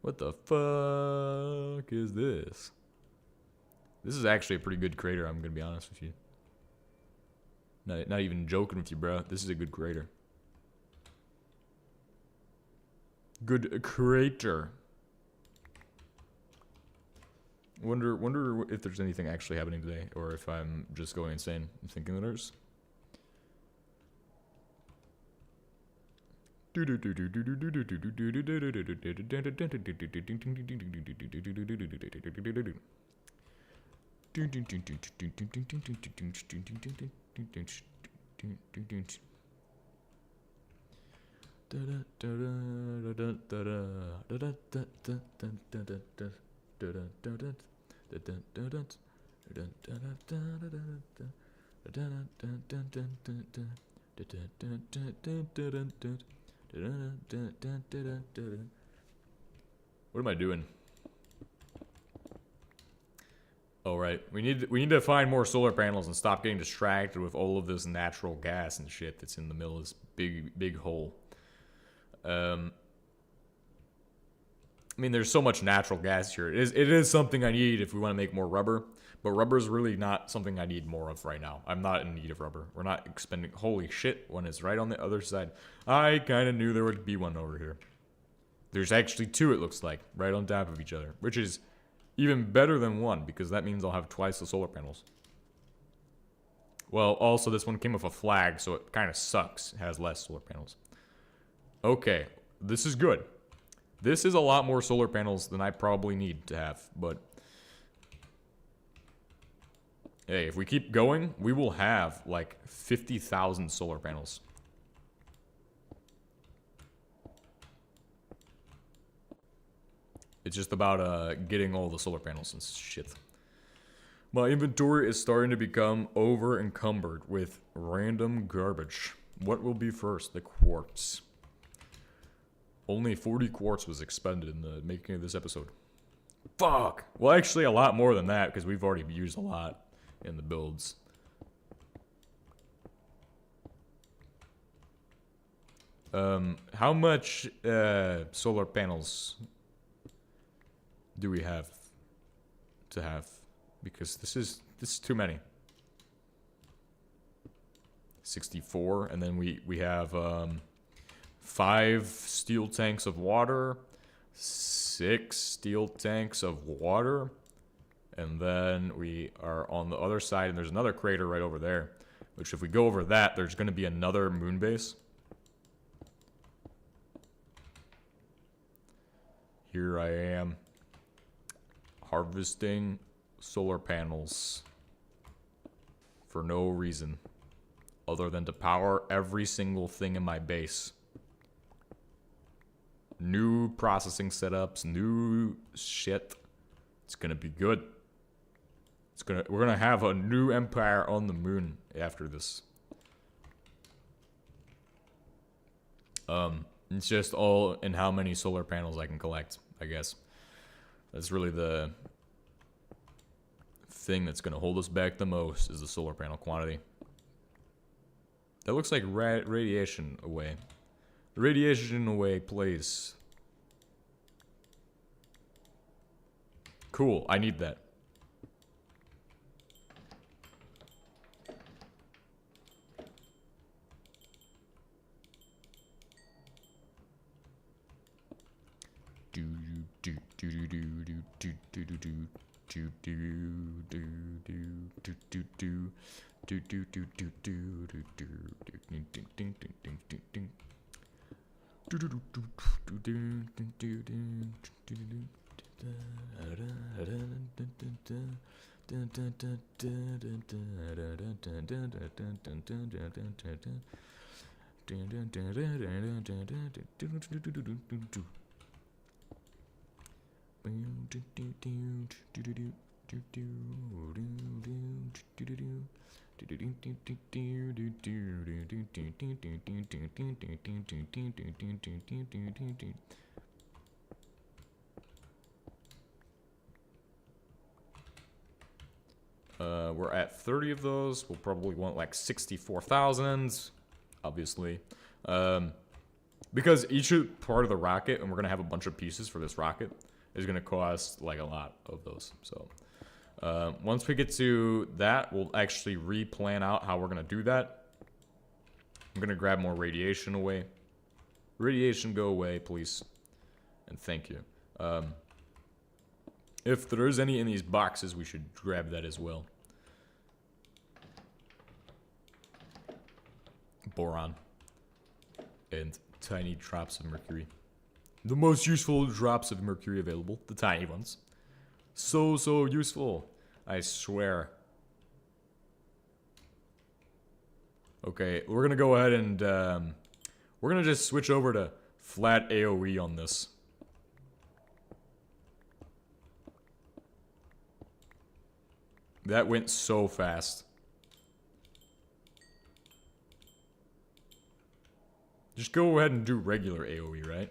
What the fuck is this? This is actually a pretty good crater, I'm gonna be honest with you. Not even joking with you, bro. This is a good crater. Good crater. Wonder if there's anything actually happening today, or if I'm just going insane and thinking that there's. What am I doing? Oh, right. We need to find more solar panels and stop getting distracted with all of this natural gas and shit that's in the middle of this big hole. I mean, there's so much natural gas here. It is something I need if we want to make more rubber, but rubber is really not something I need more of right now. I'm not in need of rubber. We're not expending... Holy shit, one is right on the other side. I kind of knew there would be one over here. There's actually two, it looks like, right on top of each other, which is even better than one, because that means I'll have twice the solar panels. Well, also, this one came with a flag, so it kind of sucks. It has less solar panels. Okay, this is good. This is a lot more solar panels than I probably need to have, but Hey, if we keep going, we will have like 50,000 solar panels. It's just about getting all the solar panels and shit. My inventory is starting to become over encumbered with random garbage. What will be first? The quartz. Only 40 quartz was expended in the making of this episode. Fuck! Well, actually a lot more than that, because we've already used a lot in the builds. How much solar panels do we have to have? Because this is too many. 64, and then we have 5 steel tanks of water, 6 steel tanks of water, and then we are on the other side, and there's another crater right over there, which if we go over that, there's going to be another moon base. Here I am, harvesting solar panels for no reason other than to power every single thing in my base. New processing setups, new shit. It's gonna be good. We're gonna have a new empire on the moon after this. It's just all in how many solar panels I can collect, I guess. That's really the thing that's gonna hold us back the most, is the solar panel quantity. That looks like radiation away. The radiation away place. Cool, I need that. We're at 30 of those. We'll probably want like 64,000, obviously. Because each part of the rocket, and we're going to have a bunch of pieces for this rocket, is going to cost like a lot of those. So once we get to that, we'll actually re-plan out how we're going to do that. I'm going to grab more radiation away. Radiation, go away, please. And thank you. If there's any in these boxes, we should grab that as well. Boron. And tiny drops of mercury. The most useful drops of mercury available. The tiny ones. So useful. I swear. Okay, we're gonna go ahead and we're gonna just switch over to flat AoE on this. That went so fast. Just go ahead and do regular AoE, right?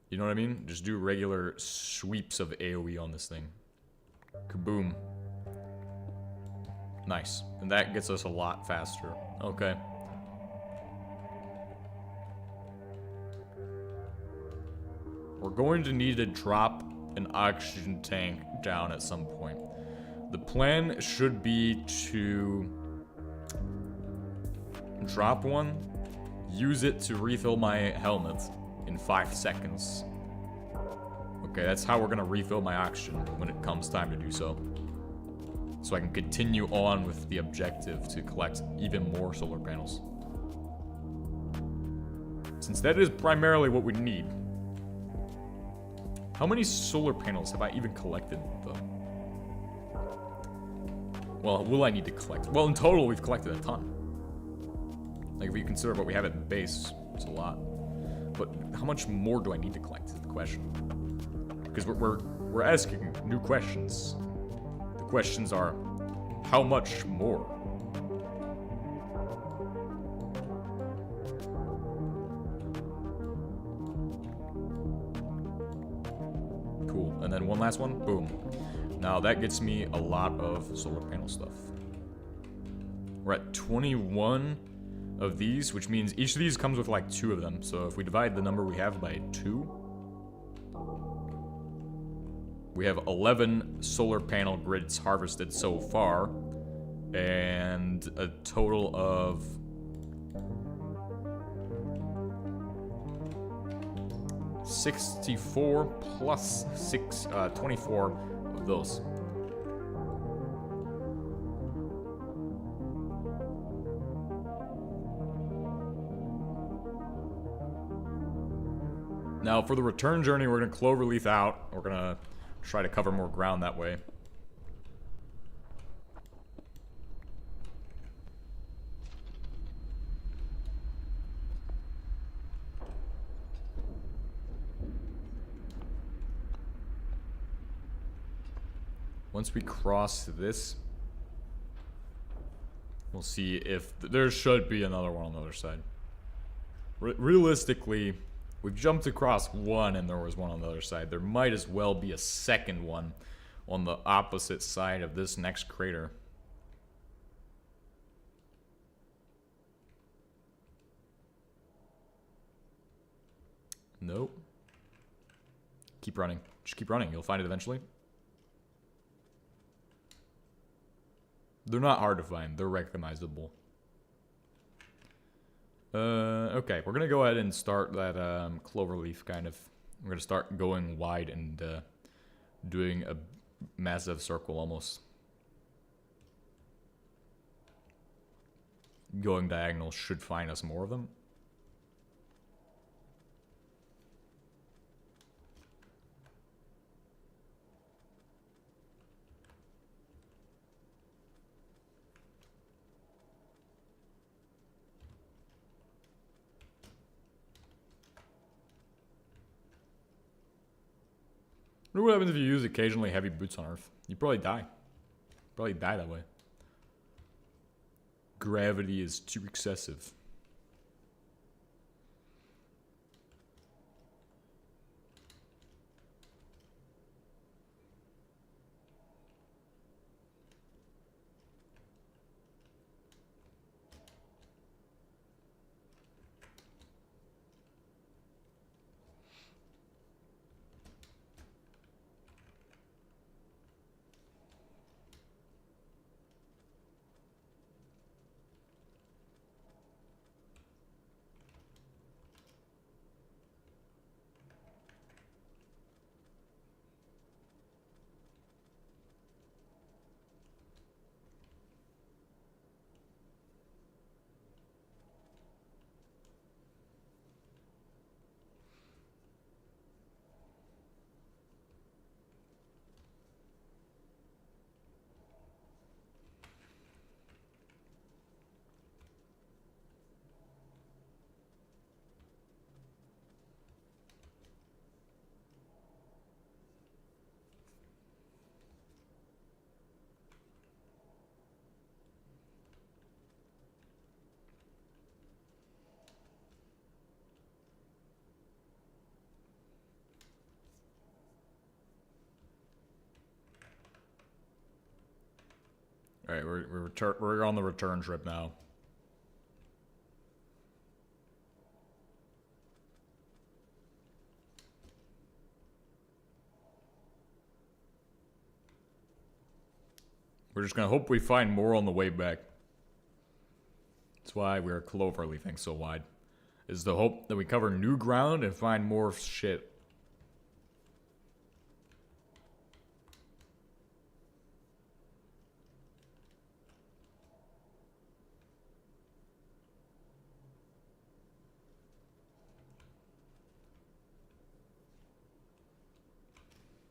You know what I mean? Just do regular sweeps of AoE on this thing. Kaboom. Nice. And that gets us a lot faster. Okay. We're going to need to drop an oxygen tank down at some point. The plan should be to drop one, use it to refill my helmet in 5 seconds. Okay, that's how we're gonna refill my oxygen when it comes time to do so. So I can continue on with the objective to collect even more solar panels. Since that is primarily what we need. How many solar panels have I even collected, though? Well, will I need to collect? Well, in total, we've collected a ton. Like, if you consider what we have at base, it's a lot. But how much more do I need to collect is the question. Because we're asking new questions. The questions are, how much more? Cool. And then one last one. Boom. Now that gets me a lot of solar panel stuff. We're at 21 of these, which means each of these comes with like 2 of them. So if we divide the number we have by 2, we have 11 solar panel grids harvested so far, and a total of 64 plus 24 of those. Now, for the return journey, we're going to cloverleaf out. We're going to try to cover more ground that way. Once we cross this, we'll see if there should be another one on the other side. Realistically, we've jumped across one and there was one on the other side. There might as well be a second one on the opposite side of this next crater. Nope. Keep running. Just keep running. You'll find it eventually. They're not hard to find. They're recognizable. Okay, we're gonna go ahead and start that cloverleaf kind of. We're gonna start going wide and doing a massive circle almost. Going diagonal should find us more of them. What happens if you use occasionally heavy boots on Earth? You probably die. Probably die that way. Gravity is too excessive. All right, we're on the return trip now. We're just gonna hope we find more on the way back. That's why we're cloverleafing so wide. Is the hope that we cover new ground and find more shit.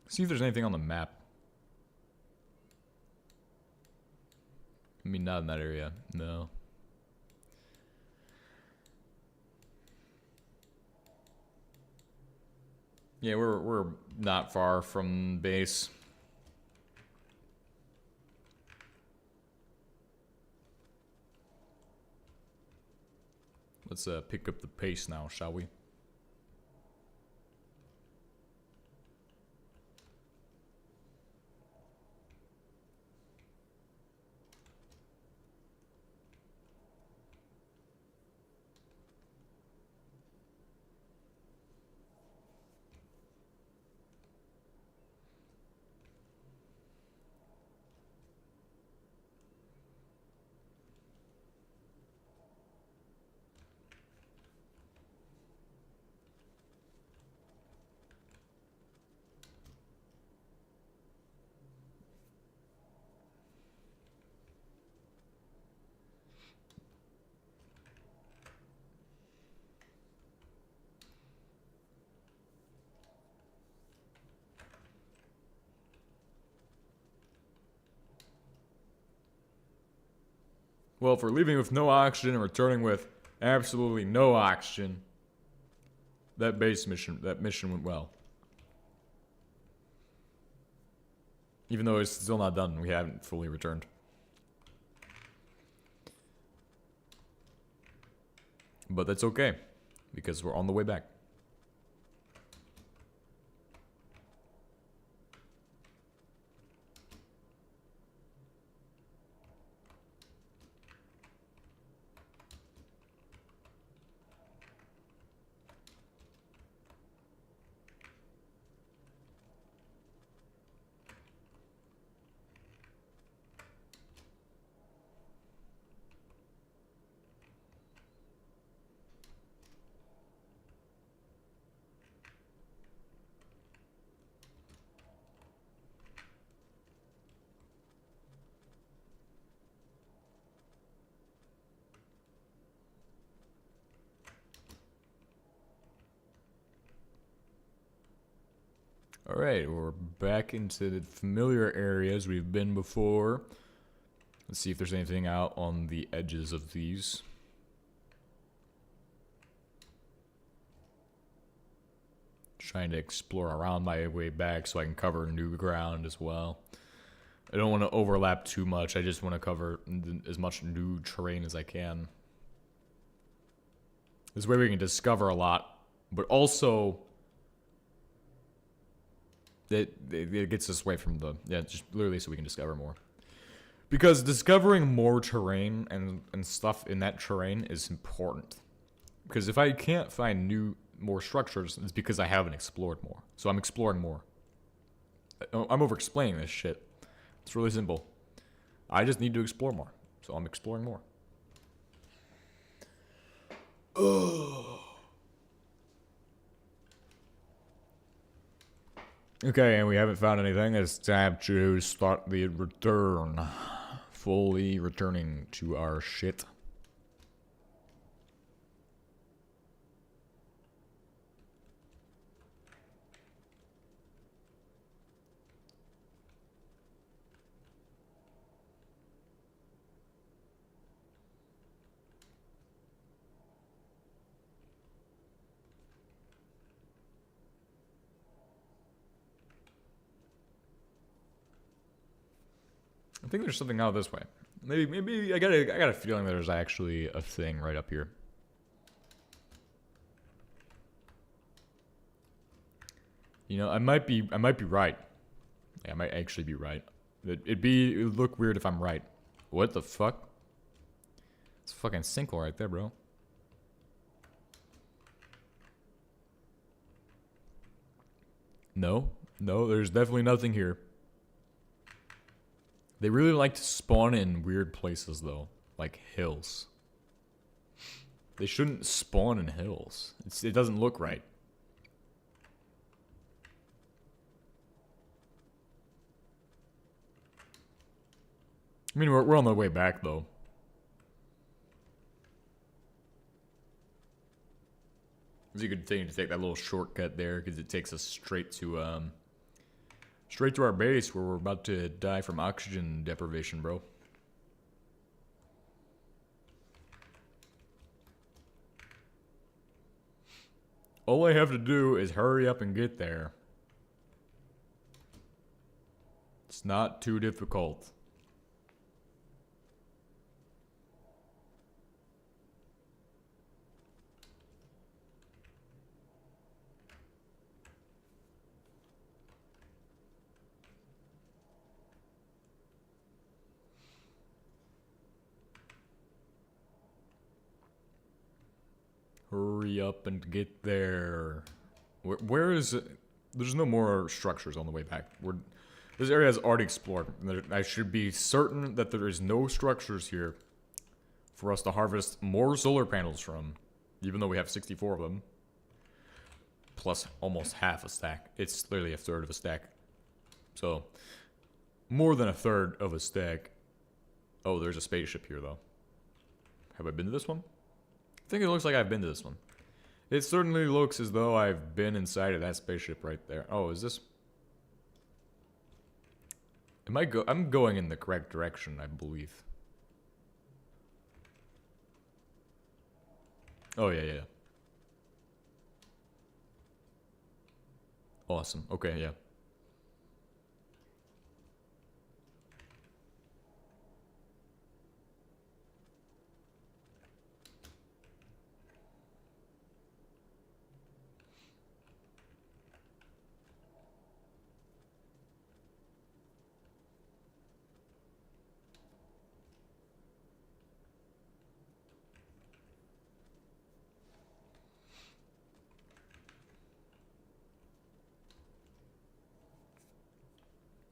See if there's anything on the map. I mean, not in that area. No. Yeah, we're not far from base. Let's pick up the pace now, shall we? Well, if we're leaving with no oxygen and returning with absolutely no oxygen, that mission went well. Even though it's still not done, we haven't fully returned. But that's okay, because we're on the way back. Alright, we're back into the familiar areas we've been before. Let's see if there's anything out on the edges of these. Trying to explore around my way back so I can cover new ground as well. I don't want to overlap too much, I just want to cover as much new terrain as I can. This way we can discover a lot, but also it gets us away from the, just literally so we can discover more. Because discovering more terrain and stuff in that terrain is important. Because if I can't find more structures, it's because I haven't explored more. So I'm exploring more. I'm over-explaining this shit. It's really simple. I just need to explore more. So I'm exploring more. Ugh. Okay, and we haven't found anything. It's time to start the return. Fully returning to our shit. I think there's something out this way. Maybe I got a feeling there's actually a thing right up here. You know, I might be right. Yeah, I might actually be right. It would look weird if I'm right. What the fuck? It's a fucking sinkhole right there, bro. No, there's definitely nothing here. They really like to spawn in weird places, though. Like hills. They shouldn't spawn in hills. It doesn't look right. I mean, we're on the way back, though. It's a good thing to take that little shortcut there, because it takes us straight to our base, where we're about to die from oxygen deprivation, bro. All I have to do is hurry up and get there. It's not too difficult. Hurry up and get there. Where is it? There's no more structures on the way back. This area is already explored. I should be certain that there is no structures here for us to harvest more solar panels from, even though we have 64 of them. Plus almost half a stack. It's literally a third of a stack. So, more than a third of a stack. Oh, there's a spaceship here, though. Have I been to this one? I think it looks like I've been to this one. It certainly looks as though I've been inside of that spaceship right there. Oh, is this... I'm going in the correct direction, I believe. Oh, yeah. Awesome. Okay, yeah.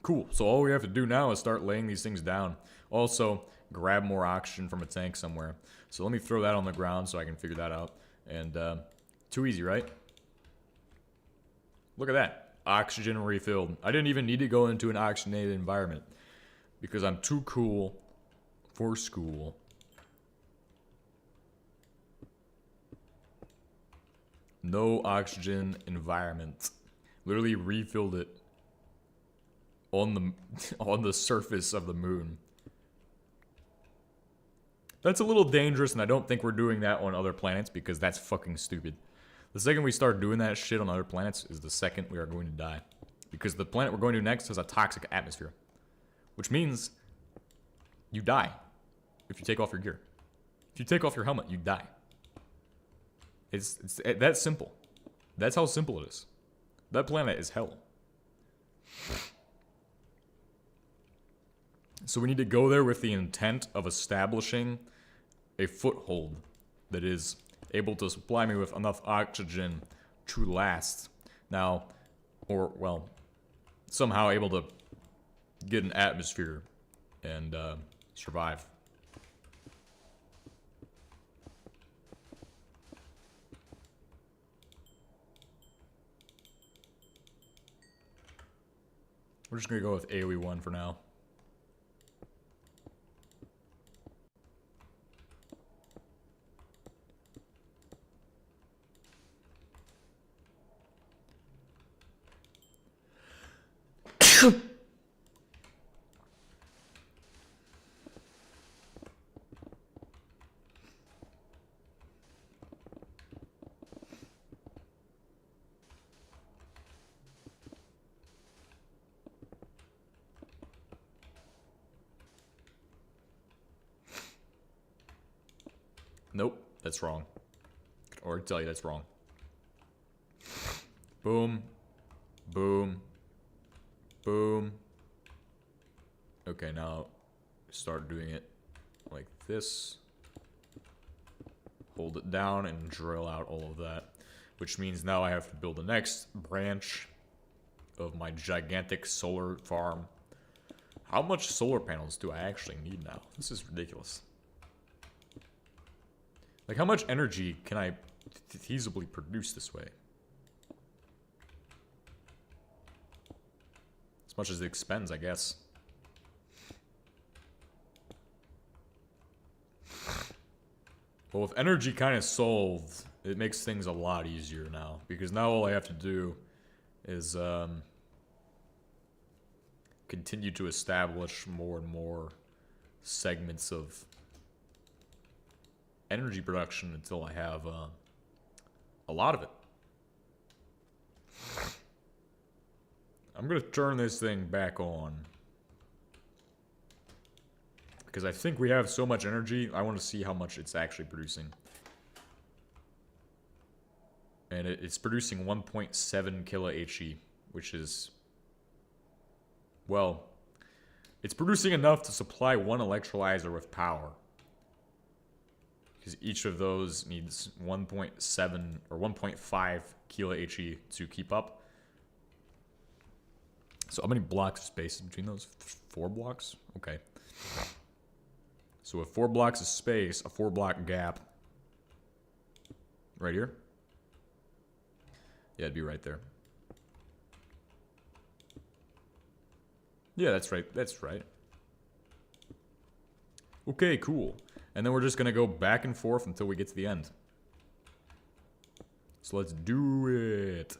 Cool, so all we have to do now is start laying these things down. Also, grab more oxygen from a tank somewhere. So let me throw that on the ground so I can figure that out. And, too easy, right? Look at that. Oxygen refilled. I didn't even need to go into an oxygenated environment. Because I'm too cool for school. No oxygen environment. Literally refilled it. On the surface of the moon. That's a little dangerous, and I don't think we're doing that on other planets because that's fucking stupid. The second we start doing that shit on other planets is the second we are going to die. Because the planet we're going to next has a toxic atmosphere. Which means you die if you take off your gear. If you take off your helmet, you die. It's that simple. That's how simple it is. That planet is hell. So we need to go there with the intent of establishing a foothold that is able to supply me with enough oxygen to last. Now, or, well, somehow able to get an atmosphere and survive. We're just gonna go with AoE 1 for now. Nope, that's wrong. Or tell you that's wrong. Boom. Boom. Boom. Okay, now start doing it like this. Hold it down and drill out all of that. Which means now I have to build the next branch of my gigantic solar farm. How much solar panels do I actually need now? This is ridiculous. Like, how much energy can I feasibly produce this way? As much as it expends, I guess. Well, with energy kind of solved, it makes things a lot easier now. Because now all I have to do is continue to establish more and more segments of energy production until I have a lot of it. I'm gonna turn this thing back on. Because I think we have so much energy, I want to see how much it's actually producing. And it's producing 1.7 kilo HE, which is... Well, it's producing enough to supply one electrolyzer with power. Because each of those needs 1.7 or 1.5 kilo HE to keep up. So how many blocks of space between those? 4 blocks? Okay. So with 4 blocks of space, a 4-block gap. Right here? Yeah, it'd be right there. Yeah, that's right. That's right. Okay, cool. And then we're just gonna go back and forth until we get to the end. So let's do it.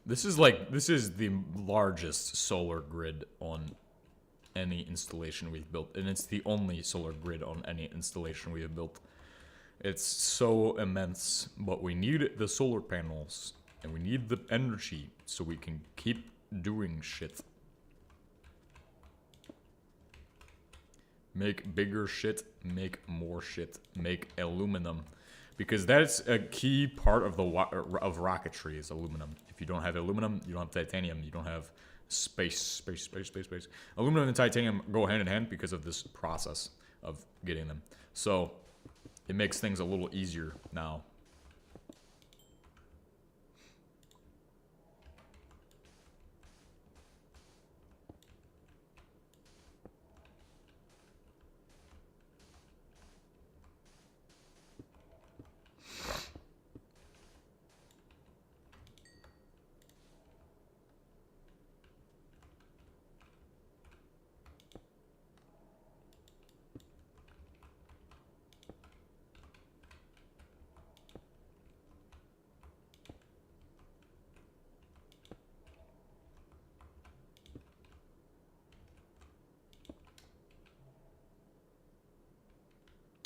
This is the largest solar grid on any installation we've built, and it's the only solar grid on any installation we have built. It's so immense, but we need the solar panels, and we need the energy so we can keep doing shit. Make bigger shit, make more shit, make aluminum. Because that's a key part of of rocketry is aluminum. If you don't have aluminum, you don't have titanium, you don't have space. Aluminum and titanium go hand in hand because of this process of getting them. So it makes things a little easier now.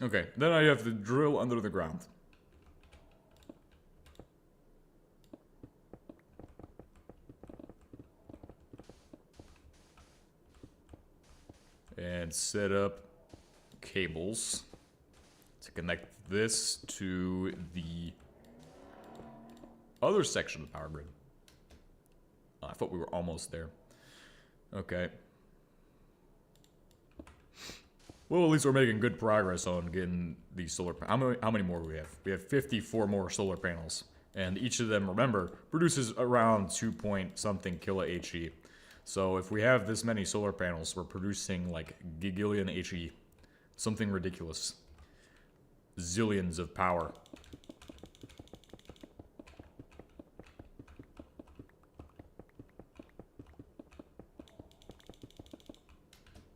Okay, then I have to drill under the ground. And set up cables to connect this to the other section of the power grid. Oh, I thought we were almost there. Okay. Well, at least we're making good progress on getting these solar panels. How many more do we have? We have 54 more solar panels. And each of them, remember, produces around 2-point-something kilo HE. So if we have this many solar panels, we're producing like gigillion HE. Something ridiculous. Zillions of power.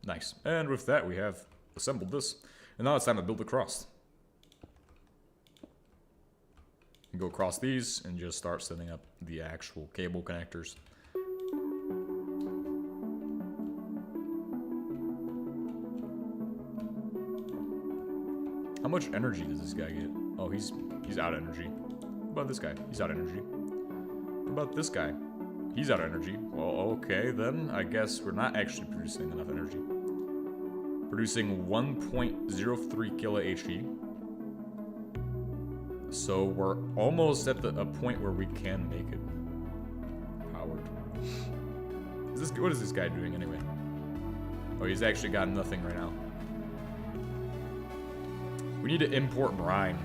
Nice. And with that, we have assembled this. And now it's time to build the cross. Go across these and just start setting up the actual cable connectors. How much energy does this guy get? Oh, he's out of energy. What about this guy? He's out of energy. What about this guy? He's out of energy. Well, okay, then I guess we're not actually producing enough energy. Producing 1.03 kilo HE. So we're almost at a point where we can make it powered. What is this guy doing anyway? Oh, he's actually got nothing right now. We need to import brine.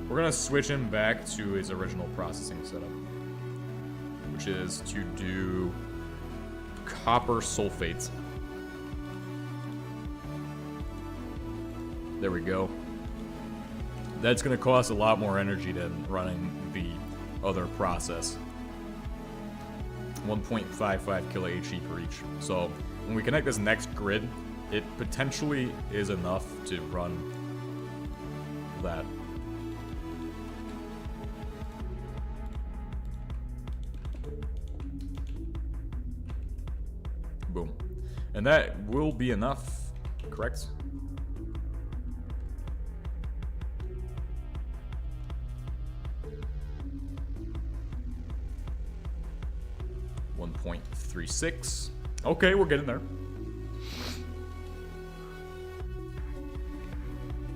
We're gonna switch him back to his original processing setup, which is to do copper sulfate. There we go. That's going to cost a lot more energy than running the other process. 1.55 kilo HE per each. So when we connect this next grid, it potentially is enough to run that. Boom. And that will be enough, correct? .36. Okay, we're getting there.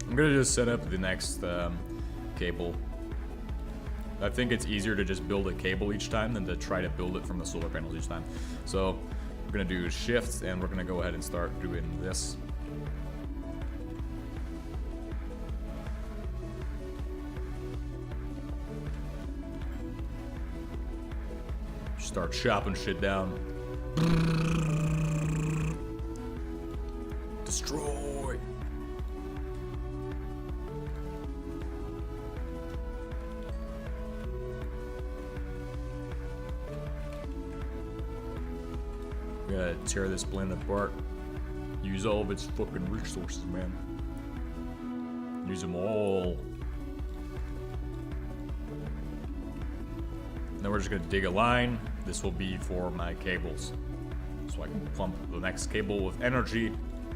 I'm gonna just set up the next cable. I think it's easier to just build a cable each time than to try to build it from the solar panels each time. So we're gonna do shifts, and we're gonna go ahead and start doing this. Start chopping shit down. Destroy. We gotta tear this planet apart. Use all of its fucking resources, man. Use them all. Then we're just gonna dig a line. This will be for my cables. So I can pump the next cable with energy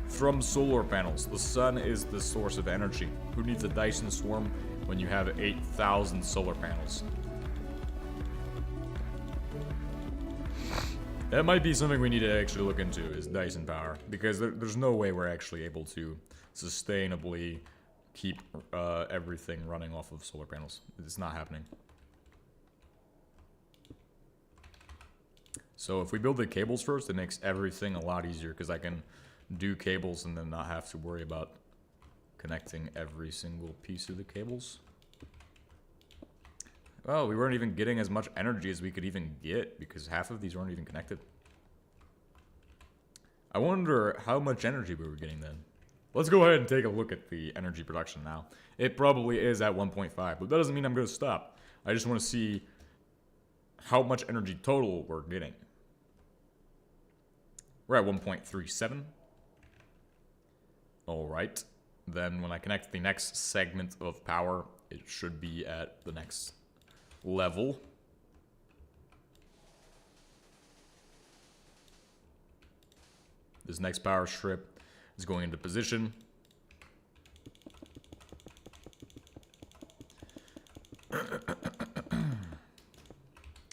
from solar panels. The sun is the source of energy. Who needs a Dyson swarm when you have 8,000 solar panels? That might be something we need to actually look into, is Dyson power. Because there's no way we're actually able to sustainably keep everything running off of solar panels. It's not happening. So if we build the cables first, it makes everything a lot easier because I can do cables and then not have to worry about connecting every single piece of the cables. Well, we weren't even getting as much energy as we could even get because half of these weren't even connected. I wonder how much energy we were getting then. Let's go ahead and take a look at the energy production now. It probably is at 1.5, but that doesn't mean I'm going to stop. I just want to see how much energy total we're getting. We're at 1.37. Alright. Then when I connect the next segment of power, it should be at the next level. This next power strip is going into position.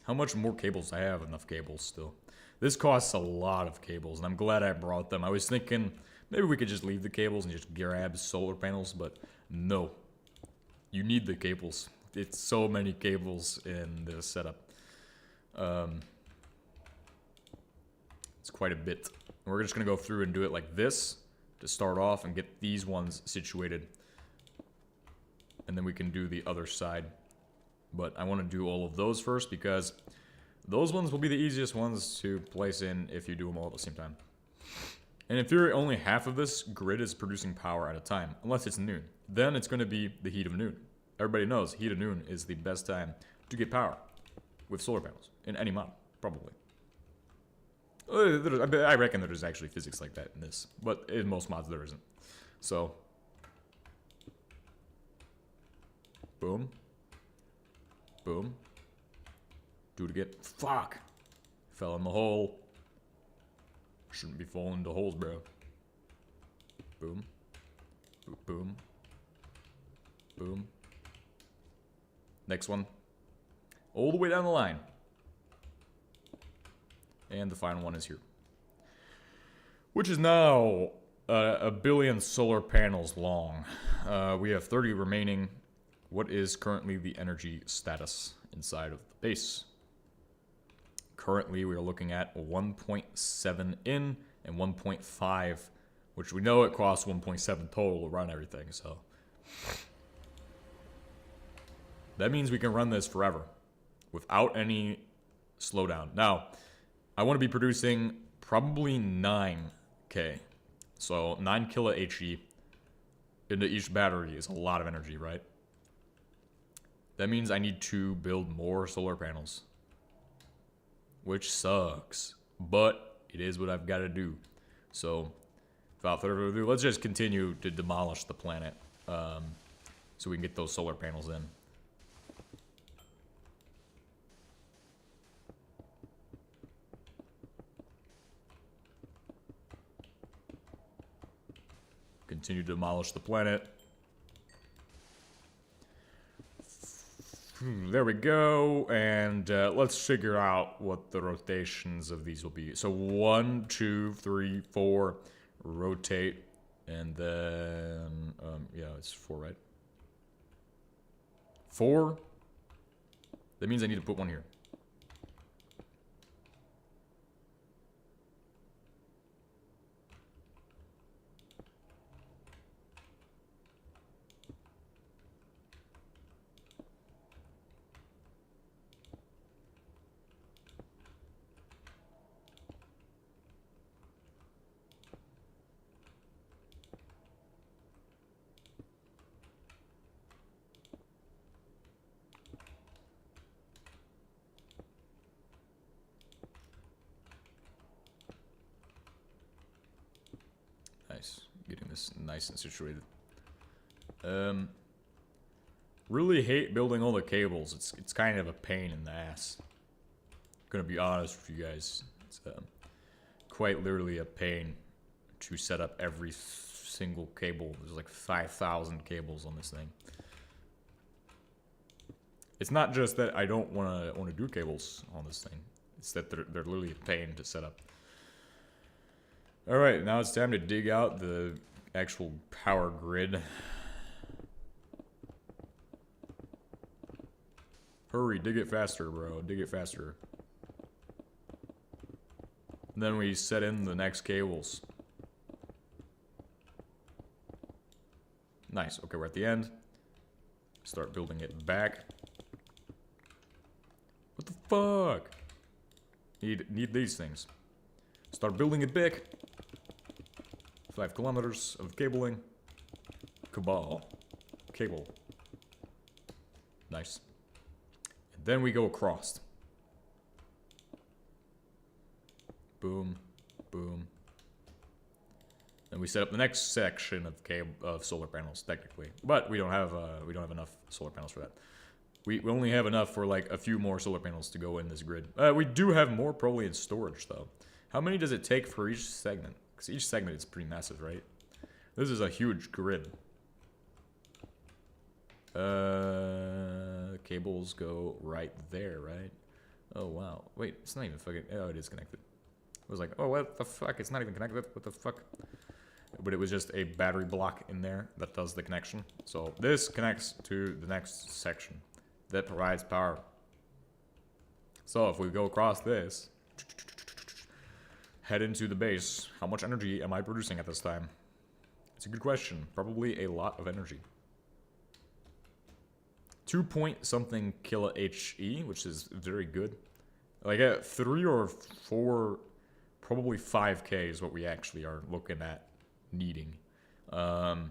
How much more cables? I have enough cables still. This costs a lot of cables, and I'm glad I brought them. I was thinking maybe we could just leave the cables and just grab solar panels, but no. You need the cables. It's so many cables in this setup. It's quite a bit. We're just going to go through and do it like this to start off and get these ones situated. And then we can do the other side. But I want to do all of those first because those ones will be the easiest ones to place in if you do them all at the same time. And in theory, only half of this grid is producing power at a time, unless it's noon. Then it's going to be the heat of noon. Everybody knows heat of noon is the best time to get power with solar panels in any mod, probably. I reckon there's actually physics like that in this, but in most mods there isn't. So, boom. Boom. Do it again. Fuck! Fell in the hole. Shouldn't be falling into holes, bro. Boom. Boom. Boom. Next one. All the way down the line. And the final one is here. Which is now a billion solar panels long. We have 30 remaining. What is currently the energy status inside of the base? Currently, we are looking at 1.7 in and 1.5, which we know it costs 1.7 total to run everything, so. That means we can run this forever without any slowdown. Now, I want to be producing probably 9K. So 9 kilo HE into each battery is a lot of energy, right? That means I need to build more solar panels. Which sucks. But it is what I've got to do. So without further ado, let's just continue to demolish the planet. So we can get those solar panels in. Continue to demolish the planet. There we go, and let's figure out what the rotations of these will be. So 1, 2, 3, 4, rotate, and then, yeah, it's 4, right? 4? That means I need to put one here. Nice. Getting this nice and situated. Really hate building all the cables. It's kind of a pain in the ass. Gonna be honest with you guys. It's quite literally a pain to set up every single cable. There's like 5,000 cables on this thing. It's not just that I don't want to do cables on this thing. It's that they're literally a pain to set up. Alright, now it's time to dig out the actual power grid. Hurry, dig it faster, bro. Dig it faster. And then we set in the next cables. Nice. Okay, we're at the end. Start building it back. What the fuck? Need these things. Start building it back. 5 kilometers of cabling. Cabal. Cable. Nice. And then we go across. Boom. Boom. And we set up the next section of solar panels, technically. But we don't have enough solar panels for that. We only have enough for like a few more solar panels to go in this grid. We do have more probably in storage though. How many does it take for each segment? Because each segment is pretty massive, right? This is a huge grid. Cables go right there, right? Oh wow. Wait, it's not even fucking. Oh, it is connected. I was like, oh, what the fuck? It's not even connected. What the fuck? But it was just a battery block in there that does the connection. So this connects to the next section that provides power. So if we go across this, head into the base, how much energy am I producing at this time? It's a good question. Probably a lot of energy. 2 point something kilo HE, which is very good. Like at 3 or 4, probably 5K is what we actually are looking at needing. We're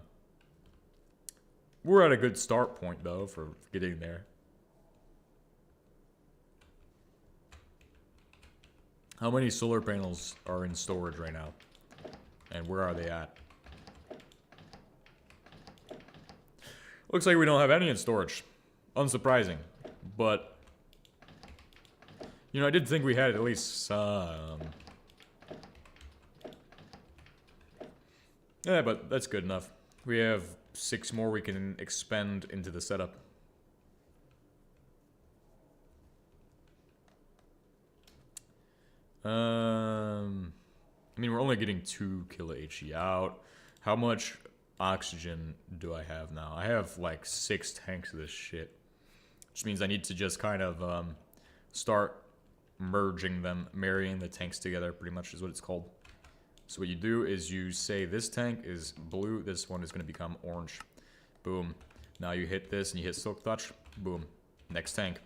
at a good start point though for getting there. How many solar panels are in storage right now? And where are they at? Looks like we don't have any in storage. Unsurprising. But, you know, I did think we had at least some. Yeah, but that's good enough. We have 6 more we can expend into the setup. I mean, we're only getting 2 kilo HE out. How much oxygen do I have now? I have like 6 tanks of this shit. Which means I need to just kind of start merging them, marrying the tanks together, pretty much is what it's called. So what you do is you say this tank is blue, this one is going to become orange. Boom. Now you hit this and you hit silk touch. Boom. Next tank.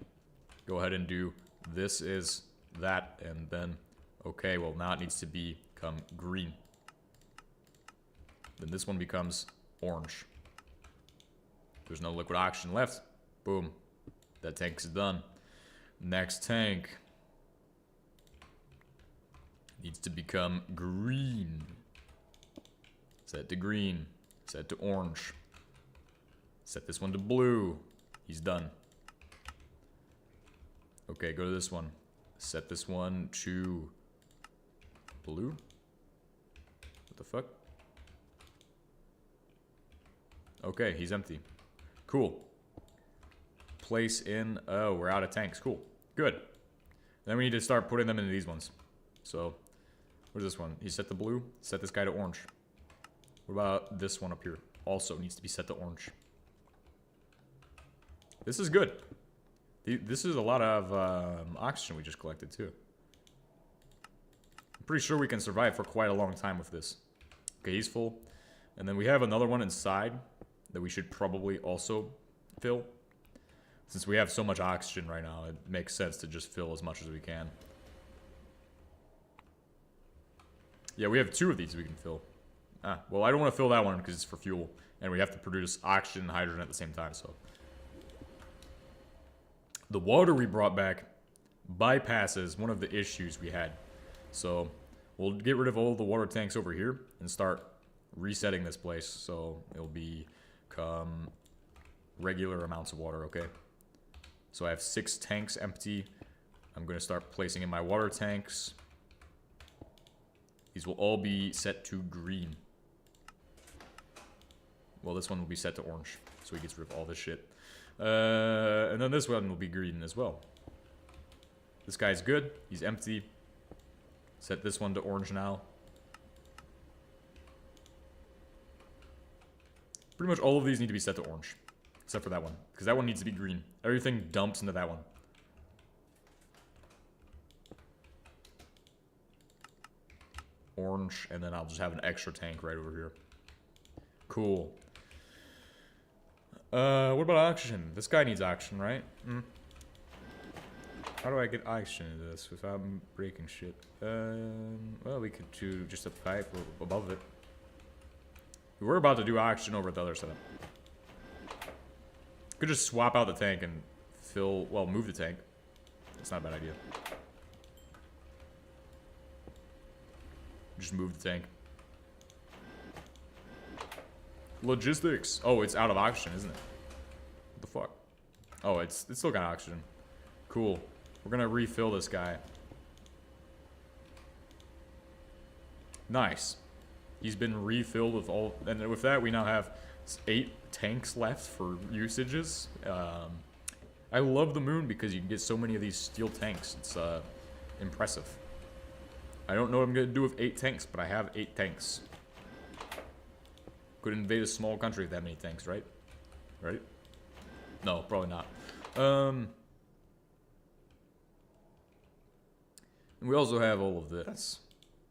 Go ahead and do this is that, and then okay, well now it needs to become green. Then this one becomes orange. There's no liquid oxygen left. Boom. That tank's done. Next tank needs to become green. Set to green. Set to orange. Set this one to blue. He's done. Okay, go to this one. Set this one to blue. What the fuck? Okay, he's empty. Cool. Place in... Oh, we're out of tanks. Cool. Good. Then we need to start putting them into these ones. So, where's this one? He's set to blue. Set this guy to orange. What about this one up here? Also needs to be set to orange. This is good. This is a lot of oxygen we just collected, too. I'm pretty sure we can survive for quite a long time with this. Okay, he's full. And then we have another one inside that we should probably also fill. Since we have so much oxygen right now, it makes sense to just fill as much as we can. Yeah, we have 2 of these we can fill. Well, I don't want to fill that one because it's for fuel. And we have to produce oxygen and hydrogen at the same time, so... The water we brought back bypasses one of the issues we had. So, we'll get rid of all the water tanks over here and start resetting this place. So, it'll become regular amounts of water, okay? So, I have 6 tanks empty. I'm going to start placing in my water tanks. These will all be set to green. Well, this one will be set to orange, so he gets rid of all this shit. And then this one will be green as well. This guy's good. He's empty. Set this one to orange now. Pretty much all of these need to be set to orange. Except for that one. Because that one needs to be green. Everything dumps into that one. Orange, and then I'll just have an extra tank right over here. Cool. What about oxygen? This guy needs oxygen, right? How do I get oxygen into this without breaking shit? Well, we could do just a pipe above it. We were about to do oxygen over at the other setup. Could just swap out the tank and fill, well, move the tank. That's not a bad idea. Just move the tank. Logistics. Oh, it's out of oxygen, isn't it? What the fuck? Oh, it's still got oxygen. Cool. We're gonna refill this guy. Nice. He's been refilled with all... And with that, we now have 8 tanks left for usages. I love the moon because you can get so many of these steel tanks. It's impressive. I don't know what I'm gonna do with 8 tanks, but I have 8 tanks. Could invade a small country with that many tanks, right? Right? No, probably not. And we also have all of this.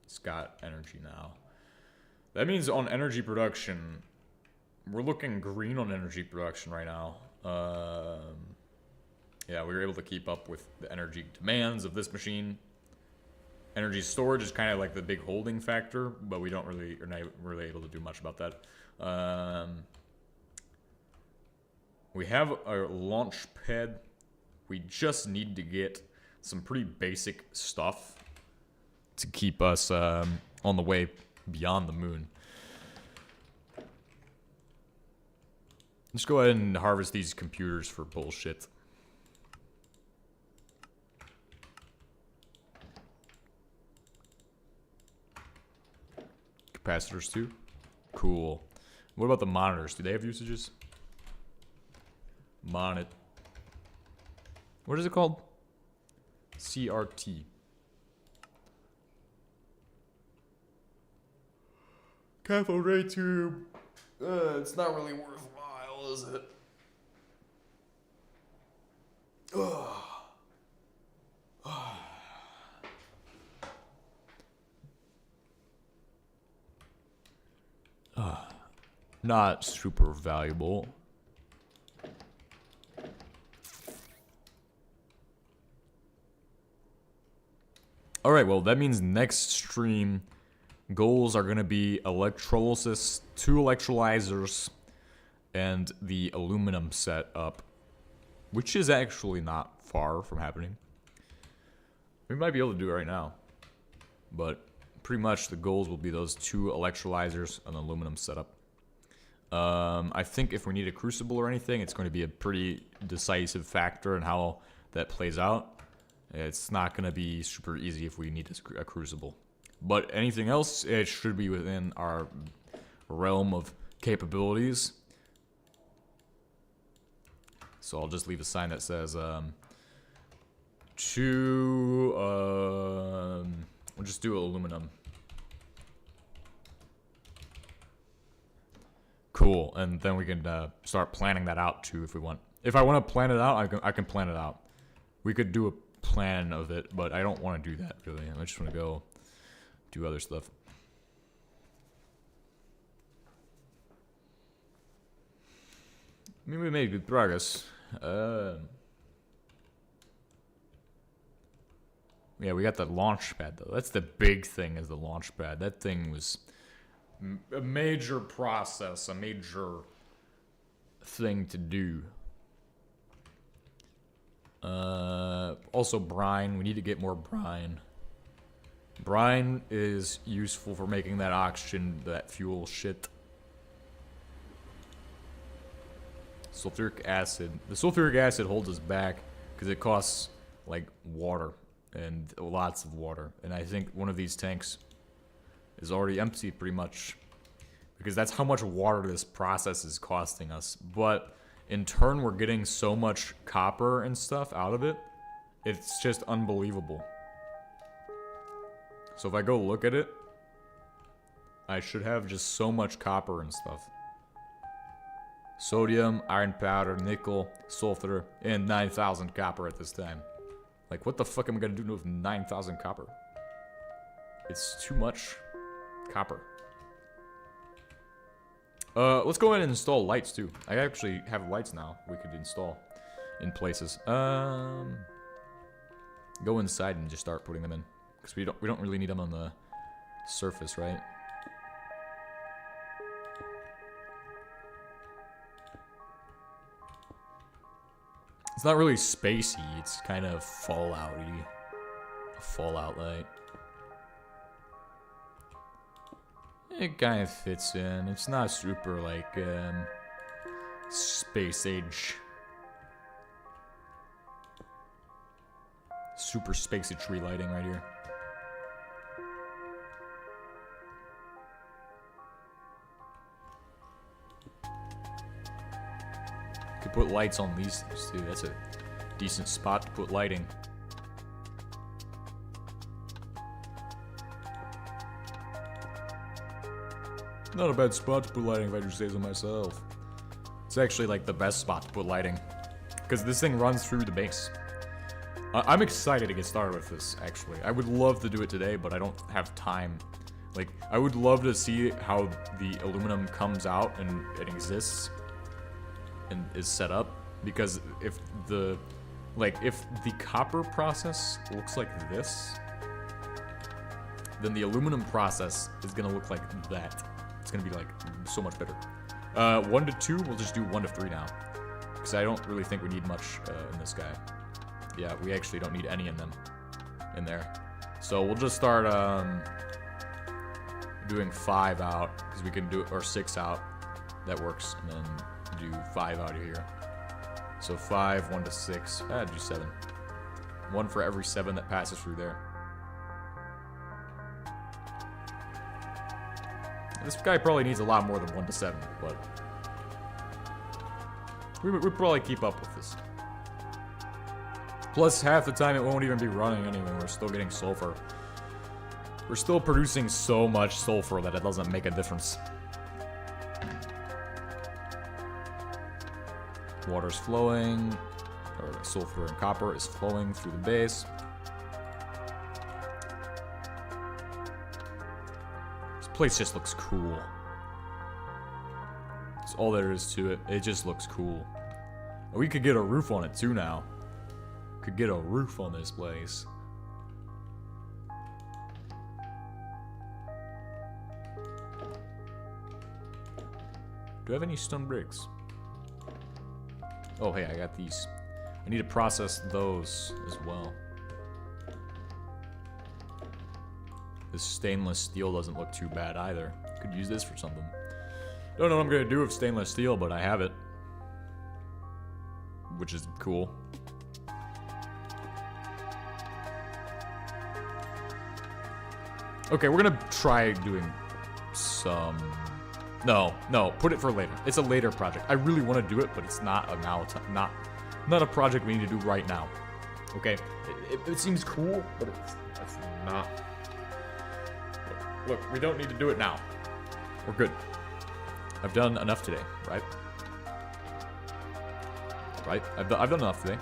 It's got energy now. That means on energy production, we're looking green on energy production right now. Yeah, we were able to keep up with the energy demands of this machine. Energy storage is kind of like the big holding factor, but we don't really, are not really able to do much about that. We have a launch pad. We just need to get some pretty basic stuff to keep us on the way beyond the moon. Let's go ahead and harvest these computers for bullshit. Capacitors too? Cool. What about the monitors? Do they have usages? Monit. What is it called? CRT. Cathode ray tube. It's not really worthwhile, is it? Not super valuable. Alright, well, that means next stream goals are going to be electrolysis, 2 electrolyzers, and the aluminum setup, which is actually not far from happening. We might be able to do it right now, but pretty much the goals will be those 2 electrolyzers and aluminum setup. I think if we need a crucible or anything, it's going to be a pretty decisive factor in how that plays out. It's not going to be super easy if we need a crucible. But anything else, it should be within our realm of capabilities. So I'll just leave a sign that says, we'll just do aluminum. Cool, and then we can start planning that out too if we want. If I want to plan it out, I can plan it out. We could do a plan of it, but I don't want to do that really. I just want to go do other stuff. I mean, we made good progress. Yeah, we got the launch pad though. That's the big thing, is the launch pad. That thing was a major process, a major thing to do. Also brine. We need to get more brine. Brine is useful for making that oxygen, that fuel shit. Sulfuric acid. The sulfuric acid holds us back because it costs like water and lots of water. And I think one of these tanks is already empty pretty much because that's how much water this process is costing us. But in turn, we're getting so much copper and stuff out of it. It's just unbelievable. So if I go look at it, I should have just so much copper and stuff. Sodium, iron powder, nickel, sulfur, and 9,000 copper at this time. Like, what the fuck am I gonna do with 9,000 copper? It's too much copper. Let's go ahead and install lights too. I actually have lights now we could install in places. Go inside and just start putting them in. Because we don't really need them on the surface, right? It's not really spacey, it's kind of Fallout-y. A Fallout light. It kind of fits in. It's not super like space age. Super spacey tree lighting right here. Could put lights on these things too. That's a decent spot to put lighting. Not a bad spot to put lighting if I do say so myself. It's actually like the best spot to put lighting. Because this thing runs through the base. I'm excited to get started with this, actually. I would love to do it today, but I don't have time. Like, I would love to see how the aluminum comes out and it exists and is set up. Because if the copper process looks like this, then the aluminum process is gonna look like that. It's gonna be like so much better. 1 to 2, we'll just do 1 to 3 now. Because I don't really think we need much in this guy. Yeah, we actually don't need any in them in there. So we'll just start doing 5 out, because we can do, or 6 out. That works, and then do 5 out of here. So 5, 1 to 6. Do 7. 1 for every 7 that passes through there. This guy probably needs a lot more than 1 to 7, but we'll probably keep up with this. Plus, half the time it won't even be running anyway. We're still getting sulfur. We're still producing so much sulfur that it doesn't make a difference. Water's flowing, or sulfur and copper is flowing through the base. This place just looks cool. That's all there is to it. It just looks cool. We could get a roof on it too now. Could get a roof on this place. Do I have any stone bricks? Oh, hey, I got these. I need to process those as well. This stainless steel doesn't look too bad either. Could use this for something. Don't know what I'm gonna do with stainless steel, but I have it. Which is cool. Okay, we're gonna try doing some... No, put it for later. It's a later project. I really want to do it, but it's not a not a project we need to do right now. Okay, it seems cool, but it's not. Look, we don't need to do it now. We're good. I've done enough today, right? Right? I've done enough today.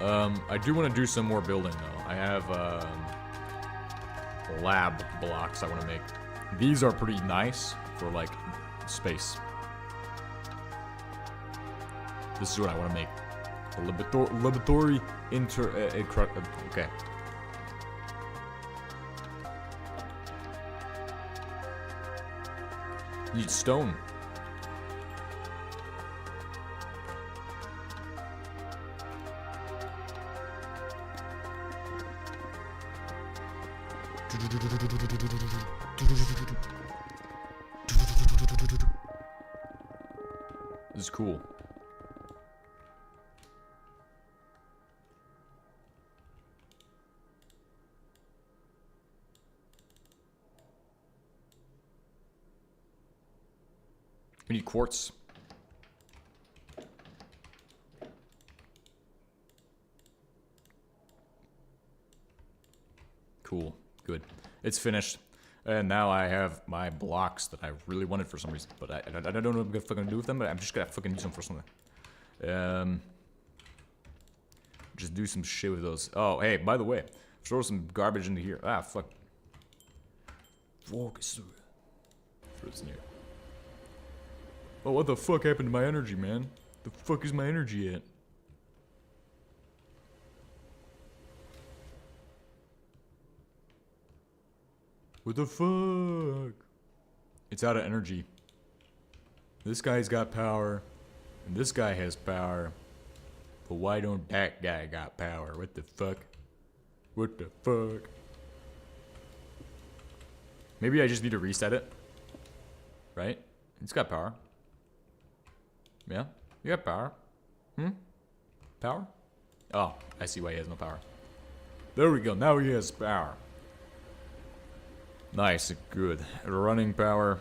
I do want to do some more building though. I have lab blocks I want to make. These are pretty nice for like space. This is what I want to make. A laboratory okay. Need stone. This is cool. We need quartz. Cool. Good. It's finished. And now I have my blocks that I really wanted for some reason. But I don't know what I'm gonna fucking do with them, but I'm just gonna fucking use them for something. Just do some shit with those. Oh, hey, by the way, throw some garbage into here. Ah, fuck. Throw this in here. Oh, what the fuck happened to my energy, man? The fuck is my energy at? What the fuck? It's out of energy. This guy's got power, and this guy has power. But why don't that guy got power? What the fuck? What the fuck? Maybe I just need to reset it. Right? It's got power. Yeah? You got power. Power? Oh, I see why he has no power. There we go. Now he has power. Nice. Good. Running power.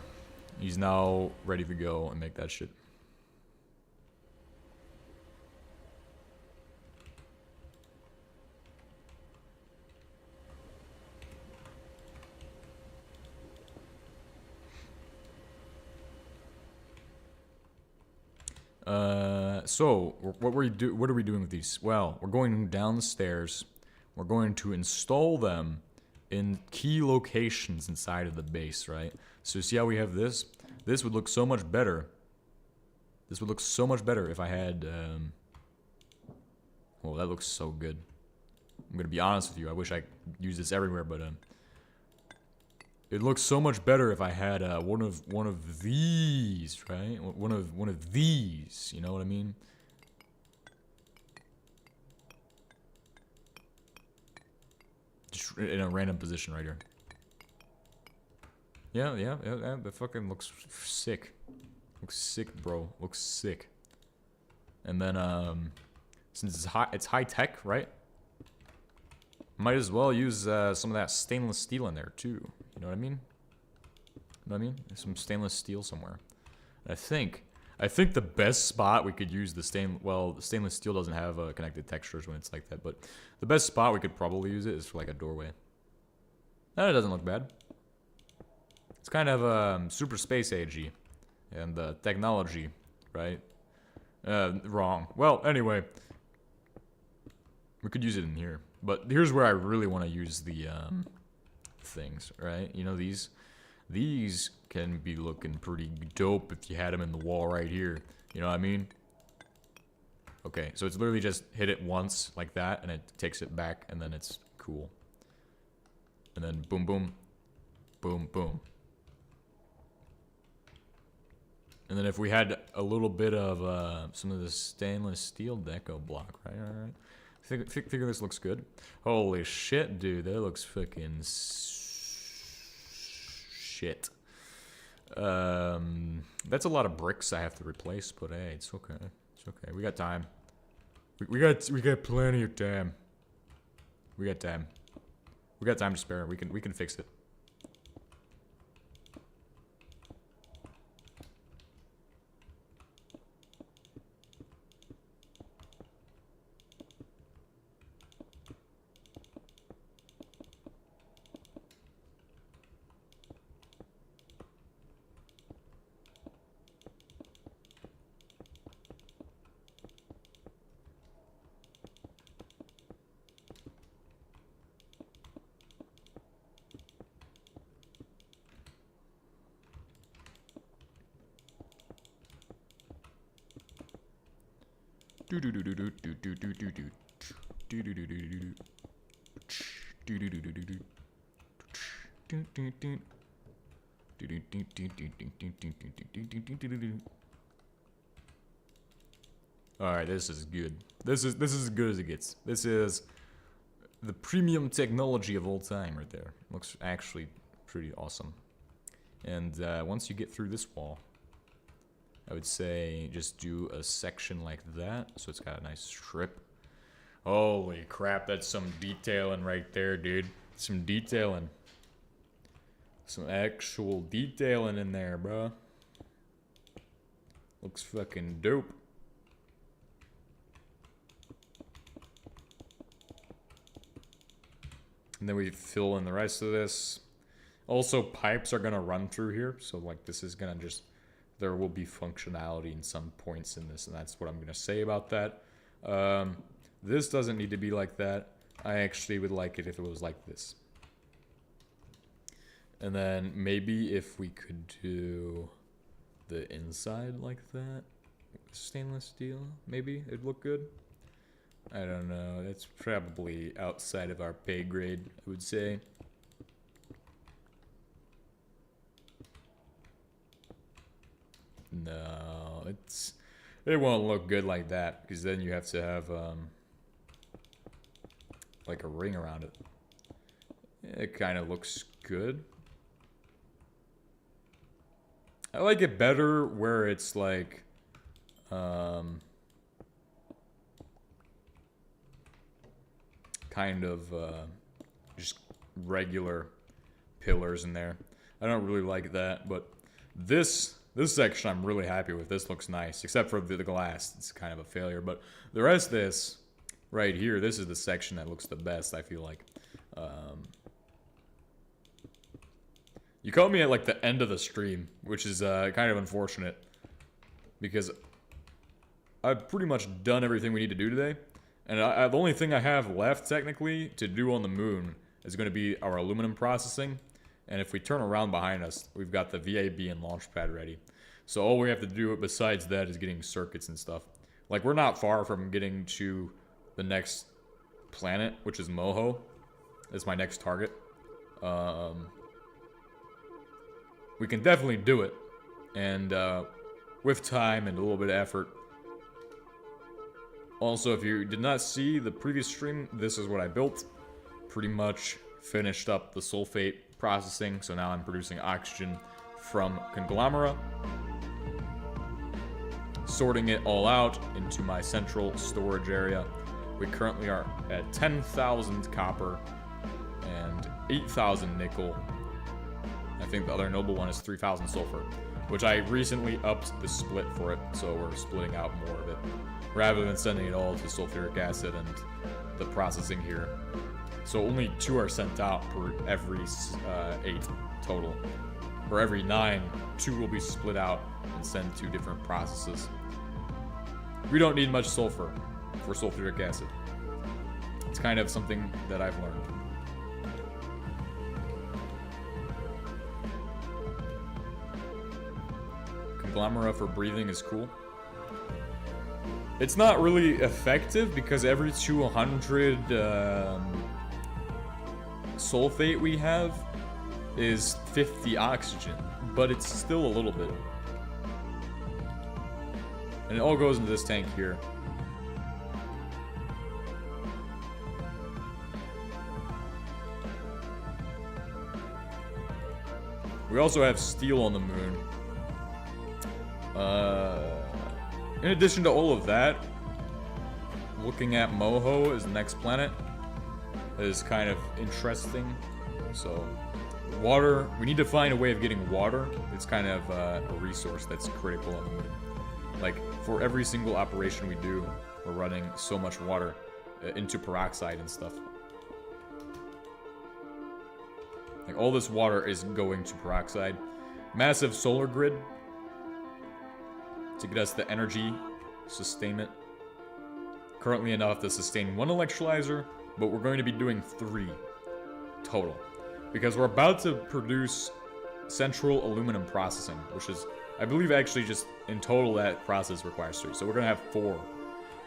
He's now ready to go and make that shit. So what are we doing with these? Well, we're going downstairs. We're going to install them in key locations inside of the base, right? So see how we have this? This would look so much better. This would look so much better if I had, well, that looks so good. I'm gonna be honest with you. I wish I could use this everywhere, but it looks so much better if I had one of these, right? One of these. You know what I mean? Just in a random position right here. Yeah. That fucking looks sick. Looks sick, bro. Looks sick. And then since it's high tech, right? Might as well use some of that stainless steel in there too. You know what I mean? You know what I mean? There's some stainless steel somewhere. And I think the best spot we could use the stainless steel doesn't have connected textures when it's like that, but the best spot we could probably use it is for like a doorway. That doesn't look bad. It's kind of super space agey and technology, right? Wrong. Well, anyway, we could use it in here, but here's where I really want to use the things, right? You know, these can be looking pretty dope if you had them in the wall right here. You know what I mean? Okay, so it's literally just hit it once like that, and it takes it back, and then it's cool. And then boom, boom, boom, boom. And then if we had a little bit of some of the stainless steel deco block, right? Figure this looks good. Holy shit, dude. That looks fucking shit. That's a lot of bricks I have to replace, but hey, it's okay. It's okay. We got time. We got plenty of time. We got time. We got time to spare. We can fix it. Alright, this is good. This is as good as it gets. This is the premium technology of all time right there. Looks actually pretty awesome. And once you get through this wall, I would say just do a section like that, so it's got a nice strip. Holy crap, that's some detailing right there, dude. Some detailing. Some actual detailing in there, bro. Looks fucking dope. And then we fill in the rest of this. Also, pipes are gonna run through here, so like this is gonna just... There will be functionality in some points in this, and that's what I'm going to say about that. This doesn't need to be like that. I actually would like it if it was like this. And then maybe if we could do the inside like that. Stainless steel, maybe? It'd look good. I don't know. That's probably outside of our pay grade, I would say. No, it won't look good like that, because then you have to have like a ring around it. It kind of looks good. I like it better where it's like kind of just regular pillars in there. I don't really like that, but this section I'm really happy with. This looks nice, except for the glass. It's kind of a failure, but the rest of this right here, this is the section that looks the best, I feel like. You caught me at like the end of the stream, which is kind of unfortunate, because I've pretty much done everything we need to do today, and the only thing I have left technically to do on the moon is going to be our aluminum processing. And if we turn around behind us, we've got the VAB and launchpad ready. So all we have to do besides that is getting circuits and stuff. Like, we're not far from getting to the next planet, which is Moho. That's my next target. We can definitely do it. And with time and a little bit of effort. Also, if you did not see the previous stream, this is what I built. Pretty much finished up the sulfate processing, so now I'm producing oxygen from conglomerate, sorting it all out into my central storage area. We currently are at 10,000 copper and 8,000 nickel. I think the other noble one is 3,000 sulfur, which I recently upped the split for it, so we're splitting out more of it, rather than sending it all to sulfuric acid and the processing here. So only 2 are sent out per every 8 total. For every 9, 2 will be split out and sent to different processes. We don't need much sulfur for sulfuric acid. It's kind of something that I've learned. Conglomerate for breathing is cool. It's not really effective because every 200 sulfate we have is 50 oxygen, but it's still a little bit. And it all goes into this tank here. We also have steel on the moon. In addition to all of that, looking at Moho as the next planet is kind of interesting. So, water, we need to find a way of getting water. It's kind of a resource that's critical on the moon. Like, for every single operation we do, we're running so much water into peroxide and stuff. Like, all this water is going to peroxide. Massive solar grid to get us the energy sustainment. Currently enough to sustain 1 electrolyzer, but we're going to be doing 3 total. Because we're about to produce central aluminum processing, which is, I believe actually just in total that process requires 3. So we're going to have 4.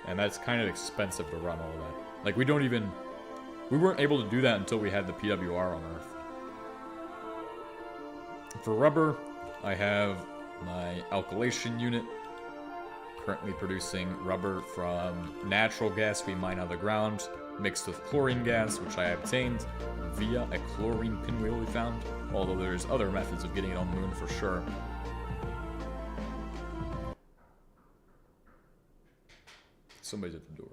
And that's kind of expensive to run all of that. Like, we weren't able to do that until we had the PWR on Earth. For rubber, I have my alkylation unit, currently producing rubber from natural gas we mine out of the ground, mixed with chlorine gas, which I obtained via a chlorine pinwheel we found, although there's other methods of getting it on the moon for sure. Somebody's at the door.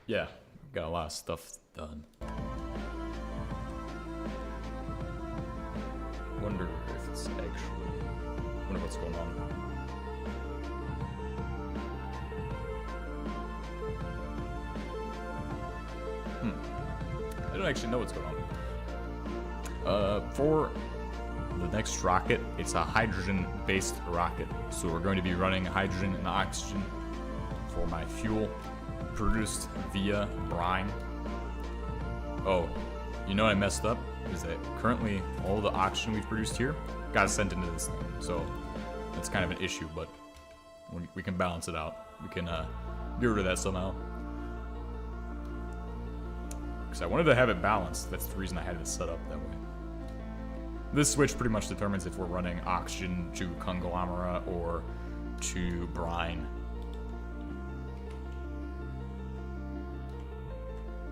Yeah, got a lot of stuff done. Wonder if it's actually... Wonder what's going on. I don't actually know what's going on. For the next rocket, it's a hydrogen-based rocket. So we're going to be running hydrogen and oxygen for my fuel, produced via brine. Oh, you know what I messed up? Is that currently all the oxygen we've produced here got sent into this thing. So that's kind of an issue, but we can balance it out. We can get rid of that somehow. Because I wanted to have it balanced. That's the reason I had it set up that way. This switch pretty much determines if we're running oxygen to conglomerate or to brine.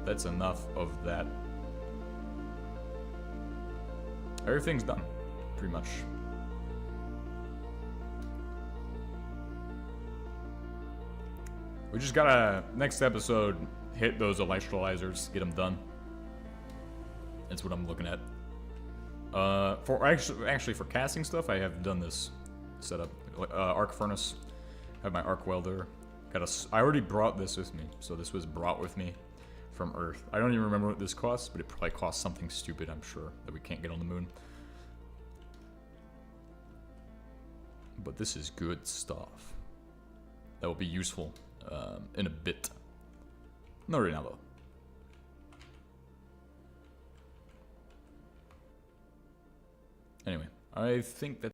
That's enough of that. Everything's done, pretty much. We just gotta, next episode, hit those electrolyzers, get them done. That's what I'm looking at. For actually for casting stuff, I have done this setup. Arc furnace. I have my arc welder. I already brought this with me, so this was brought with me from Earth. I don't even remember what this costs, but it probably costs something stupid, I'm sure, that we can't get on the moon. But this is good stuff. That will be useful in a bit. Not right now, though. Anyway, I think that